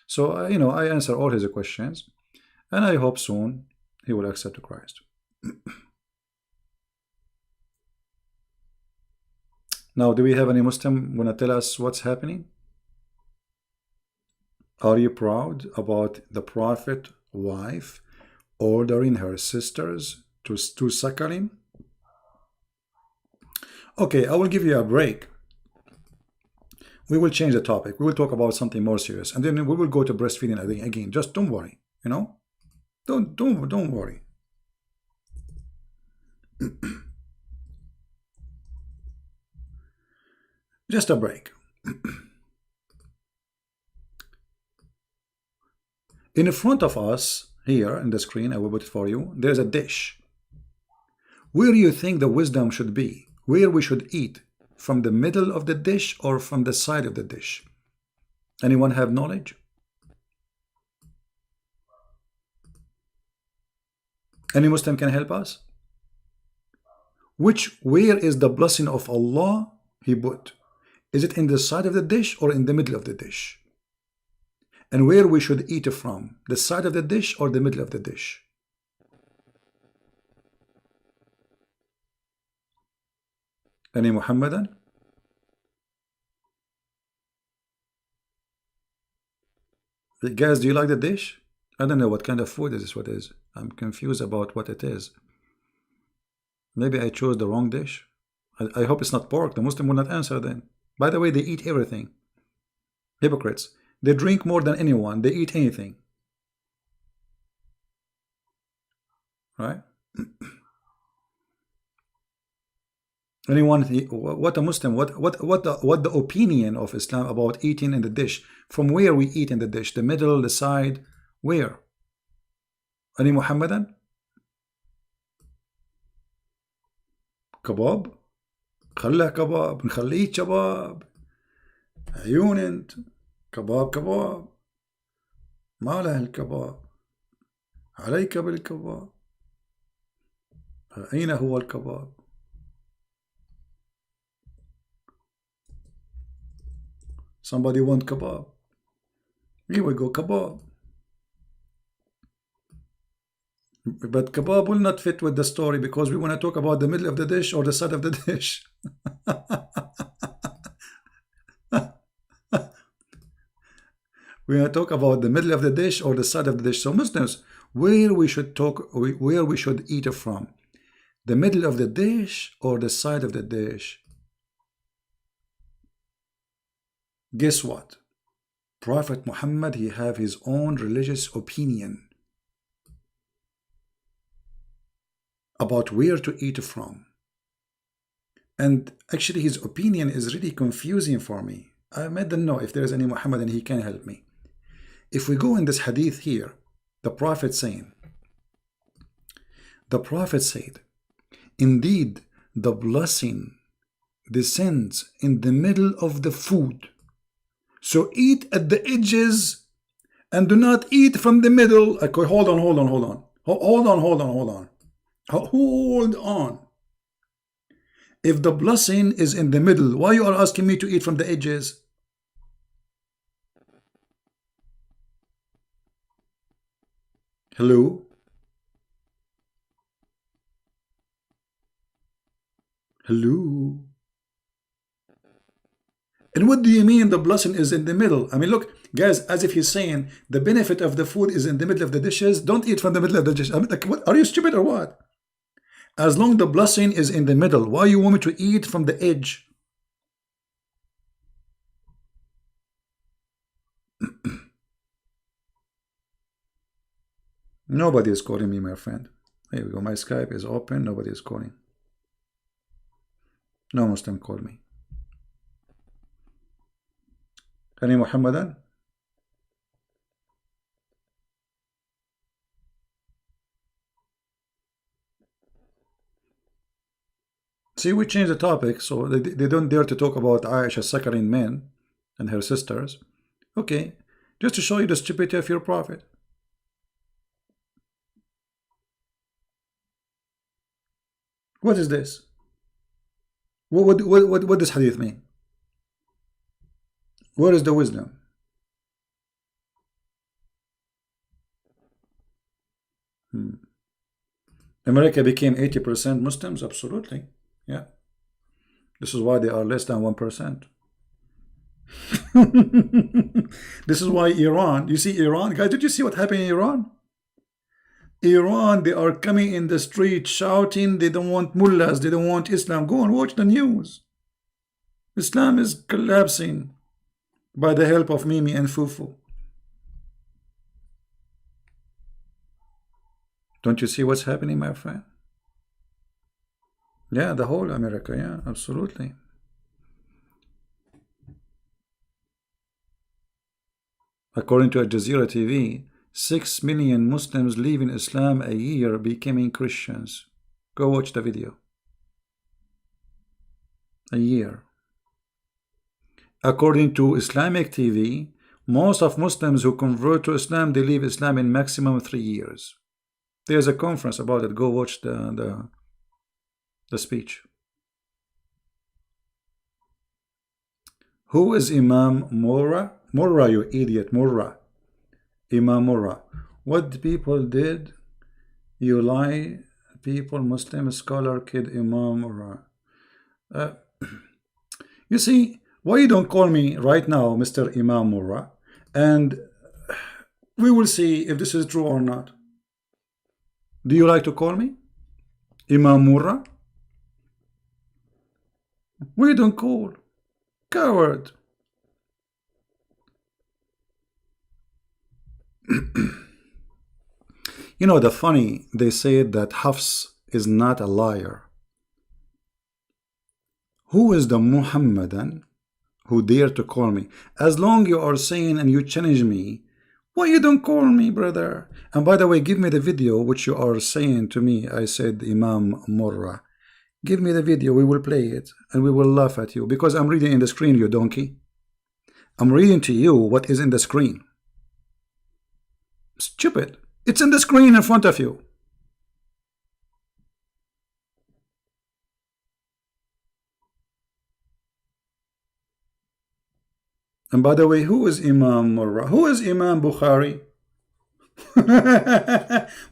So, you know, I answer all his questions, and I hope soon he will accept Christ. Now, do we have any Muslim want to tell us what's happening? Are you proud about the Prophet wife ordering her sisters to suckle him? Okay, I will give you a break. We will change the topic. We will talk about something more serious, and then we will go to breastfeeding again. Just don't worry, you know. Don't worry. Just a break. In front of us here in the screen, I will put it for you, there's a dish. Where do you think the wisdom should be? Where we should eat? From the middle of the dish or from the side of the dish? Anyone have knowledge? Any Muslim can help us? Where is the blessing of Allah he put? Is it in the side of the dish or in the middle of the dish? And where we should eat it from? The side of the dish or the middle of the dish? Any Muhammadan? Guys, do you like the dish? I don't know what kind of food is this. What is? I'm confused about what it is. Maybe I chose the wrong dish. I hope it's not pork. The Muslim will not answer then. By the way, they eat everything. Hypocrites. They drink more than anyone. They eat anything. Right? Anyone? What a Muslim? What the opinion of Islam about eating in the dish? From where we eat in the dish? The middle, the side, where? Any Muhammadan? كباب خلها كباب نخليه شباب عيون انت كباب كباب ما له الكباب عليك بالكباب أين هو الكباب somebody want kebab here we go kebab but kebab will not fit with the story because we want to talk about the middle of the dish or the side of the dish. We want to talk about the middle of the dish or the side of the dish. So Muslims, where we should eat it from? The middle of the dish or the side of the dish? Guess what? Prophet Muhammad, he have his own religious opinion about where to eat from. And actually his opinion is really confusing for me. I don't know if there is any Muhammad and he can help me. If we go in this hadith here, the Prophet said, indeed the blessing descends in the middle of the food. So eat at the edges and do not eat from the middle. Okay, hold on. If the blessing is in the middle, why you are asking me to eat from the edges? Hello? Hello? And what do you mean the blessing is in the middle? I mean, look, guys, as if he's saying the benefit of the food is in the middle of the dishes. Don't eat from the middle of the dish. I mean, like, what, are you stupid or what? As long the blessing is in the middle, why you want me to eat from the edge? Nobody is calling me, my friend. Here we go. My Skype is open. Nobody is calling. No Muslim call me. Any Muhammadan? See, we changed the topic, so they don't dare to talk about Aisha suckling men and her sisters. Okay, just to show you the stupidity of your prophet. What is this? What does hadith mean? Where is the wisdom? America became 80% Muslims? Absolutely. Yeah. This is why they are less than 1%. This is why Iran, you see Iran, guys, did you see what happened in Iran? Iran, they are coming in the street shouting they don't want mullahs, they don't want Islam. Go and watch the news. Islam is collapsing by the help of Mimi and Fufu. Don't you see what's happening, my friend? Yeah, the whole America, yeah, absolutely. According to Al Jazeera TV, 6 million Muslims leaving Islam a year becoming Christians. Go watch the video. A year. According to Islamic TV, most of Muslims who convert to Islam, they leave Islam in maximum 3 years. There's a conference about it. Go watch the speech. Who is Imam Murrah? Murrah, you idiot, Murrah. Imam Murrah. What people did? You lie, people, Muslim scholar, kid, Imam Murrah. You see, why you don't call me right now, Mr. Imam Murrah, and we will see if this is true or not. Do you like to call me Imam Murrah? We don't call. Coward. You know, the funny, they said that Hafs is not a liar. Who is the Muhammadan who dare to call me? As long you are saying and you challenge me, why you don't call me, brother? And by the way, give me the video which you are saying to me. I said Imam Murrah. Give me the video, we will play it, and we will laugh at you, because I'm reading in the screen, you donkey. I'm reading to you what is in the screen. Stupid. It's in the screen in front of you. And by the way, who is Imam Murrah? Who is Imam Bukhari?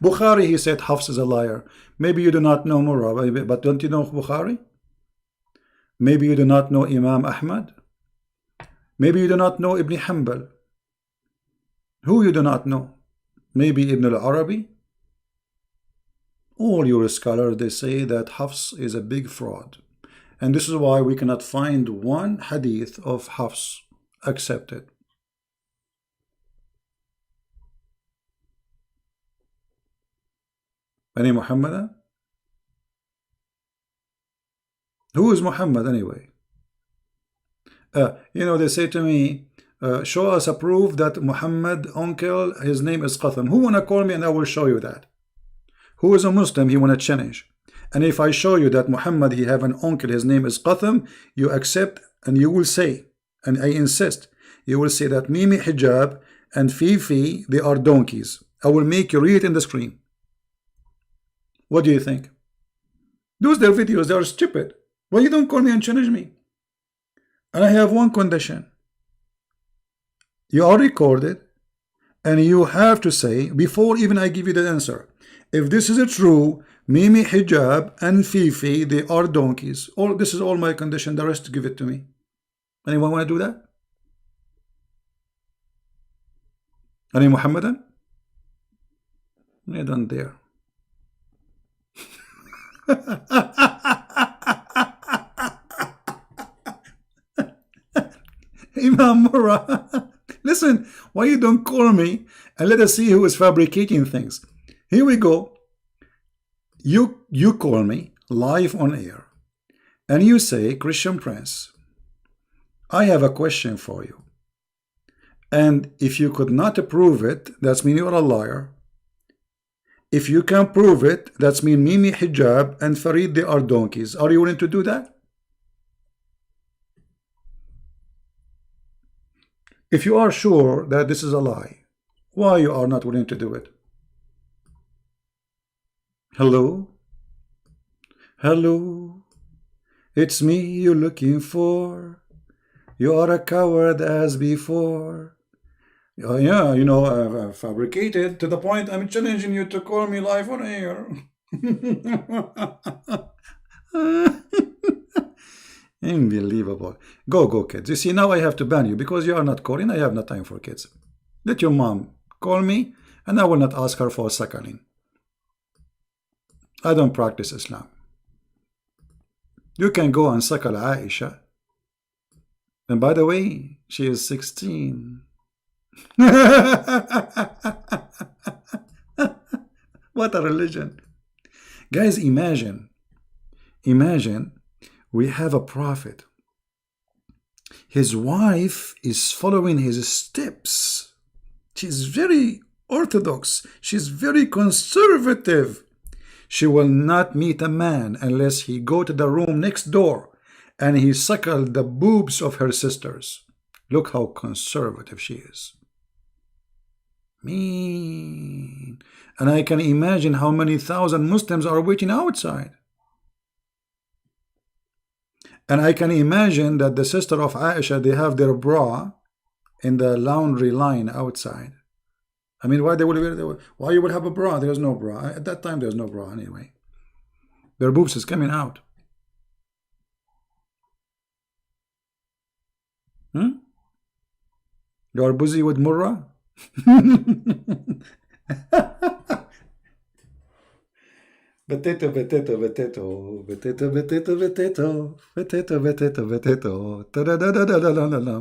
Bukhari, he said Hafs is a liar. Maybe you do not know Murrah, but don't you know Bukhari? Maybe you do not know Imam Ahmad. Maybe you do not know Ibn Hanbal. Who you do not know? Maybe Ibn al-Arabi. All your scholars, they say that Hafs is a big fraud. And this is why we cannot find one hadith of Hafs accepted. Any Muhammadan? Who is Muhammad anyway? You know, they say to me, show us a proof that Muhammad, uncle, his name is Qatham. Who wanna call me and I will show you that? Who is a Muslim, he wanna challenge. And if I show you that Muhammad, he have an uncle, his name is Qatham, you accept and you will say, and I insist, you will say that Mimi hijab and Fifi, they are donkeys. I will make you read it in the screen. What do you think? Those their videos, they are stupid. Why you don't call me and challenge me? And I have one condition. You are recorded and you have to say, before even I give you the answer, if this is true, Mimi hijab and Fifi, they are donkeys. This is all my condition. The rest, give it to me. Anyone want to do that? Any Muhammadan? I don't dare. Imam Murrah, listen, why you don't call me and let us see who is fabricating things? Here we go. You call me live on air and you say, Christian Prince, I have a question for you. And if you could not prove it, that's mean you're a liar. If you can prove it, that's mean Mimi hijab and Farid, they are donkeys. Are you willing to do that? If you are sure that this is a lie, why you are not willing to do it? Hello? Hello? It's me you're looking for. You are a coward as before. Yeah, you know, fabricated to the point I'm challenging you to call me live on air. Unbelievable. Go, kids. You see, now I have to ban you because you are not calling. I have no time for kids. Let your mom call me and I will not ask her for suckling. I don't practice Islam. You can go and suckle Aisha. And by the way, she is 16. What a religion. Guys, imagine we have a prophet. His wife is following his steps. She's very orthodox. She's very conservative. She will not meet a man unless he go to the room next door and he suckled the boobs of her sisters. Look how conservative she is. mean. And I can imagine how many thousand Muslims are waiting outside. And I can imagine that the sister of Aisha, they have their bra in the laundry line outside. I mean, why you would have a bra? There's no bra. At that time, there's no bra anyway. Their boobs is coming out. You are busy with Murrah? Potato, potato, potato, potato, potato, potato, potato, potato, potato, ta-da-da-da-da-da-da-da.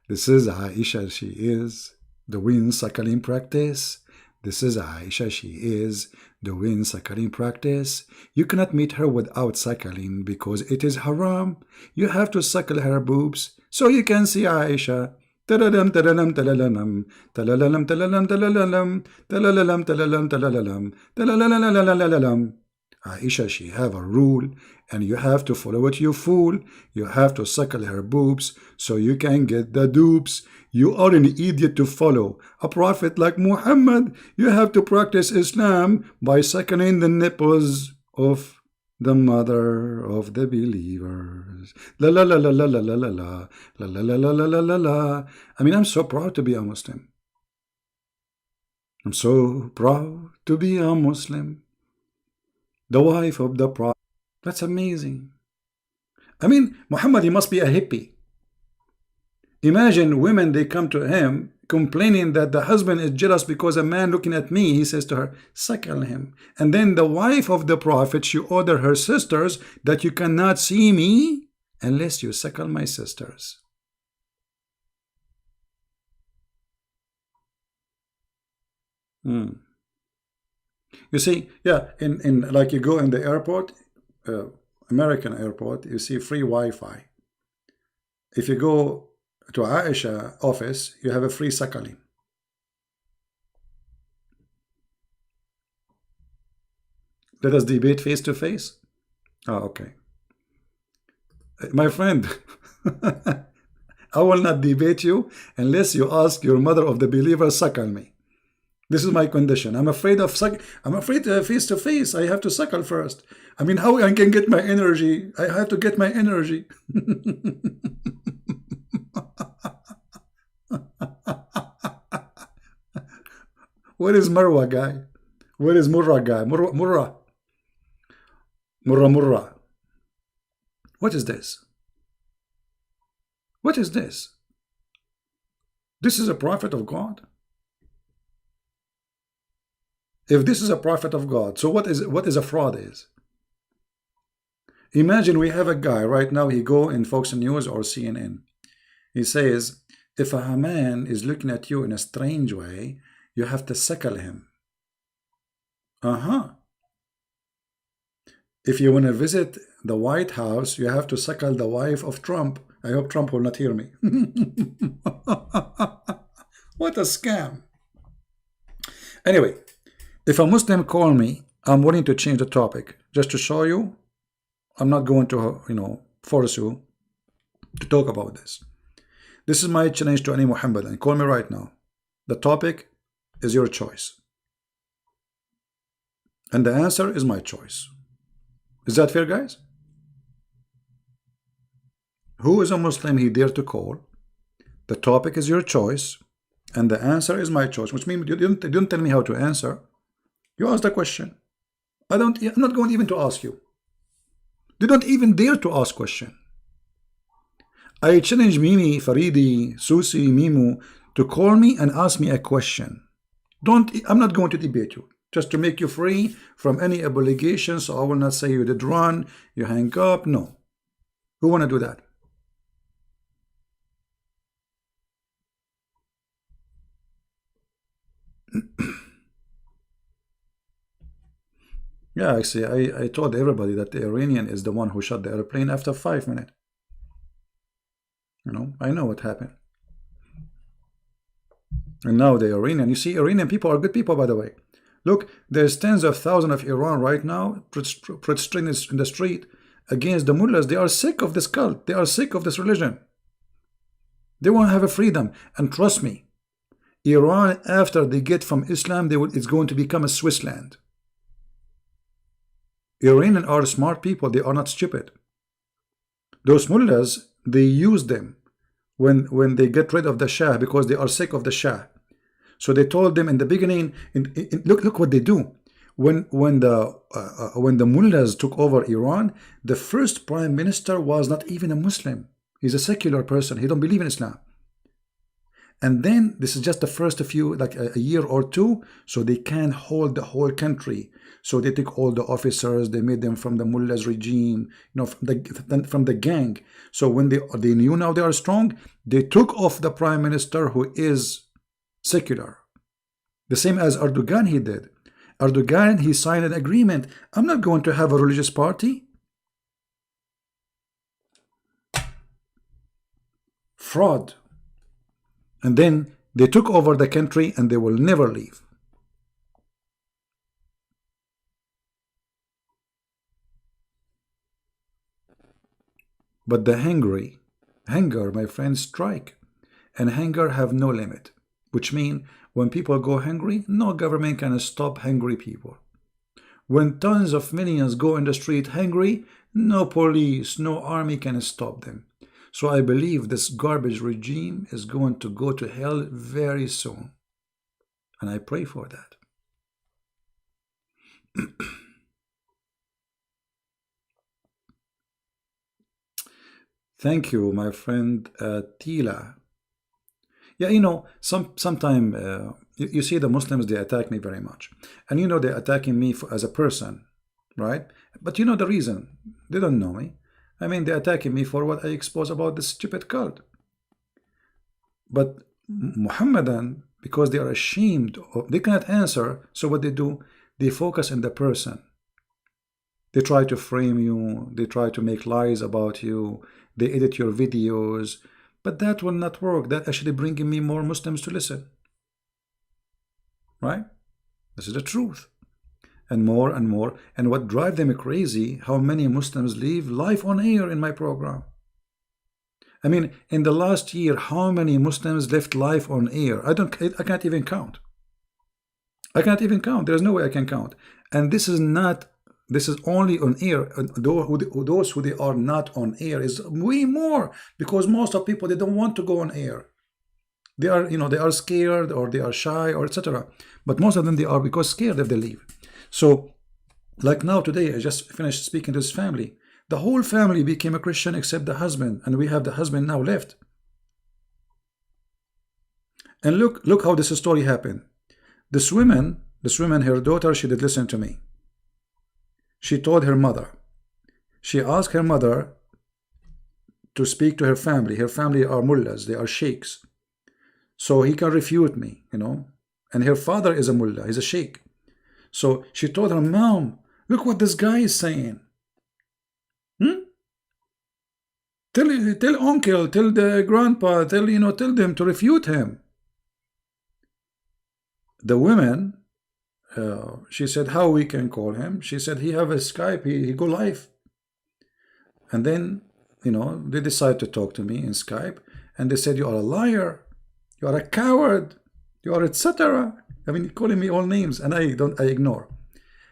This is Aisha, she is doing suckling practice. This is Aisha, she is doing suckling practice. You cannot meet her without suckling because it is haram. You have to suckle her boobs so you can see Aisha. Talalam talalam talalam talalam talalam talalam talalam talalam talalam talalam. Aisha, she have a rule, and you have to follow it, you fool. You have to suckle her boobs so you can get the dupes. You are an idiot to follow a prophet like Muhammad. You have to practice Islam by suckling the nipples of the mother of the believers. La la la la la la la la la la la la la la la la. I mean, I'm so proud to be a Muslim. I'm so proud to be a Muslim. The wife of the Prophet. That's amazing. I mean, Muhammad, he must be a hippie. Imagine women, they come to him complaining that the husband is jealous because a man looking at me, he says to her, suckle him. And then the wife of the Prophet, she ordered her sisters that you cannot see me unless you suckle my sisters. You see, yeah, in like you go in the airport, American airport, you see free Wi-Fi. If you go to Aisha office, you have a free suckling. Let us debate face to face. Oh, okay. My friend, I will not debate you unless you ask your mother of the believer, suckle me. This is my condition. I'm afraid of face to face. I have to suckle first. I mean, how I can get my energy? I have to get my energy. Where is Marwa guy? Where is Murrah guy? Murrah. What is this? What is this? This is a prophet of God. If this is a prophet of God, so what is a fraud is? Imagine we have a guy right now, he go in Fox News or CNN. He says, if a man is looking at you in a strange way, you have to suckle him. If you want to visit the White House, you have to suckle the wife of Trump. I hope Trump will not hear me. What a scam. Anyway, if a Muslim call me, I'm willing to change the topic just to show you. I'm not going to, force you to talk about this. This is my challenge to any Muhammadan. Call me right now. The topic is your choice. And the answer is my choice. Is that fair, guys? Who is a Muslim he dare to call? The topic is your choice. And the answer is my choice. Which means you didn't tell me how to answer. You ask the question. I'm not going even to ask you. You don't even dare to ask question. I challenge Mimi, Faridi, Susi, Mimu to call me and ask me a question. I'm not going to debate you. Just to make you free from any obligation. So I will not say you did run, you hang up. No. Who want to do that? Yeah, actually, I told everybody that the Iranian is the one who shot the airplane after 5 minutes. I know what happened. And now the Iranian, you see, Iranian people are good people, by the way. Look, there's tens of thousands of Iran right now protesting in the street against the mullahs. They are sick of this cult. They are sick of this religion. They want to have a freedom. And trust me, Iran, after they get from Islam, it's going to become a Switzerland. Iranians are smart people. They are not stupid. Those mullahs, they use them when they get rid of the Shah because they are sick of the Shah. So they told them in the beginning, look what they do. When the mullahs took over Iran, the first prime minister was not even a Muslim. He's a secular person. He don't believe in Islam. And then this is just the first few, like a year or two, so they can hold the whole country. So they took all the officers, they made them from the mullahs regime, from the gang. So when they knew now they are strong, they took off the prime minister who is secular. The same as Erdogan he did. Erdogan, he signed an agreement. I'm not going to have a religious party. Fraud. And then they took over the country and they will never leave. But the hunger, my friends, strike. And hunger have no limit. Which means when people go hungry, no government can stop hungry people. When tons of millions go in the street hungry, no police, no army can stop them. So I believe this garbage regime is going to go to hell very soon. And I pray for that. Thank you, my friend Tila. Yeah, you know, sometime you see the Muslims, they attack me very much. And you know, they're attacking me as a person, right? But you know the reason. They don't know me. I mean, they're attacking me for what I expose about this stupid cult. But Muhammadan, because they are ashamed, they cannot answer, so what they do, they focus on the person. They try to frame you, they try to make lies about you, they edit your videos, but that will not work. That actually bringing me more Muslims to listen. Right? This is the truth. And more and more. And what drives them crazy, how many Muslims leave live on air in my program. I mean, in the last year, how many Muslims left live on air? I can't even count. I can't even count. There's no way I can count. And this is only on air. Those who they are not on air is way more, because most of people, they don't want to go on air. They are, you know, they are scared or they are shy or etc. But most of them, they are because scared if they leave. So, like now today, I just finished speaking to this family. The whole family became a Christian except the husband, and we have the husband now left. And look how this story happened. This woman, her daughter, she did listen to me. She told her mother. She asked her mother to speak to her family. Her family are mullahs, they are sheikhs. So he can refute me, you know. And her father is a mullah, he's a sheikh. So she told her, Mom, look what this guy is saying. Tell uncle, tell the grandpa, tell them to refute him. The woman, she said, how we can call him? She said, he have a Skype, he go live. And then, you know, they decide to talk to me in Skype, and they said, you are a liar, you are a coward, you are etc. I mean, calling me all names, and I ignore.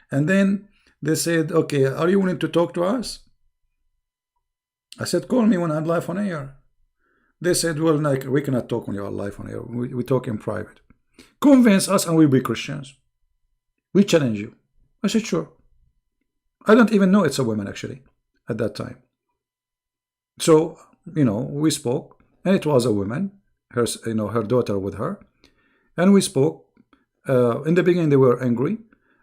And then they said, okay, are you willing to talk to us? I said, call me when I'm live on air. They said, well, like, we cannot talk when you are live on air. We talk in private. Convince us and we'll be Christians. We challenge you. I said, sure. I don't even know it's a woman, actually, at that time. So, you know, we spoke, and it was a woman, her daughter with her. And we spoke. In the beginning, they were angry.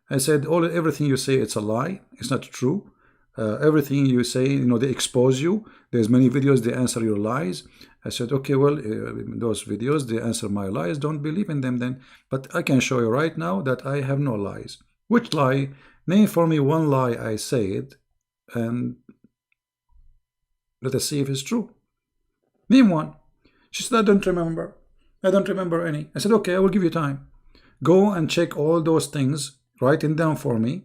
I said, everything you say, it's a lie. It's not true. Everything you say, you know, they expose you. There's many videos, they answer your lies. I said, okay, well, those videos, they answer my lies. Don't believe in them then. But I can show you right now that I have no lies. Which lie? Name for me one lie I said, and let us see if it's true. Name one. She said, I don't remember. I don't remember any. I said, okay, I will give you time. Go and check all those things, write them down for me,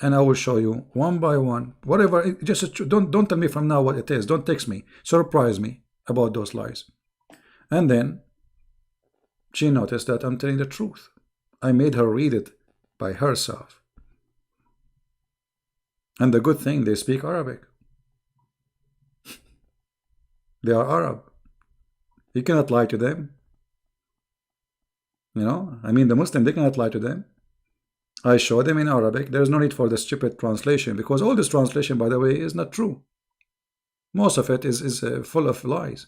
and I will show you one by one. Whatever, just don't tell me from now what it is. Don't text me. Surprise me about those lies. And then she noticed that I'm telling the truth. I made her read it by herself. And the good thing, they speak Arabic. They are Arab. You cannot lie to them. You know, I mean, the Muslim, they cannot lie to them. I show them in Arabic. There's no need for the stupid translation, because all this translation, by the way, is not true. Most of it is full of lies.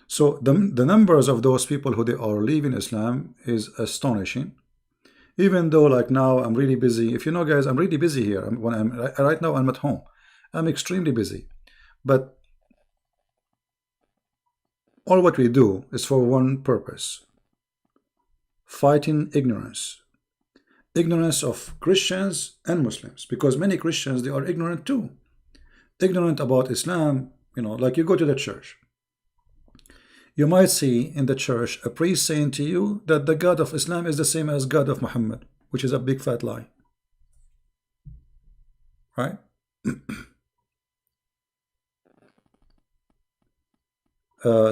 So the numbers of those people who they are leaving Islam is astonishing. Even though, like, now I'm really busy. If you know, guys, I'm really busy here. Right now I'm at home. I'm extremely busy. But all what we do is for one purpose: fighting ignorance. Ignorance of Christians and Muslims, because many Christians, they are ignorant too. Ignorant about Islam. You know, like, you go to the church, you might see in the church a priest saying to you that the God of Islam is the same as God of Muhammad, which is a big fat lie. Right?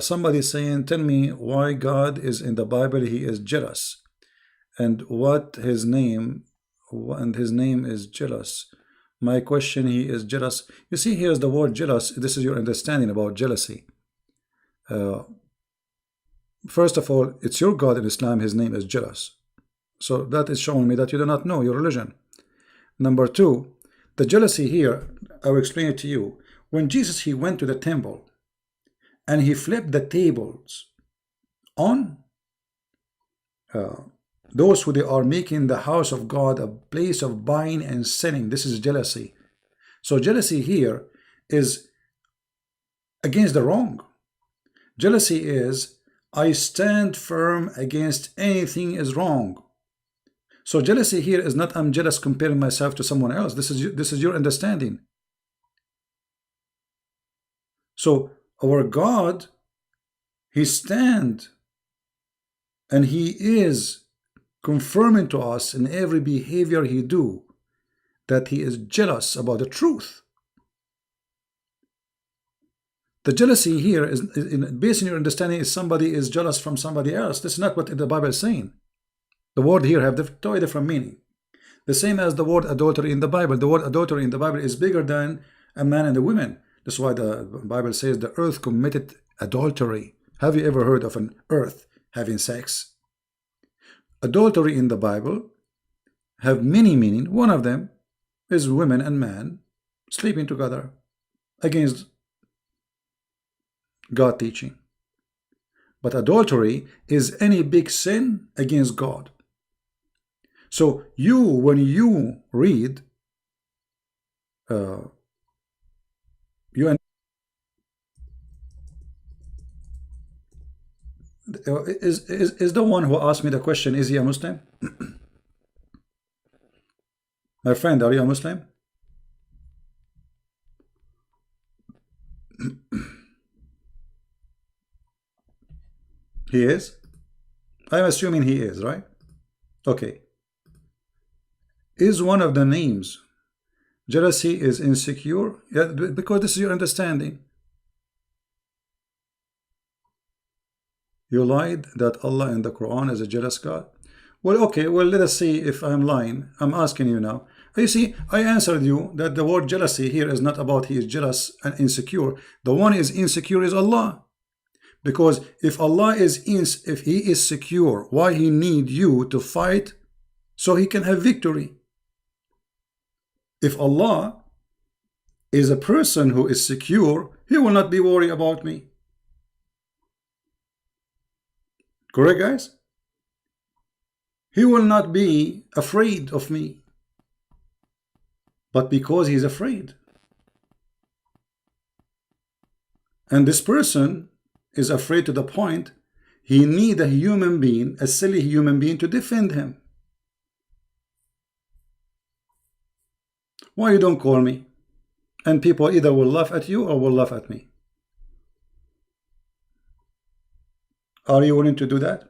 Somebody saying, tell me why God is in the Bible, he is jealous. And what his name, and his name is jealous. My question, he is jealous. You see, here's the word jealous. This is your understanding about jealousy. First of all, it's your God in Islam, his name is jealous. So that is showing me that you do not know your religion. Number two, the jealousy here, I will explain it to you. When Jesus, he went to the temple and he flipped the tables on those who they are making the house of God a place of buying and selling. This is jealousy. So jealousy here is against the wrong. Jealousy is, I stand firm against anything is wrong. So jealousy here is not I'm jealous comparing myself to someone else. This is your understanding. So our God, he stands and he is confirming to us in every behavior he do that he is jealous about the truth. The jealousy here is, based on your understanding, is somebody is jealous from somebody else. This is not what the Bible is saying. The word here have totally different meaning. The same as the word adultery in the Bible. The word adultery in the Bible is bigger than a man and a woman. That's why the Bible says the earth committed adultery. Have you ever heard of an earth having sex? Adultery in the Bible have many meaning. One of them is women and man sleeping together against God teaching. But adultery is any big sin against God. So when you read, is the one who asked me the question, is he a Muslim? My friend, are you a Muslim? He is? I'm assuming he is, right? Okay. Is one of the names jealousy is insecure? Yeah, because this is your understanding. You lied that Allah in the Quran is a jealous God. Well, okay, well, let us see if I'm lying. I'm asking you now. You see, I answered you that the word jealousy here is not about he is jealous and insecure. The one is insecure is Allah. Because if Allah is if he is secure, why he need you to fight so he can have victory? If Allah is a person who is secure, he will not be worried about me. Correct, guys? He will not be afraid of me. But because he's afraid. And this person is afraid to the point he need a human being, a silly human being, to defend him. Why you don't call me? And people either will laugh at you or will laugh at me. Are you willing to do that?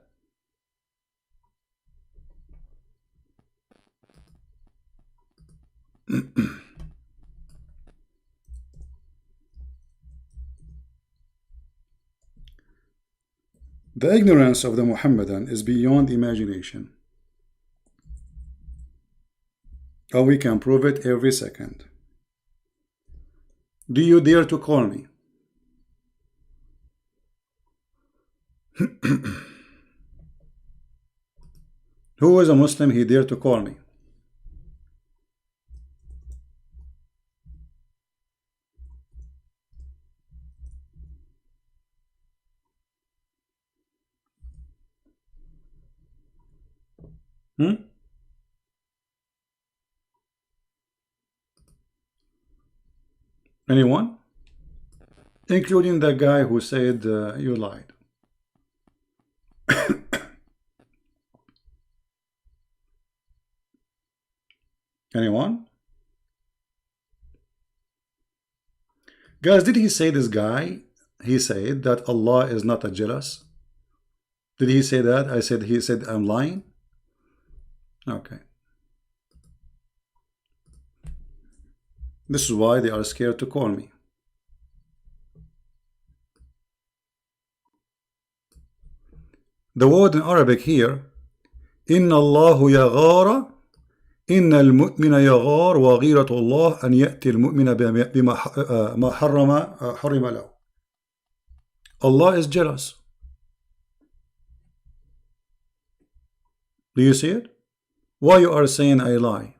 The ignorance of the Muhammadan is beyond imagination. And we can prove it every second. Do you dare to call me? Who is a Muslim he dare to call me? Anyone? Including the guy who said you lied. Anyone? Guys, did he say this guy? He said that Allah is not a jealous. Did he say that? He said I'm lying. Okay. This is why they are scared to call me. The word in Arabic here, Inna Allahu yaghara, Inna al-mu'mina yaghar wa ghiratu Allah an ya'ti al-mu'mina bima ma harrama lahu. Allah is jealous. Do you see it? Why you are saying I lie?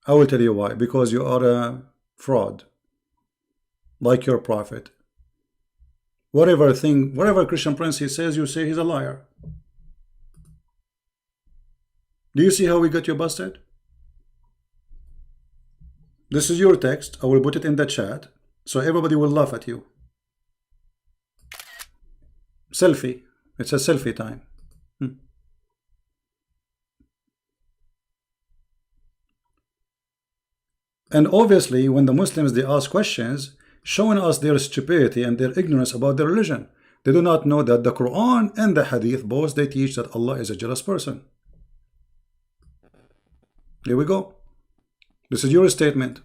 I will tell you why. Because you are a fraud, like your prophet. Whatever Christian prince he says, you say he's a liar. Do you see how we got you busted? This is your text. I will put it in the chat so everybody will laugh at you. Selfie. It's a selfie time. And obviously, when the Muslims, they ask questions, showing us their stupidity and their ignorance about their religion. They do not know that the Quran and the Hadith, both they teach that Allah is a jealous person. Here we go. This is your statement.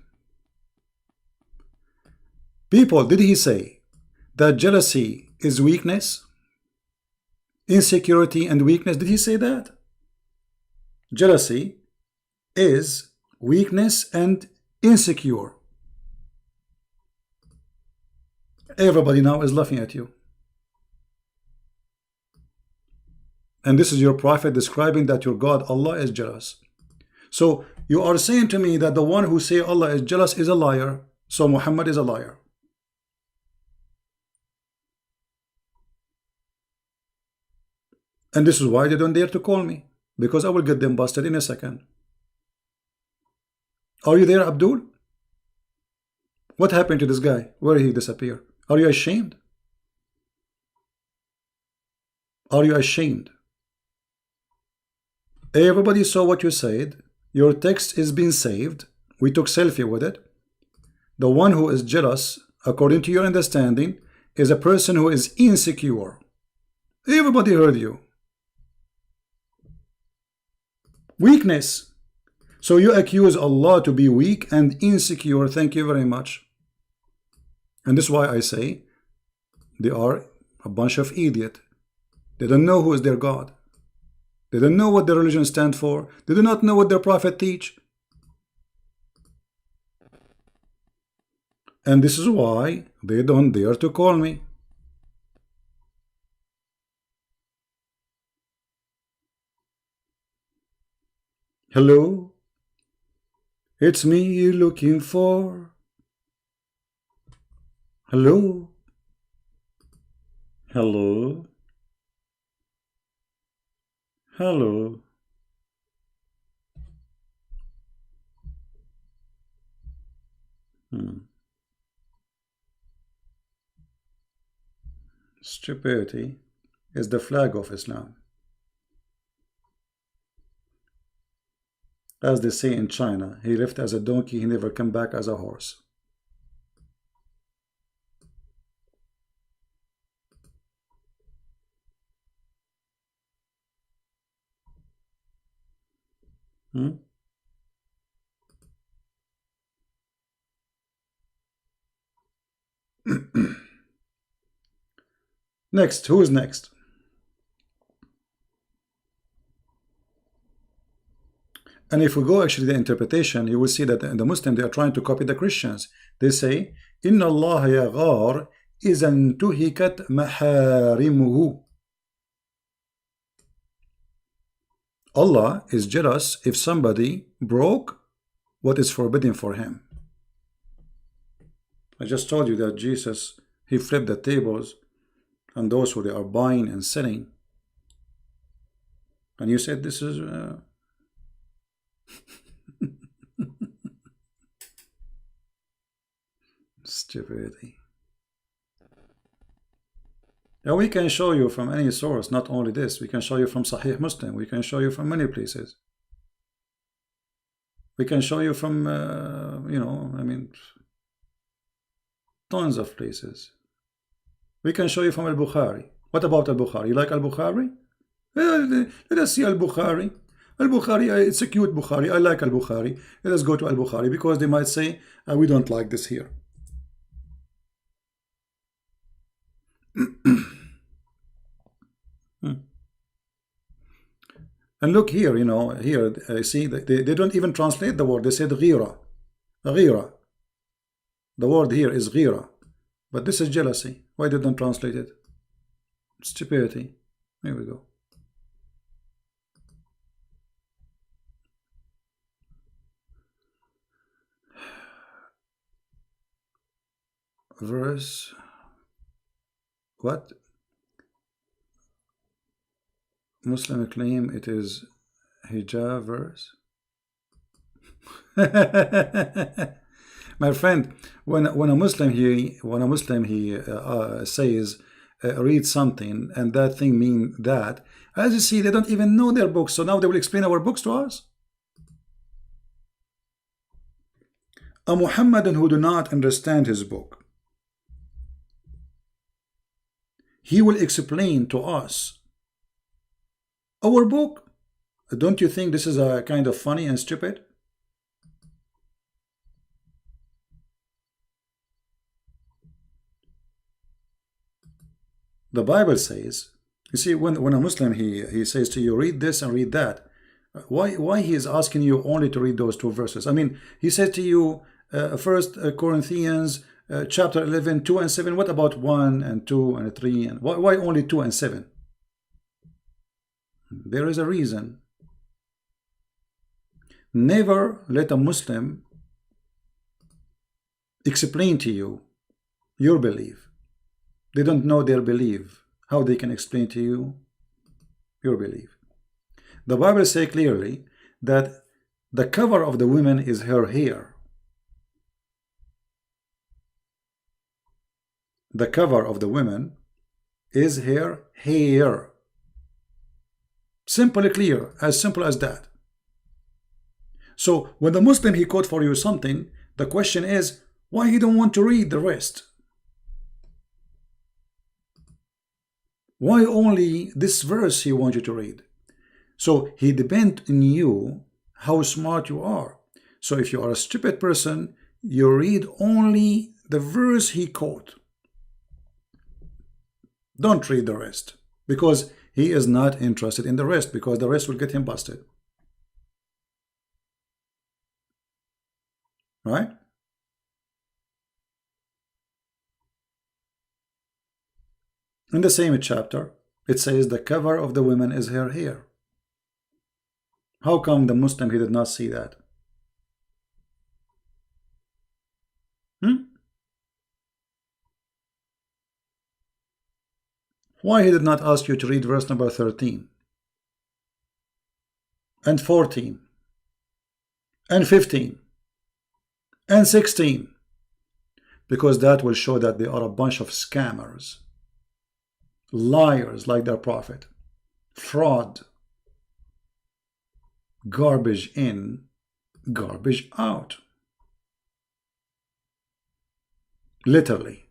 People, did he say that jealousy is weakness? Insecurity and weakness, did he say that? Jealousy is weakness and insecure. Everybody now is laughing at you. And this is your prophet describing that your God, Allah, is jealous. So you are saying to me that the one who say Allah is jealous is a liar. So Muhammad is a liar. And this is why they don't dare to call me. Because I will get them busted in a second. Are you there, Abdul? What happened to this guy? Where did he disappear? Are you ashamed? Are you ashamed? Everybody saw what you said. Your text is being saved. We took selfie with it. The one who is jealous, according to your understanding, is a person who is insecure. Everybody heard you. Weakness. So you accuse Allah to be weak and insecure. Thank you very much. And this is why I say they are a bunch of idiots. They don't know who is their God. They don't know what their religion stands for. They do not know what their prophet teach. And this is why they don't dare to call me. Hello? It's me you're looking for. Hello? Hello? Hello? Stupidity is the flag of Islam. As they say in China, he left as a donkey, he never come back as a horse. Next, who is next? And if we go actually the interpretation, you will see that the Muslim, they are trying to copy the Christians. They say, Inna Allah yaghar izan tuhikat maharimuhu. Allah is jealous if somebody broke what is forbidden for him. I just told you that Jesus, he flipped the tables on those who they are buying and selling. And you said this is stupidity. Now we can show you from any source, not only this, we can show you from Sahih Muslim, we can show you from many places. We can show you from, you know, I mean, tons of places. We can show you from Al-Bukhari. What about Al-Bukhari? You like Al-Bukhari? Let us see Al-Bukhari. Al-Bukhari, it's a cute Bukhari. I like Al-Bukhari. Let us go to Al-Bukhari, because they might say, we don't like this here. And look here, you know, here, see, they don't even translate the word. They said ghira. Ghira. The word here is ghira. But this is jealousy. Why did they translate it? Stupidity. Here we go. Verse. What? Muslim claim it is hijab verse. My friend, when a Muslim says read something and that thing mean that, as you see, they don't even know their books. So now they will explain our books to us. A Muhammadan who do not understand his book, he will explain to us our book. Don't you think this is a kind of funny and stupid? The Bible says, you see, when a Muslim he says to you, read this and read that, why he is asking you only to read those two verses? I mean, he said to you, 1 Corinthians chapter 11, 2 and 7. What about 1 and 2 and 3? And why only 2 and 7? There is a reason. Never let a Muslim explain to you your belief. They don't know their belief. How they can explain to you your belief? The Bible says clearly that the cover of the woman is her hair. The cover of the woman is her hair. Simple, clear, as simple as that. So when the Muslim he quote for you something, the question is why he don't want to read the rest? Why only this verse he wants you to read? So he depends on you how smart you are. So if you are a stupid person, you read only the verse he quote. Don't read the rest, because he is not interested in the rest, because the rest will get him busted. Right? In the same chapter, it says the cover of the woman is her hair. How come the Muslim he did not see that? Why he did not ask you to read verse number 13 and 14 and 15 and 16? Because that will show that they are a bunch of scammers, liars like their prophet, fraud, garbage in, garbage out. Literally.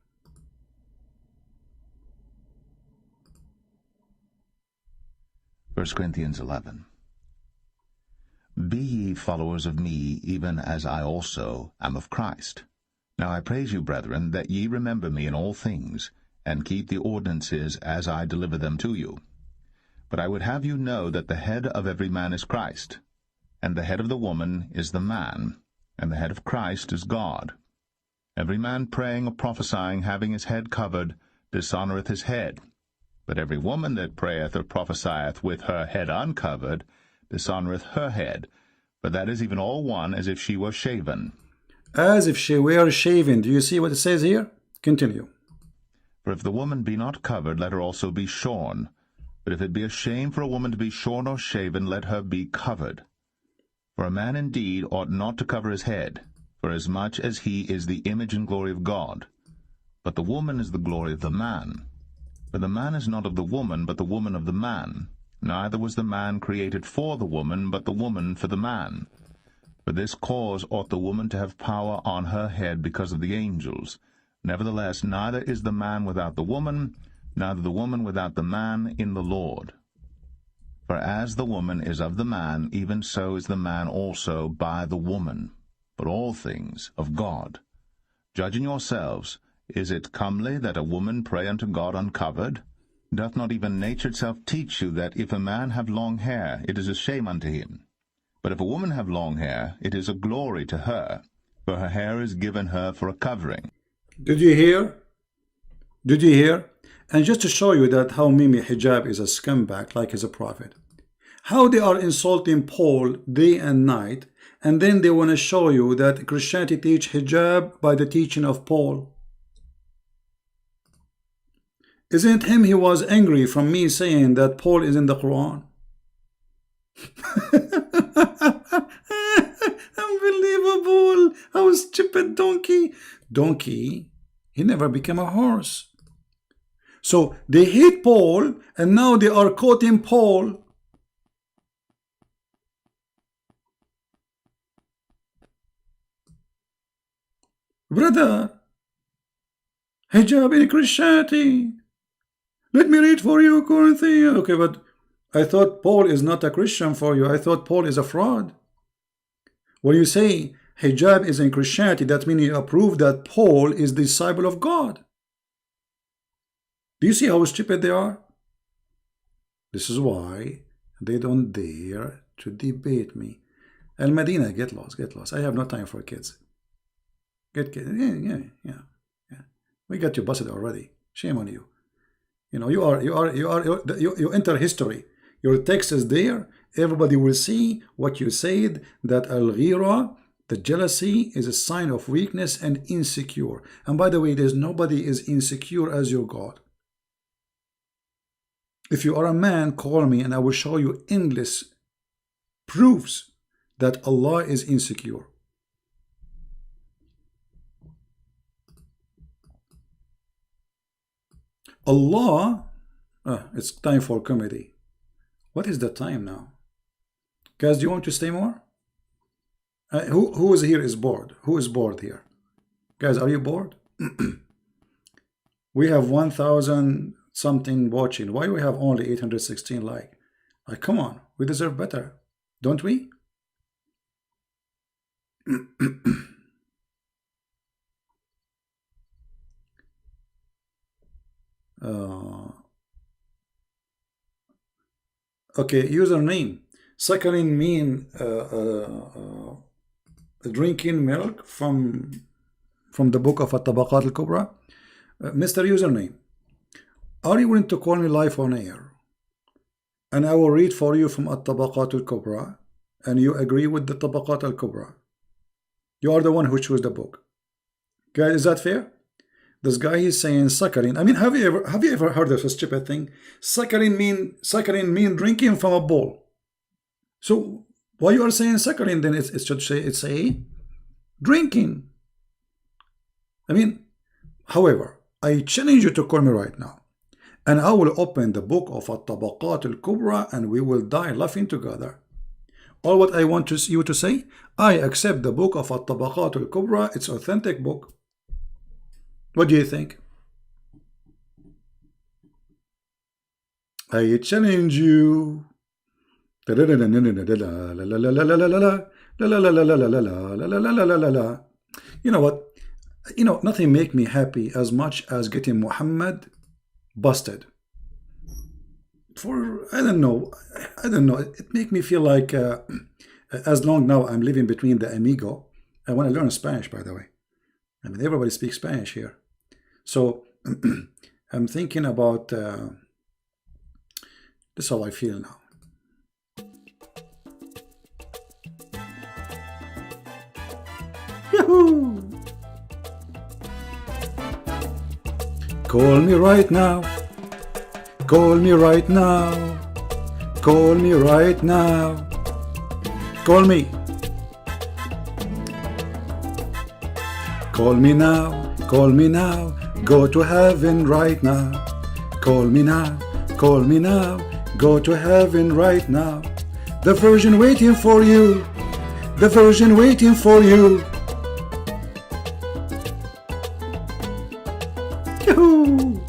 1 Corinthians 11. Be ye followers of me, even as I also am of Christ. Now I praise you, brethren, that ye remember me in all things, and keep the ordinances as I deliver them to you. But I would have you know that the head of every man is Christ, and the head of the woman is the man, and the head of Christ is God. Every man praying or prophesying, having his head covered, dishonoureth his head. But every woman that prayeth or prophesieth with her head uncovered, dishonoureth her head. But that is even all one, as if she were shaven. As if she were shaven. Do you see what it says here? Continue. For if the woman be not covered, let her also be shorn. But if it be a shame for a woman to be shorn or shaven, let her be covered. For a man indeed ought not to cover his head, forasmuch as he is the image and glory of God. But the woman is the glory of the man. For the man is not of the woman, but the woman of the man. Neither was the man created for the woman, but the woman for the man. For this cause ought the woman to have power on her head because of the angels. Nevertheless, neither is the man without the woman, neither the woman without the man in the Lord. For as the woman is of the man, even so is the man also by the woman. But all things of God. Judging yourselves, is it comely that a woman pray unto God uncovered? Doth not even nature itself teach you that if a man have long hair, it is a shame unto him? But if a woman have long hair, it is a glory to her, for her hair is given her for a covering. Did you hear? Did you hear? And just to show you that how Mimi Hijab is a scumbag like he's a prophet. How they are insulting Paul day and night, and then they want to show you that Christianity teach hijab by the teaching of Paul. Isn't him he was angry from me saying that Paul is in the Quran? Unbelievable. How stupid donkey. Donkey, he never became a horse. So they hate Paul, and now they are quoting Paul. Brother, hijab in Christianity. Let me read for you, Corinthians. Okay, but I thought Paul is not a Christian for you. I thought Paul is a fraud. When you say hijab is in Christianity, that means you approve that Paul is the disciple of God. Do you see how stupid they are? This is why they don't dare to debate me. Al Medina, get lost, get lost. I have no time for kids. Get kids. Yeah. We got you busted already. Shame on you. You know, you enter history. Your text is there. Everybody will see what you said, that al-ghira, the jealousy, is a sign of weakness and insecure. And by the way, there's nobody is insecure as your God. If you are a man, call me and I will show you endless proofs that Allah is insecure. Allah, it's time for comedy. What is the time now? Guys, do you want to stay more? Who is here is bored? Who is bored here? Guys, are you bored? We have 1,000 something watching. Why do we have only 816 like? Come on, we deserve better, don't we? Okay, username. Suckling mean drinking milk from the book of At-Tabaqat al-Kubra. Mr. Username, are you willing to call me live on air? And I will read for you from At-Tabaqat al-Kubra, and you agree with the Tabaqat al-Kubra. You are the one who chose the book. Guys, is that fair? This guy is saying saccharin. I mean, have you ever heard of a stupid thing? Saccharin mean drinking from a bowl. So why you are saying saccharin? Then it should say it's a drinking. I mean, however, I challenge you to call me right now, and I will open the book of At-Tabaqat al-Kubra, and we will die laughing together. All what I want you to say, I accept the book of At-Tabaqat al-Kubra. It's authentic book. What do you think? I challenge you. You know what? You know, nothing make me happy as much as getting Muhammad busted. For I don't know. It make me feel like as long now I'm living between the amigo. I want to learn Spanish, by the way. I mean, everybody speaks Spanish here. So I'm thinking about this is how I feel now. Yahoo! Call me right now. Call me right now. Call me right now. Call me. Call me now. Call me now. Go to heaven right now. Call me now. Call me now. Go to heaven right now. The Virgin waiting for you. The Virgin waiting for you. Yahoo!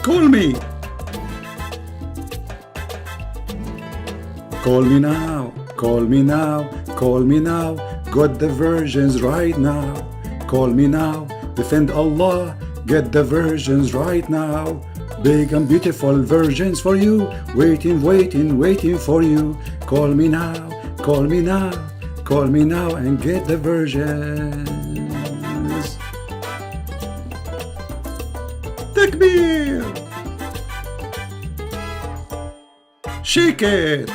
Call me. Call me now. Call me now. Call me now. Got the virgins right now. Call me now. Defend Allah. Get the virgins right now. Big and beautiful virgins for you. Waiting, waiting, waiting for you. Call me now. Call me now. Call me now and get the virgins. Takbir! Shake it!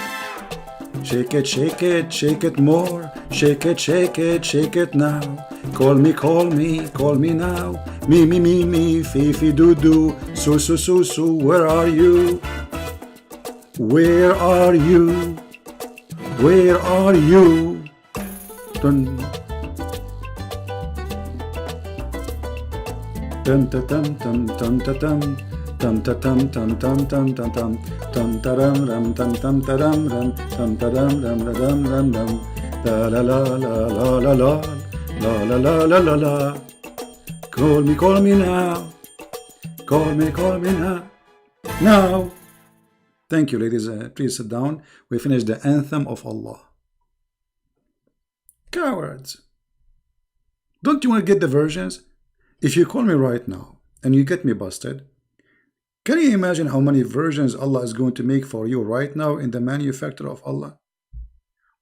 Shake it, shake it, shake it more. Shake it, shake it, shake it now. Call me, call me, call me now. Me, me, me, me, Fifi, doo, doo. Su, su, su, su, where are you? Where are you? Where are you? Dun. Dum ta tum tum tum ta tum tum ta tum tum tum tum tum tum tum ta ram ram tum tum ta ram ram tum ta ram ram ram ram ram la la la la la la la la la la la la. Call me now. Call me now. Now. Thank you, ladies. Please sit down. We finished the anthem of Allah. Cowards. Don't you want to get the versions? If you call me right now and you get me busted, can you imagine how many versions Allah is going to make for you right now in the manufacturer of Allah,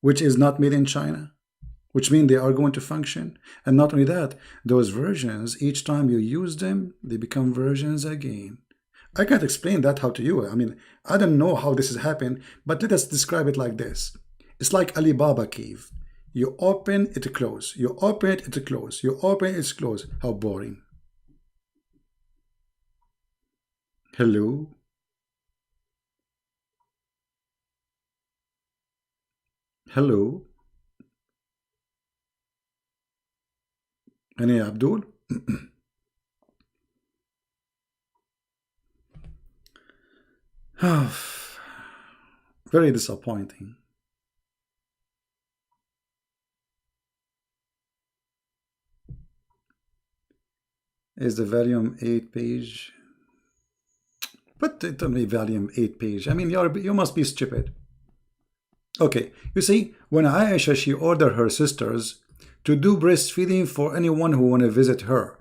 which is not made in China, which means they are going to function? And not only that, those versions, each time you use them, they become versions again. I can't explain that how to you. I mean, I don't know how this has happened, but let us describe it like this. It's like Alibaba cave. You open it, close. You open it, it close. You open it, it's close. How boring. Hello? Hello? Any Abdul? Very disappointing. Is the volume 8 page? But it only volume 8 page. I mean, you must be stupid. Okay, you see, when Aisha, she ordered her sisters to do breastfeeding for anyone who want to visit her.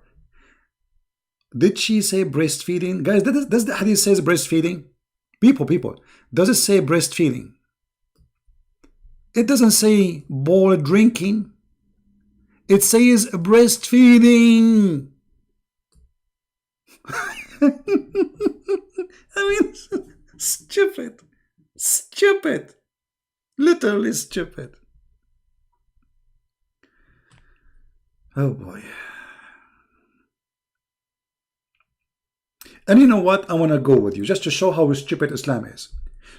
Did she say breastfeeding? Guys, does the hadith says breastfeeding? People, does it say breastfeeding? It doesn't say bowl drinking. It says breastfeeding. I mean, stupid, literally stupid. Oh boy. And you know what? I want to go with you just to show how stupid Islam is.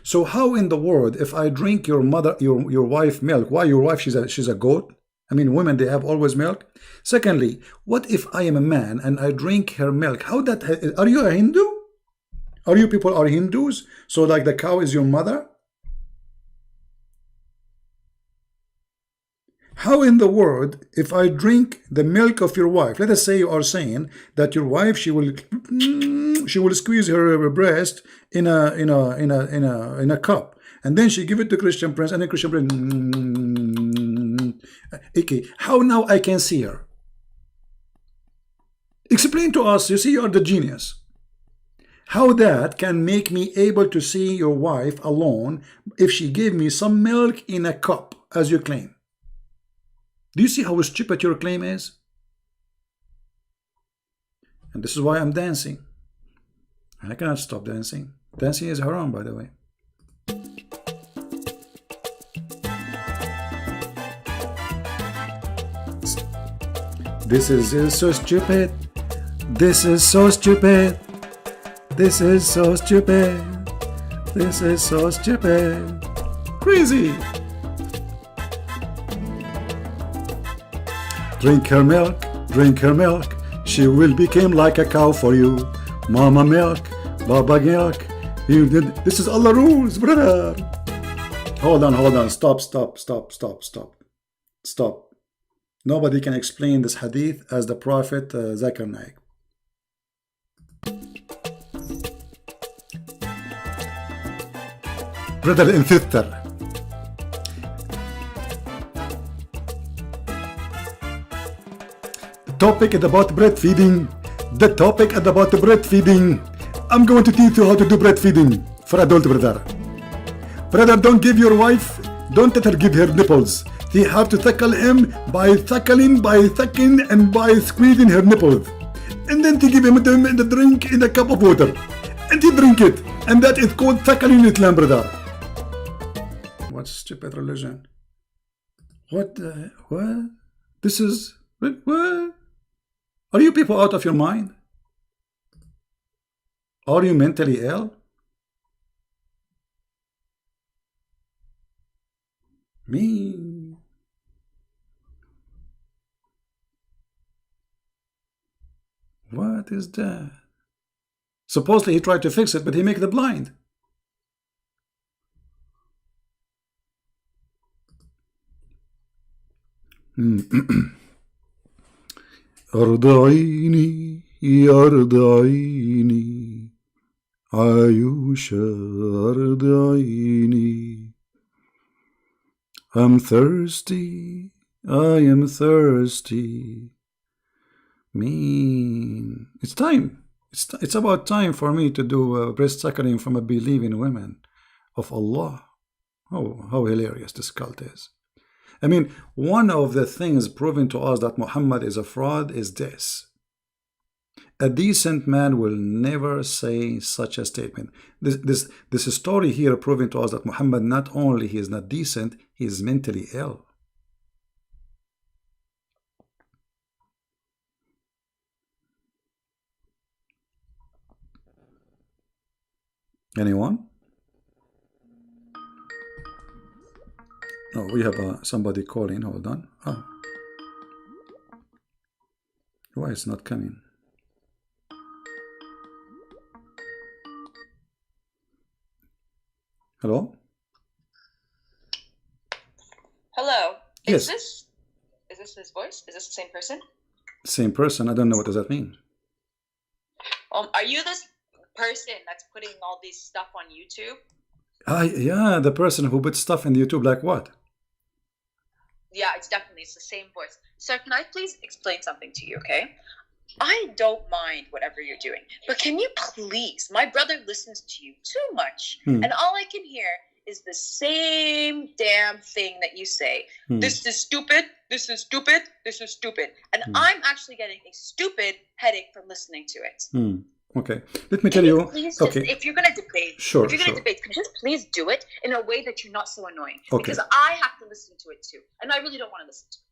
So how in the world, if I drink your wife milk, why your wife, she's a goat? I mean, women, they have always milk. Secondly, what if I am a man and I drink her milk? How that, are you a Hindu? Are you people are Hindus? So like the cow is your mother? How in the world, if I drink the milk of your wife, let us say you are saying that your wife, she will squeeze her breast in a cup, and then she give it to Christian prince, and then Christian prince. Okay, how now I can see her? Explain to us. You see, you are the genius. How that can make me able to see your wife alone if she gave me some milk in a cup, as you claim? Do you see how stupid your claim is? And this is why I'm dancing. I cannot stop dancing. Dancing is haram, by the way. This is so stupid. This is so stupid. This is so stupid. This is so stupid. Crazy. Drink her milk. Drink her milk. She will become like a cow for you. Mama milk. Baba milk. This is Allah rules, brother. Hold on. Stop. Nobody can explain this hadith as the Prophet Zakir Naik. Brother and sister, the topic is about breastfeeding. The topic is about breastfeeding. I'm going to teach you how to do breastfeeding for adult, brother. Brother, don't give your wife, don't let her give her nipples. You have to suckle him by sucking, and by squeezing her nipples. And then to give him the drink in a cup of water. And he drink it. And that is called suckling in Islam, brother. What stupid religion? What? This is... What? Are you people out of your mind? Are you mentally ill? Me... What is that? Supposedly he tried to fix it, but he make the blind. أرضعيني أرضعيني عيوشة أرضعيني. I'm thirsty, I am thirsty. Mean. It's time. It's about time for me to do breast suckling from a believing woman of Allah. Oh, how hilarious this cult is. I mean, one of the things proving to us that Muhammad is a fraud is this. A decent man will never say such a statement. This story here proving to us that Muhammad not only he is not decent, he is mentally ill. Anyone? Oh, we have somebody calling. Hold on. Oh. Why it's not coming? Hello? Hello. Yes. Is this his voice? Is this the same person? Same person. I don't know what does that mean. Are you this person that's putting all these stuff on YouTube? Yeah, the person who puts stuff in YouTube, like what? Yeah, it's the same voice. Sir, can I please explain something to you, okay? I don't mind whatever you're doing, but can you please, my brother listens to you too much, and all I can hear is the same damn thing that you say. This is stupid, this is stupid, this is stupid. And I'm actually getting a stupid headache from listening to it. Okay, let me tell you. Please Okay, if you're gonna debate, sure, debate, can you just please do it in a way that you're not so annoying? Okay. Because I have to listen to it too, and I really don't want to listen to it.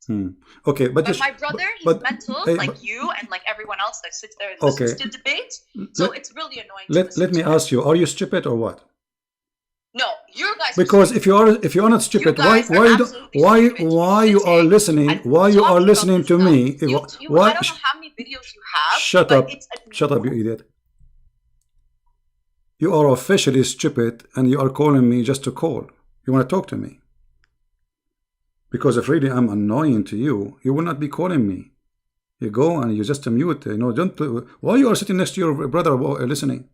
Okay, but my brother, he's mental, like you and like everyone else that sits there and listens to debate. So it's really annoying. Let me ask you: are you stupid or what? No, you guys. Because if you are not stupid, why you are listening to me? Why? I don't know how many videos you have. Shut up! Shut up, you idiot! You are officially stupid, and you are calling me just to call. You want to talk to me? Because if really I'm annoying to you, you will not be calling me. You go and you just mute. Don't. Why you are sitting next to your brother listening?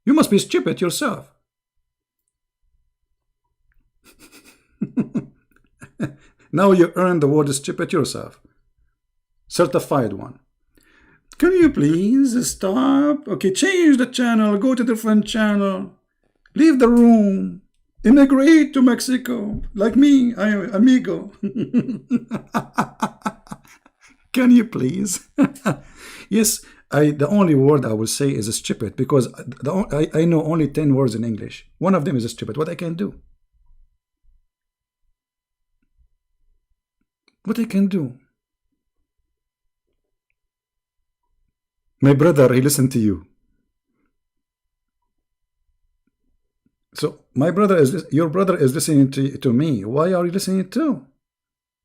You must be stupid yourself. Now you earn the word stupid yourself. Certified one. Can you please stop? Okay, change the channel. Go to different channel. Leave the room. Immigrate to Mexico. Like me, I am amigo. Can you please? Yes, the only word I will say is stupid, because I know only 10 words in English. One of them is stupid. What I can do? What I can do? My brother, he listened to you. So my brother is, your brother is listening to me. Why are you listening to?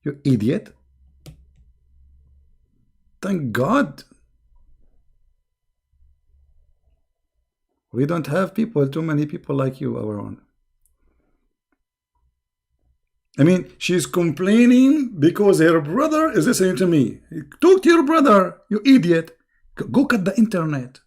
You idiot. Thank God. We don't have too many people like you around. I mean, she's complaining because her brother is listening to me. Talk to your brother, you idiot. Go cut the internet.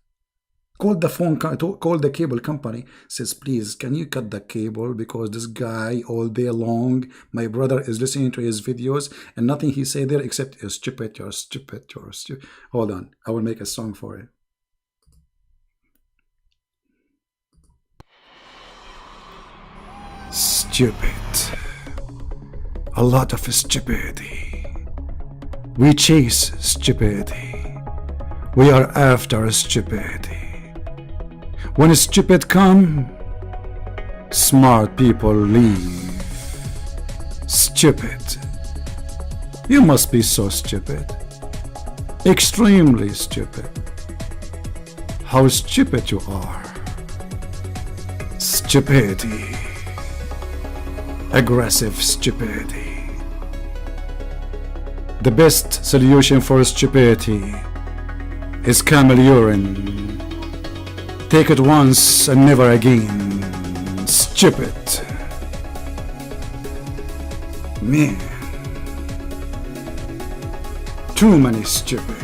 Call the phone, call the cable company. Says, please, can you cut the cable? Because this guy all day long, my brother is listening to his videos, and nothing he say there except, you're stupid, you're stupid, you're stupid. Hold on, I will make a song for it. Stupid. A lot of stupidity. We chase stupidity. We are after stupidity. When stupid come, smart people leave. Stupid. You must be so stupid. Extremely stupid. How stupid you are. Stupidity. Aggressive stupidity. The best solution for stupidity is camel urine. Take it once and never again. Stupid. Man. Too many stupid.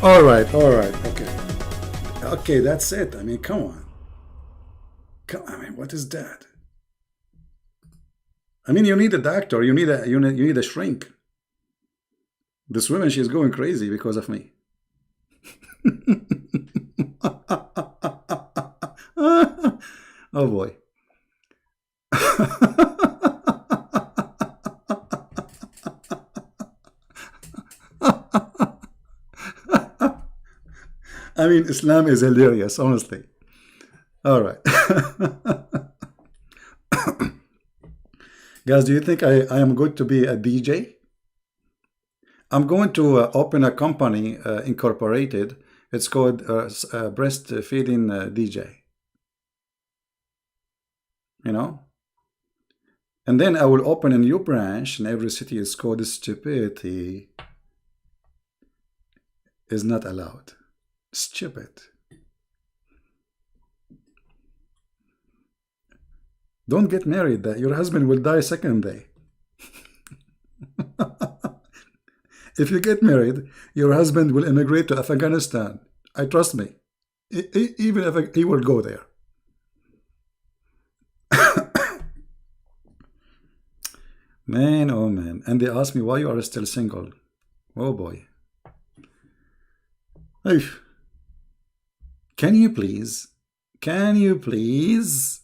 Alright, okay. Okay, that's it. I mean, come on. I mean, what is that? I mean, you need a doctor, you need a shrink. This woman, she's going crazy because of me. Oh boy. I mean, Islam is hilarious, honestly. All right. Guys, do you think I am good to be a DJ? I'm going to open a company, incorporated. It's called Breastfeeding DJ. You know? And then I will open a new branch in every city. It's called Stupidity is not allowed. Stupid. Don't get married. Your husband will die second day. If you get married, your husband will immigrate to Afghanistan. I trust me. Even if he will go there. Man, oh man. And they ask me why you are still single. Oh boy. Hey. Can you please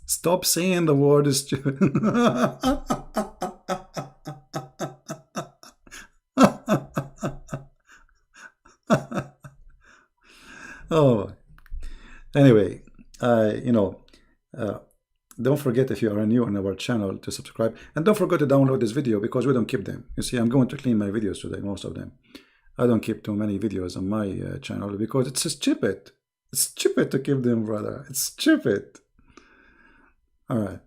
stop saying the word stupid? Oh, anyway, don't forget, if you are new on our channel, to subscribe, and don't forget to download this video, because we don't keep them. You see, I'm going to clean my videos today, most of them. I don't keep too many videos on my channel because it's stupid. It's stupid to keep them, brother. It's stupid. All right.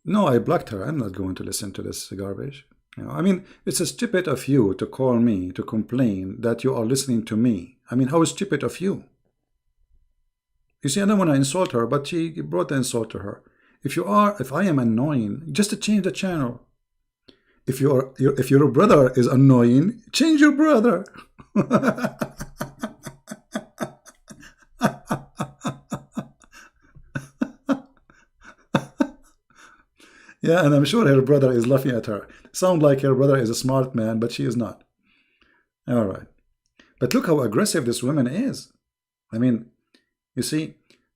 No, I blocked her. I'm not going to listen to this garbage. I mean, it's stupid of you to call me to complain that you are listening to me. I mean, how stupid of you? You see, I don't want to insult her, but she brought the insult to her. If I am annoying, just to change the channel. If your brother is annoying, change your brother. Yeah, and I'm sure her brother is laughing at her. Sound like her brother is a smart man, but she is not. All right. But look how aggressive this woman is. I mean, you see,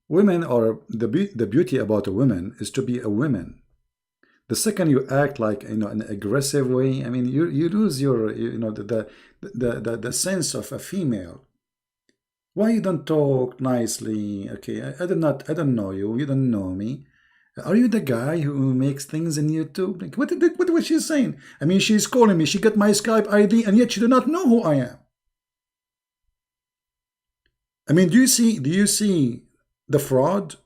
women are the beauty about a woman is to be a woman. The second you act like in an aggressive way, I mean, you lose your the sense of a female. Why you don't talk nicely? Okay, I don't know you. You don't know me. Are you the guy who makes things in YouTube? Like, what was she saying? I mean, she's calling me. She got my Skype ID, and yet she do not know who I am. I mean, do you see the fraud?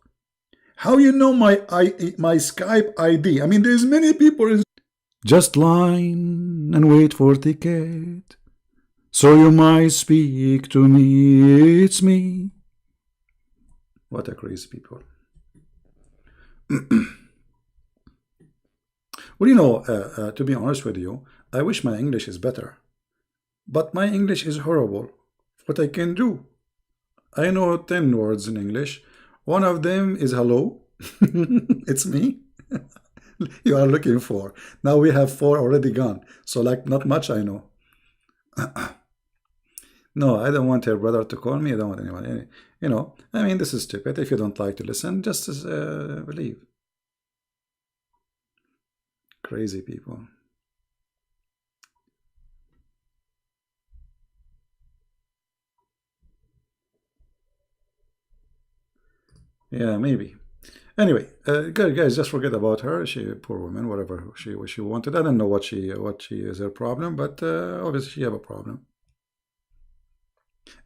How you know my Skype ID? I mean, there's many people in. Just line and wait for ticket, so you might speak to me. It's me. What a crazy people. Well, you know, to be honest with you, I wish my English is better, but my English is horrible. What I can do? I know 10 words in English. One of them is hello. It's me. You are looking for. Now we have 4 already gone. So like not much I know. No, I don't want her brother to call me. I don't want anyone. You know, I mean, this is stupid. If you don't like to listen, just leave. Crazy people. Yeah, maybe. Anyway, guys, just forget about her. She, poor woman, whatever she wanted. I don't know what she is her problem, but obviously she have a problem.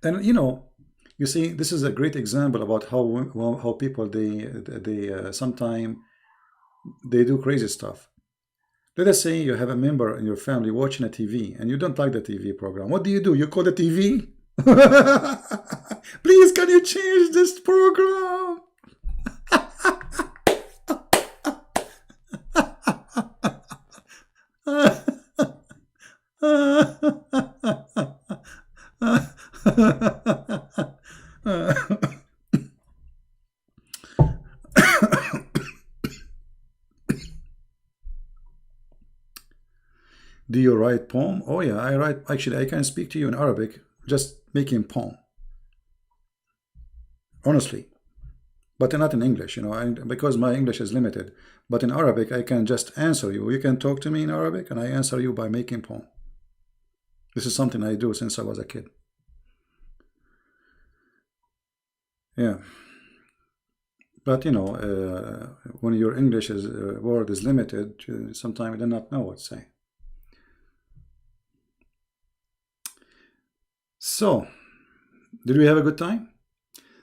And you know, you see, this is a great example about how people they sometimes they do crazy stuff. Let us say you have a member in your family watching a TV and you don't like the TV program. What do? You call the TV? Please, can you change this program? Do you write poem? Oh yeah, I write. Actually, I can speak to you in Arabic, just making poem. Honestly, but not in English, you know, and because my English is limited. But in Arabic, I can just answer you. You can talk to me in Arabic, and I answer you by making poem. This is something I do since I was a kid. Yeah. But you know, when your English word is limited, sometimes you do not know what to say. So, did we have a good time?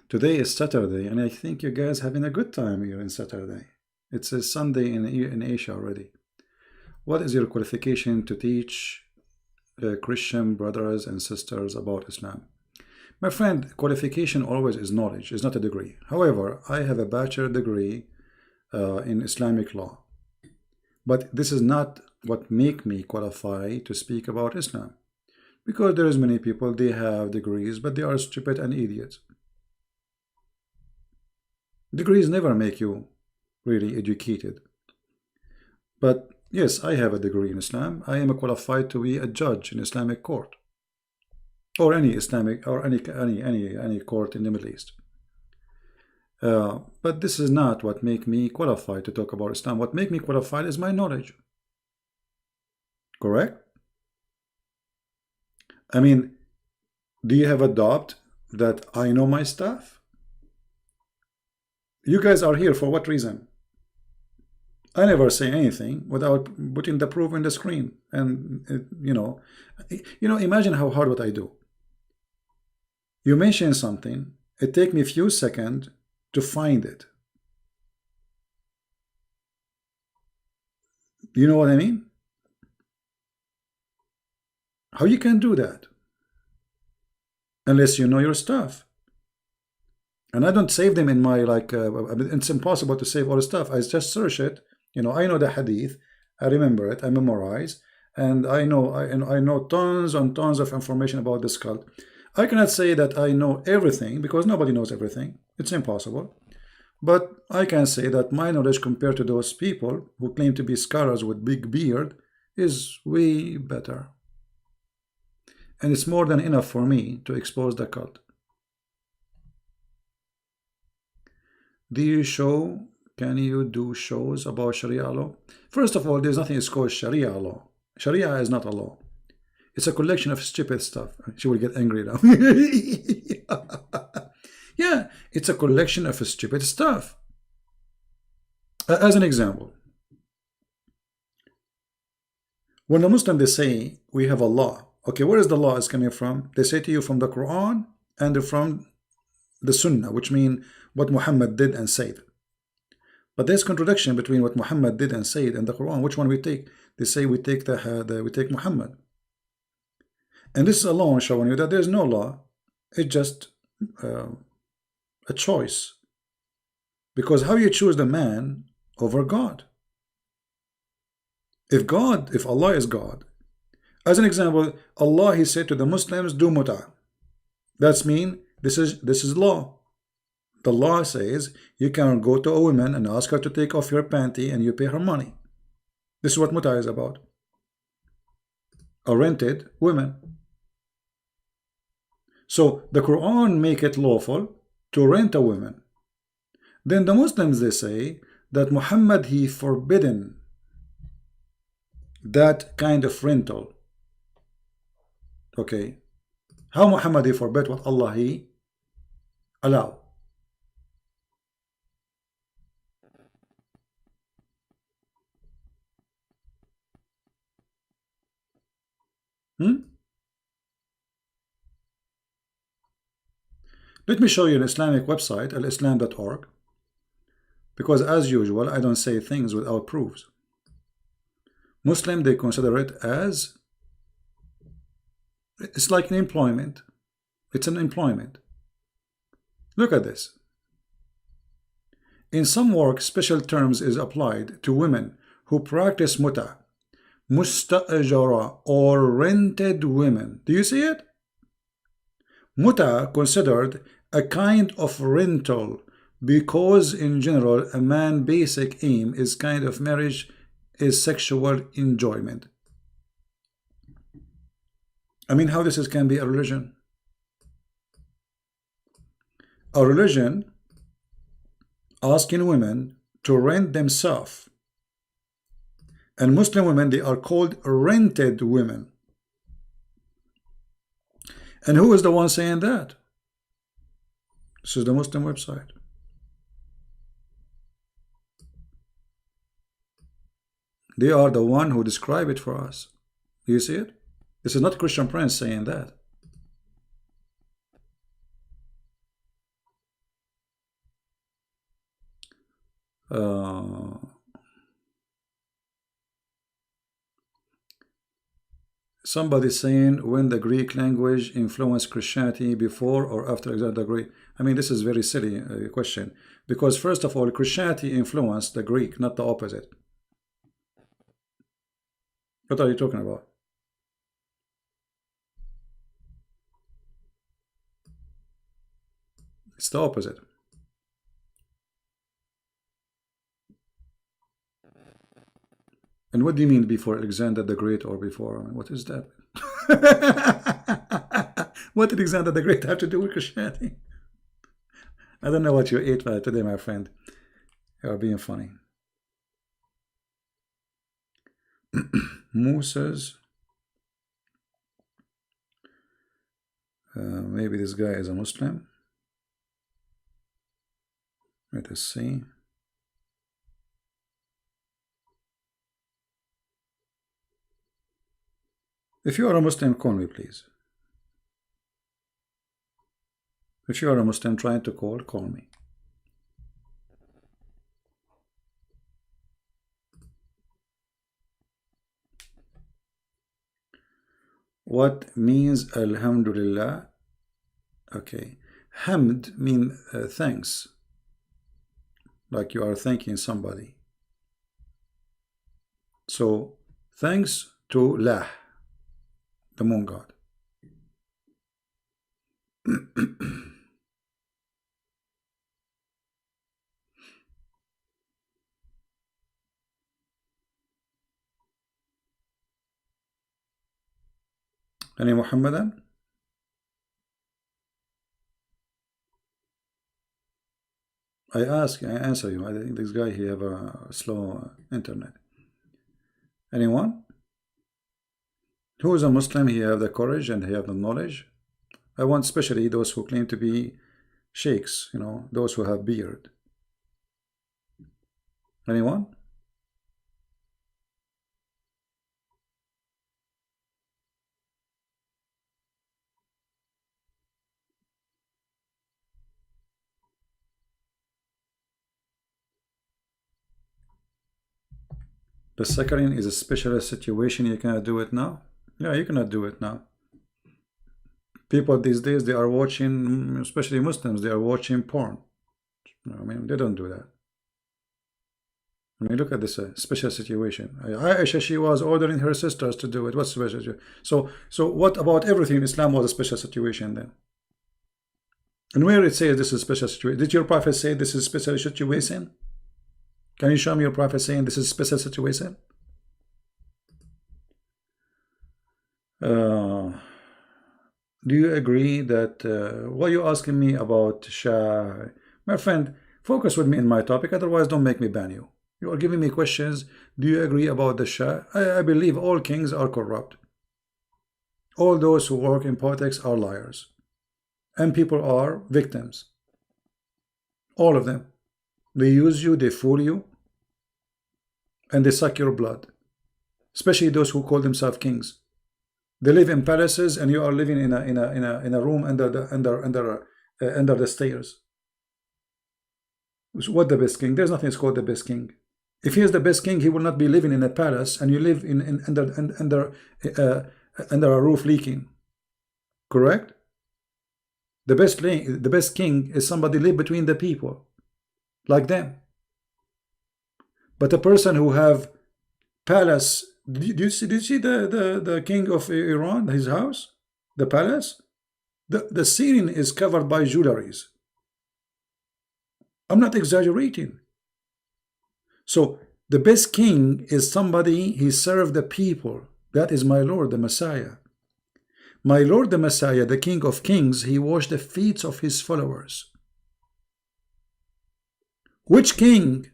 Today is Saturday, and I think you guys having a good time here in Saturday. It's a Sunday in Asia already. What is your qualification to teach Christian brothers and sisters about Islam? My friend, qualification always is knowledge, is not a degree. However, I have a bachelor degree in Islamic law. But this is not what make me qualify to speak about Islam. Because there is many people, they have degrees, but they are stupid and idiots. Degrees never make you really educated. But yes, I have a degree in Islam. I am qualified to be a judge in Islamic court, or any Islamic, or any court in the Middle East. But this is not what make me qualified to talk about Islam. What make me qualified is my knowledge. Correct? I mean, do you have a doubt that I know my stuff? You guys are here for what reason? I never say anything without putting the proof in the screen. And you know, imagine how hard what I do. You mention something, it takes me a few seconds to find it. You know what I mean? How you can do that? Unless you know your stuff. And I don't save them in my, like, it's impossible to save all the stuff. I just search it. You know, I know the Hadith. I remember it. I memorize. And I know tons and tons of information about this cult. I cannot say that I know everything because nobody knows everything. It's impossible. But I can say that my knowledge compared to those people who claim to be scholars with big beard is way better. and it's more than enough for me to expose the cult. Can you do shows about Sharia law? First of all, there's nothing that's called Sharia law. Sharia is not a law. It's a collection of stupid stuff. She will get angry now. Yeah, it's a collection of stupid stuff. As an example, when the Muslim, they say we have a law. Okay, where is the law is coming from? They say to you from the Quran and from the Sunnah, which mean what Muhammad did and said. But there's contradiction between what Muhammad did and said and the Quran. Which one we take? They say we take we take Muhammad. And this is alone showing you that there's no law. It's just a choice. Because how you choose the man over God? If Allah is God, as an example, Allah, he said to the Muslims, do muta. That's mean this is law. The law says you can go to a woman and ask her to take off your panty and you pay her money. This is what muta is about. A rented woman. So the Quran make it lawful to rent a woman. Then the Muslims, they say that Muhammad, he forbidden that kind of rental. Okay, how Muhammad he forbid what Allah he allow? Let me show you an Islamic website, alislam.org, because as usual I don't say things without proofs. Muslim, they consider it as, it's like an employment. It's an employment. Look at this. In some work, special terms is applied to women who practice muta, musta'ajara, or rented women. Do you see it? Muta considered a kind of rental because in general a man's basic aim is kind of marriage is sexual enjoyment. I mean, how this can be a religion? A religion asking women to rent themselves, and Muslim women, they are called rented women. And who is the one saying that? This is the Muslim website. They are the one who describe it for us. Do you see it? This is not Christian Prince saying that. Somebody saying when the Greek language influenced Christianity before or after Alexander the Great. I mean, this is very silly question, because first of all, Christianity influenced the Greek, not the opposite. What are you talking about? It's the opposite. And what do you mean before Alexander the Great or before? What is that? What did Alexander the Great have to do with Christianity? I don't know what you ate today, my friend. You are being funny. Moses. Maybe this guy is a Muslim. Let us see. If you are a Muslim, call me, please. If you are a Muslim trying to call me. What means Alhamdulillah? Okay. Hamd means thanks. Like you are thanking somebody. So, thanks to Lah, the moon god. Any Muhammadan? I ask, I answer you. I think this guy, he have a slow internet. Anyone? Who is a Muslim? He have the courage and he have the knowledge. I want especially those who claim to be sheikhs, you know, those who have beard. Anyone? The suckering is a special situation. You cannot do it now. Yeah, you cannot do it now. People these days, they are watching, especially Muslims, they are watching porn. I mean, they don't do that. I mean, look at this special situation. Aisha, she was ordering her sisters to do it. What's special? So what about everything in Islam was a special situation then? And where it says this is a special situation, did your prophet say this is a special situation? Can you show me your prophet saying this is a special situation? Do you agree that what are you asking me about Shah? My friend, focus with me in my topic, otherwise don't make me ban you. You are giving me questions. Do you agree about the Shah? I believe all kings are corrupt. All those who work in politics are liars. And people are victims. All of them. They use you, they fool you, and they suck your blood. Especially those who call themselves kings. They live in palaces, and you are living in a room under the stairs. So what the best king? There's nothing called the best king. If he is the best king, he will not be living in a palace, and you live under a roof leaking. Correct? The best king is somebody live between the people, like them. But a person who have palace, did you see the king of Iran, his house, the palace? The ceiling is covered by jewelries. I'm not exaggerating. So the best king is somebody, he served the people. That is my Lord, the Messiah. My Lord, the Messiah, the King of Kings, he washed the feet of his followers. Which king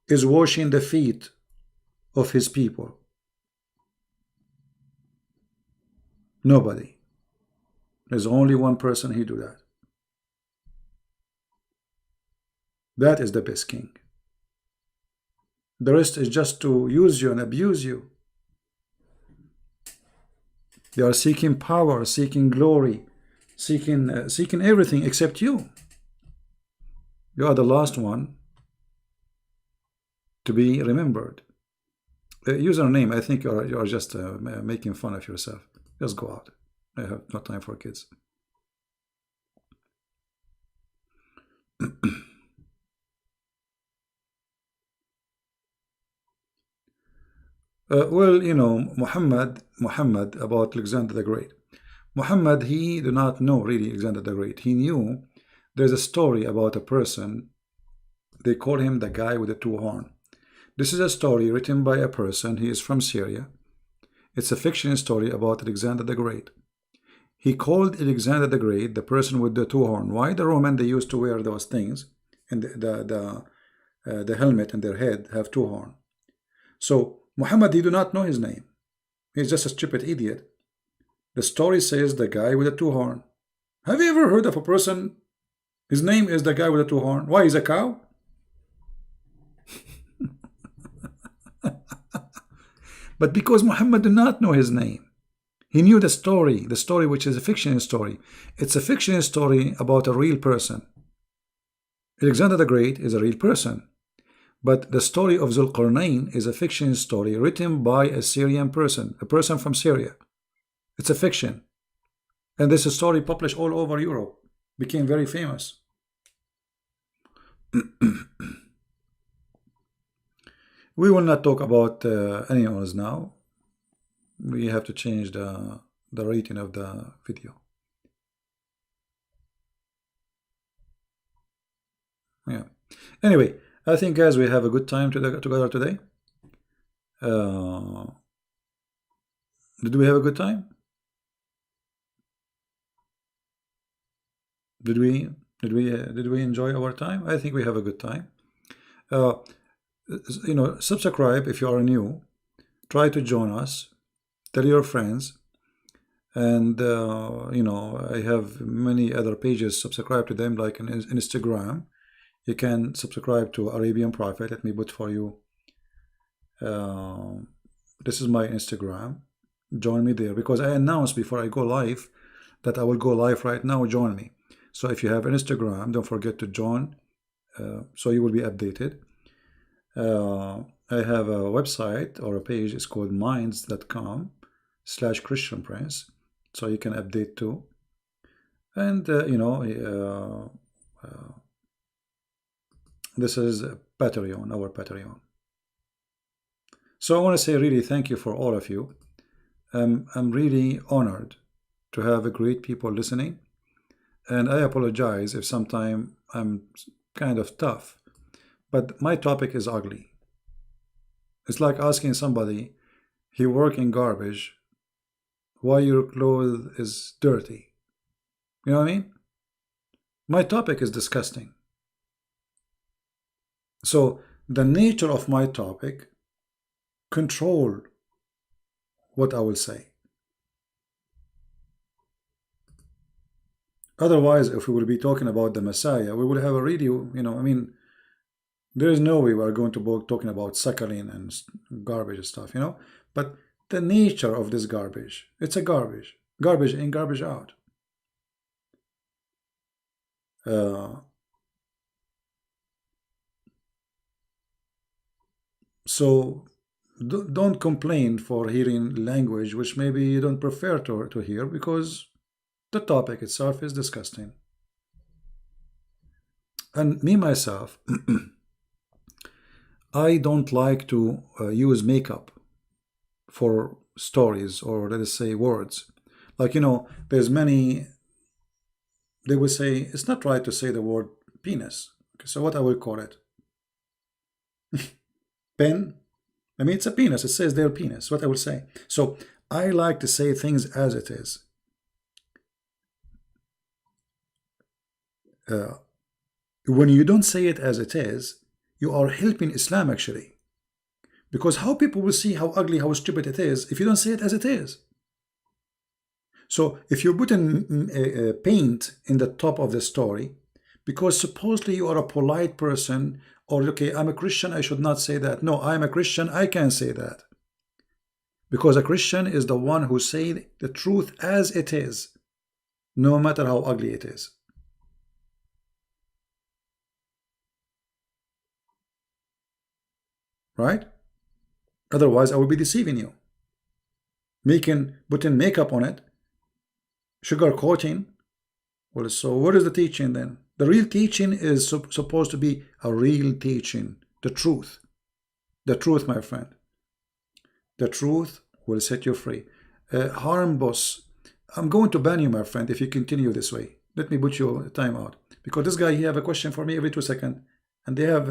is washing the feet of his people? Nobody. There's only one person who do that. That is the best king. The rest is just to use you and abuse you. They are seeking power, seeking glory, seeking everything except you. You are the last one to be remembered. Username, I think you are just making fun of yourself. Just go out. I have no time for kids. Well, you know, Muhammad about Alexander the Great. Muhammad, he did not know really Alexander the Great. He knew there's a story about a person. They call him the guy with the two horns. This is a story written by a person. He is from Syria. It's a fiction story about Alexander the Great. He called Alexander the Great the person with the two horns. Why? The Roman, they used to wear those things, and the helmet and their head have two horns. So Muhammad, he do not know his name. He's just a stupid idiot. The story says the guy with the two horns. Have you ever heard of a person, his name is the guy with the two horns? Why, he's a cow? But because Muhammad did not know his name, he knew the story which is a fiction story. It's a fiction story about a real person. Alexander the Great is a real person. But the story of Zulqarnain is a fiction story written by a Syrian person, a person from Syria. It's a fiction. And this story published all over Europe, became very famous. We will not talk about animals now. We have to change the rating of the video. Yeah. Anyway, I think, guys, we have a good time together today. Did we have a good time? Did we enjoy our time? I think we have a good time. Subscribe if you are new. Try to join us. Tell your friends. And I have many other pages. Subscribe to them, like on Instagram. You can subscribe to Arabian Prophet. Let me put for you. This is my Instagram. Join me there, because I announced before I go live that I will go live right now. Join me. So if you have Instagram, don't forget to join, so you will be updated. I have a website or a page. It's called minds.com/Christian Prince, so you can update too. And this is Patreon, our Patreon. So I want to say really thank you for all of you. I'm really honored to have a great people listening, and I apologize if sometimes I'm kind of tough, but my topic is ugly. It's like asking somebody, he work in garbage, why your clothes is dirty. You know what I mean? My topic is disgusting. So the nature of my topic control what I will say. Otherwise, if we will be talking about the Messiah, we will have a really, there is no way we are going to be talking about suckling and garbage and stuff, But the nature of this garbage, it's a garbage. Garbage in, garbage out. So don't complain for hearing language which maybe you don't prefer to hear, because the topic itself is disgusting. And me myself, I don't like to use makeup for stories, or let us say words. Like, there's many, they will say, it's not right to say the word penis. Okay, so what I will call it? Pen? I mean, it's a penis. It says their penis. What I will say. So I like to say things as it is. When you don't say it as it is, you are helping Islam actually. Because how people will see how ugly, how stupid it is if you don't say it as it is. So if you're putting paint in the top of the story, because supposedly you are a polite person, or okay, I'm a Christian, I should not say that. No, I'm a Christian, I can say that. Because a Christian is the one who say the truth as it is, no matter how ugly it is. Right? Otherwise, I will be deceiving you. Putting makeup on it, sugar coating. Well, so what is the teaching then? The real teaching is supposed to be a real teaching. The truth. The truth, my friend. The truth will set you free. Harm boss. I'm going to ban you, my friend, if you continue this way. Let me put your time out. Because this guy, he have a question for me every 2 seconds. And they have...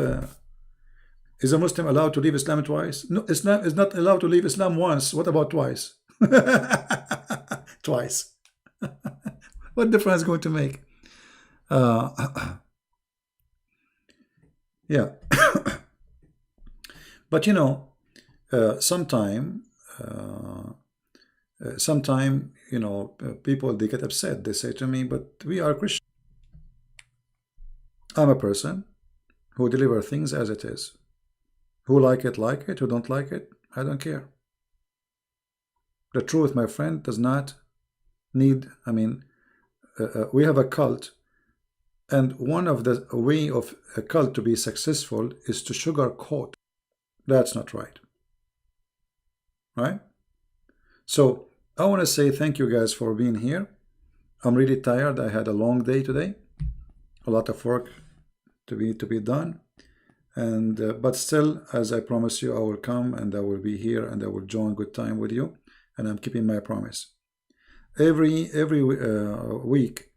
is a Muslim allowed to leave Islam twice? No, Islam is not allowed to leave Islam once. What about twice? Twice. What difference is going to make? Yeah. But sometime people, they get upset. They say to me, but we are Christian. I'm a person who deliver things as it is. Who like it, who don't like it, I don't care. The truth, my friend, does not need, we have a cult, and one of the way of a cult to be successful is to sugarcoat. That's not right. Right? So I want to say thank you guys for being here. I'm really tired. I had a long day today. A lot of work to be done. And but still, as I promise you, I will come and I will be here and I will join good time with you. And I'm keeping my promise. Every week,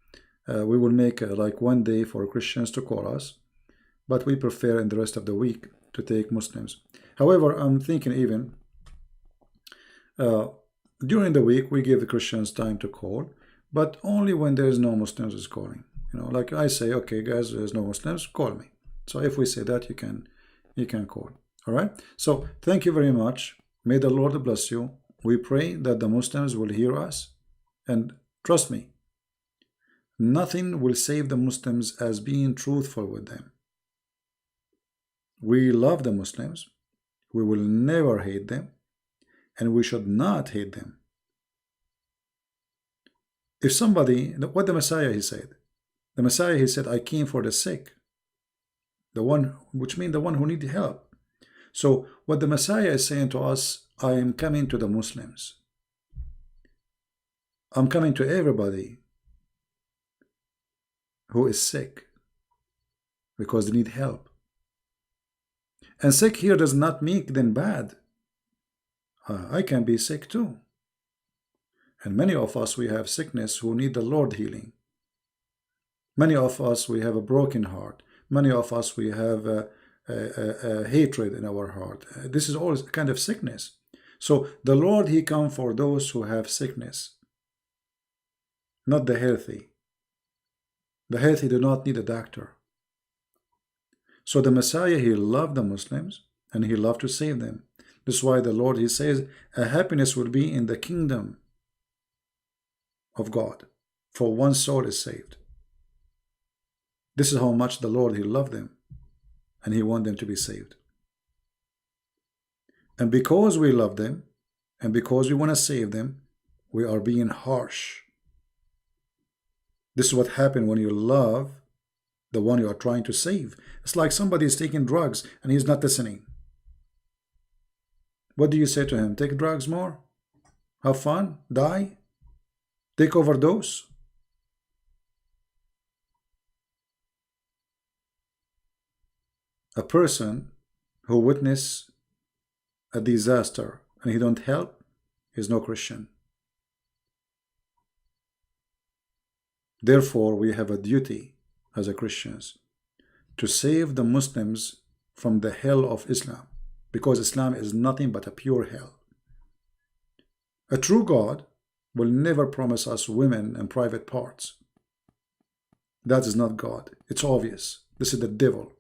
we will make like one day for Christians to call us, but we prefer in the rest of the week to take Muslims. However, I'm thinking even during the week we give the Christians time to call, but only when there is no Muslims is calling. You know, like I say, okay, guys, there's no Muslims, call me. So if we say that, you can call. All right. So thank you very much. May the Lord bless you. We pray that the Muslims will hear us, and trust me, nothing will save the Muslims as being truthful with them. We love the Muslims. We will never hate them, and we should not hate them. If somebody, what the Messiah he said, the Messiah he said, I came for the sick, the one, which means the one who need help. So what the Messiah is saying to us, I am coming to the Muslims. I'm coming to everybody who is sick because they need help. And sick here does not make them bad. I can be sick too. And many of us, we have sickness who need the Lord healing. Many of us, we have a broken heart. Many of us, we have a hatred in our heart. This is all kind of sickness. So the Lord, he come for those who have sickness, not the healthy. The healthy do not need a doctor. So the Messiah, he loved the Muslims and he loved to save them. This is why the Lord, he says, a happiness will be in the kingdom of God, for one soul is saved. This is how much the Lord, he loved them and he wanted them to be saved. And because we love them and because we want to save them, we are being harsh. This is what happens when you love the one you are trying to save. It's like somebody is taking drugs and he's not listening. What do you say to him? Take drugs more? Have fun? Die? Take overdose? A person who witnessed a disaster and he don't help is no Christian. Therefore, we have a duty as a Christians to save the Muslims from the hell of Islam, because Islam is nothing but a pure hell. A true God will never promise us women and private parts. That is not God. It's obvious. This is the devil.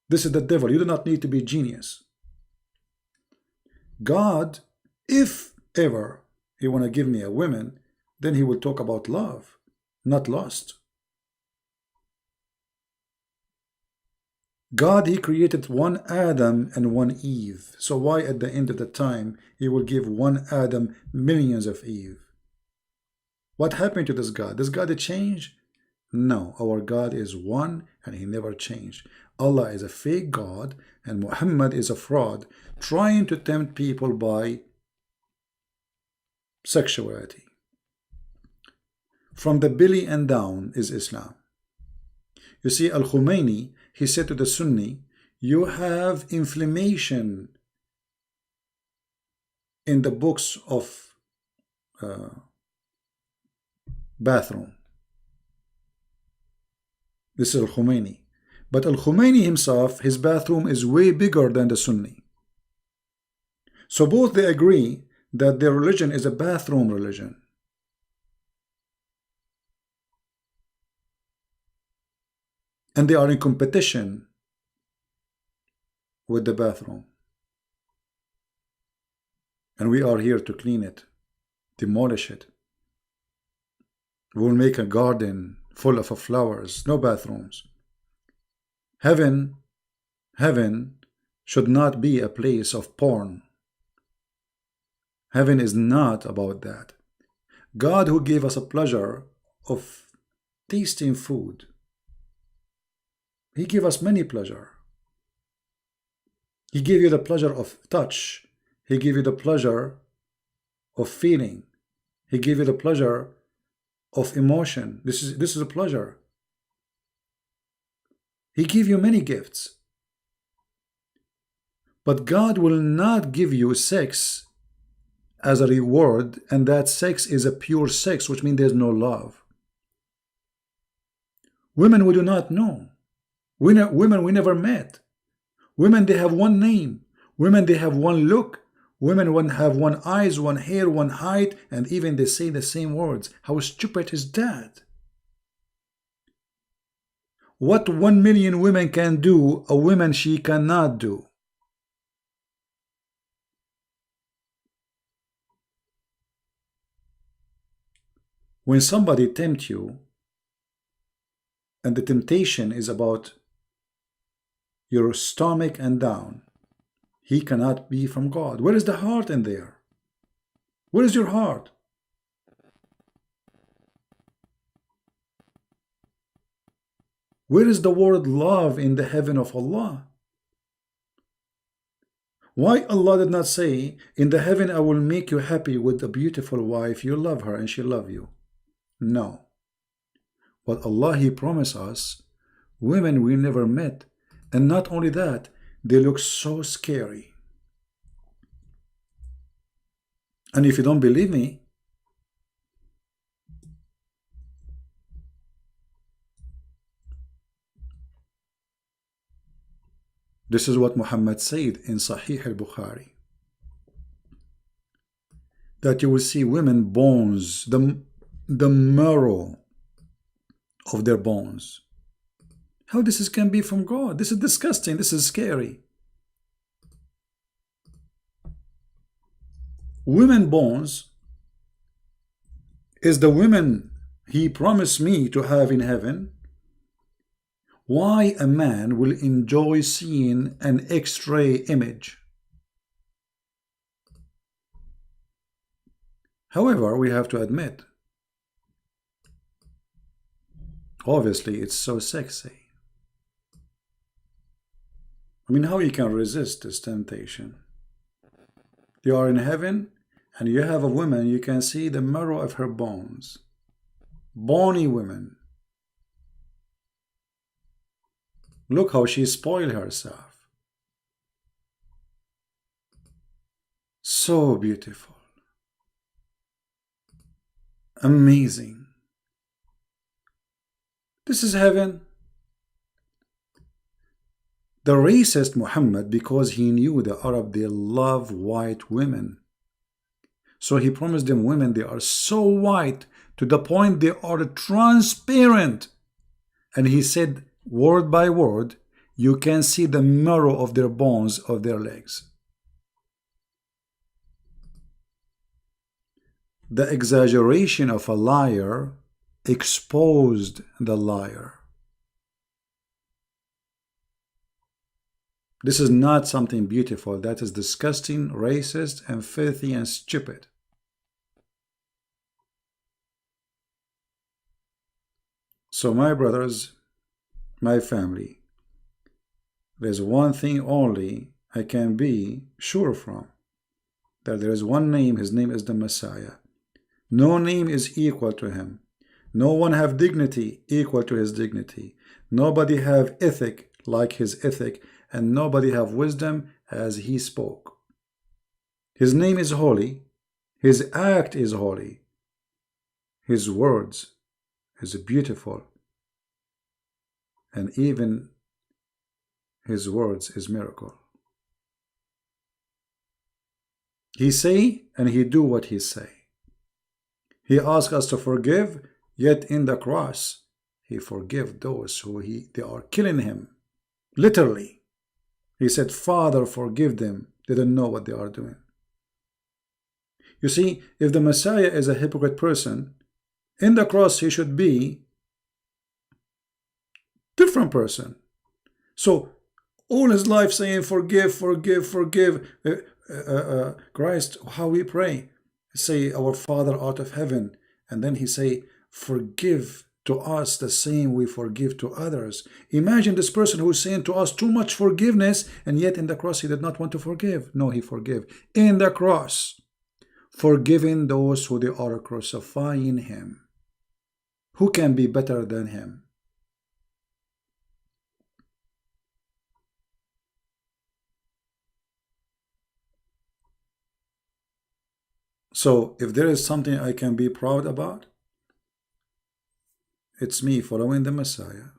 This is the devil. You do not need to be genius. God, if ever he want to give me a woman, then he will talk about love, not lust. God, he created one Adam and one Eve. So why at the end of the time he will give one Adam millions of Eve? What happened to this God? Does God change? No, our God is one and he never changed. Allah is a fake God and Muhammad is a fraud, trying to tempt people by sexuality. From the belly and down is Islam. You see, Al-Khomeini, he said to the Sunni, you have inflammation in the books of bathroom. This is Al-Khomeini. But Al-Khomeini himself, his bathroom is way bigger than the Sunni. So both they agree that their religion is a bathroom religion. And they are in competition with the bathroom. And we are here to clean it, demolish it. We will make a garden full of flowers, no bathrooms. Heaven should not be a place of porn. Heaven is not about that. God, who gave us a pleasure of tasting food, he gave us many pleasure. He gave you the pleasure of touch. He gave you the pleasure of feeling. He gave you the pleasure of emotion. This is a pleasure. He gave you many gifts. But God will not give you sex as a reward, and that sex is a pure sex, which means there's no love. Women we do not know. Women we never met. Women, they have one name. Women, they have one look. Women have one eyes, one hair, one height, and even they say the same words. How stupid is that? What 1 million women can do, a woman she cannot do. When somebody tempts you, and the temptation is about your stomach and down, he cannot be from God. Where is the heart in there? Where is your heart? Where is the word love in the heaven of Allah? Why Allah did not say, in the heaven I will make you happy with a beautiful wife, you love her and she love you? No. But Allah, He promised us women we never met, and not only that, they look so scary. And if you don't believe me, this is what Muhammad said in Sahih al-Bukhari, that you will see women bones, the marrow of their bones. How this can be from God? This is disgusting. This is scary. Women bones is the women He promised me to have in heaven. Why a man will enjoy seeing an X-ray image? However, we have to admit, obviously it's so sexy. I mean, how you can resist this temptation? You are in heaven and you have a woman, you can see the marrow of her bones. Bony women. Look how she spoiled herself. So beautiful. Amazing. This is heaven. The racist Muhammad, because he knew the Arab, they love white women. So he promised them women, they are so white to the point they are transparent. And he said, word by word, you can see the marrow of their bones of their legs. The exaggeration of a liar exposed the liar. This is not something beautiful. That is disgusting, racist, and filthy and stupid. So my brothers, my family, there's one thing only I can be sure from, that there is one name, his name is the Messiah. No name is equal to him. No one have dignity equal to his dignity. Nobody have ethic like his ethic, and nobody have wisdom as he spoke. His name is holy. His act is holy. His words is beautiful. And even his words is miracle. He say and he do what he say. He asks us to forgive, yet in the cross he forgive those who they are killing him. Literally. He said, Father, forgive them. They don't know what they are doing. You see, if the Messiah is a hypocrite person, in the cross he should be different person. So all his life saying, forgive, forgive, forgive. Christ, how we pray. Say, our Father out of heaven. And then he say, forgive to us the same we forgive to others. Imagine this person who's saying to us too much forgiveness, and yet in the cross he did not want to forgive. No, he forgave. In the cross, forgiving those who they are crucifying him. Who can be better than him? So if there is something I can be proud about, it's me following the Messiah.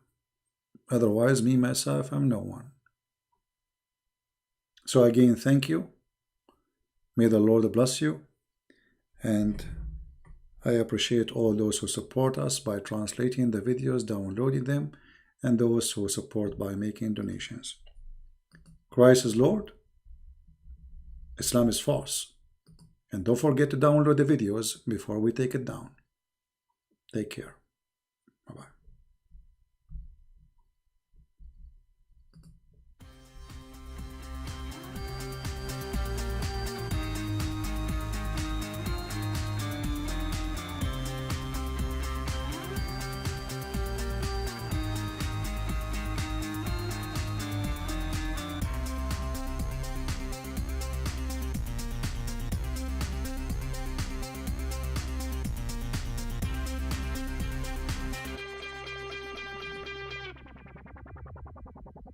Otherwise, me, myself, I'm no one. So again, thank you. May the Lord bless you. And I appreciate all those who support us by translating the videos, downloading them, and those who support by making donations. Christ is Lord, Islam is false. And don't forget to download the videos before we take it down. Take care. Bye-bye.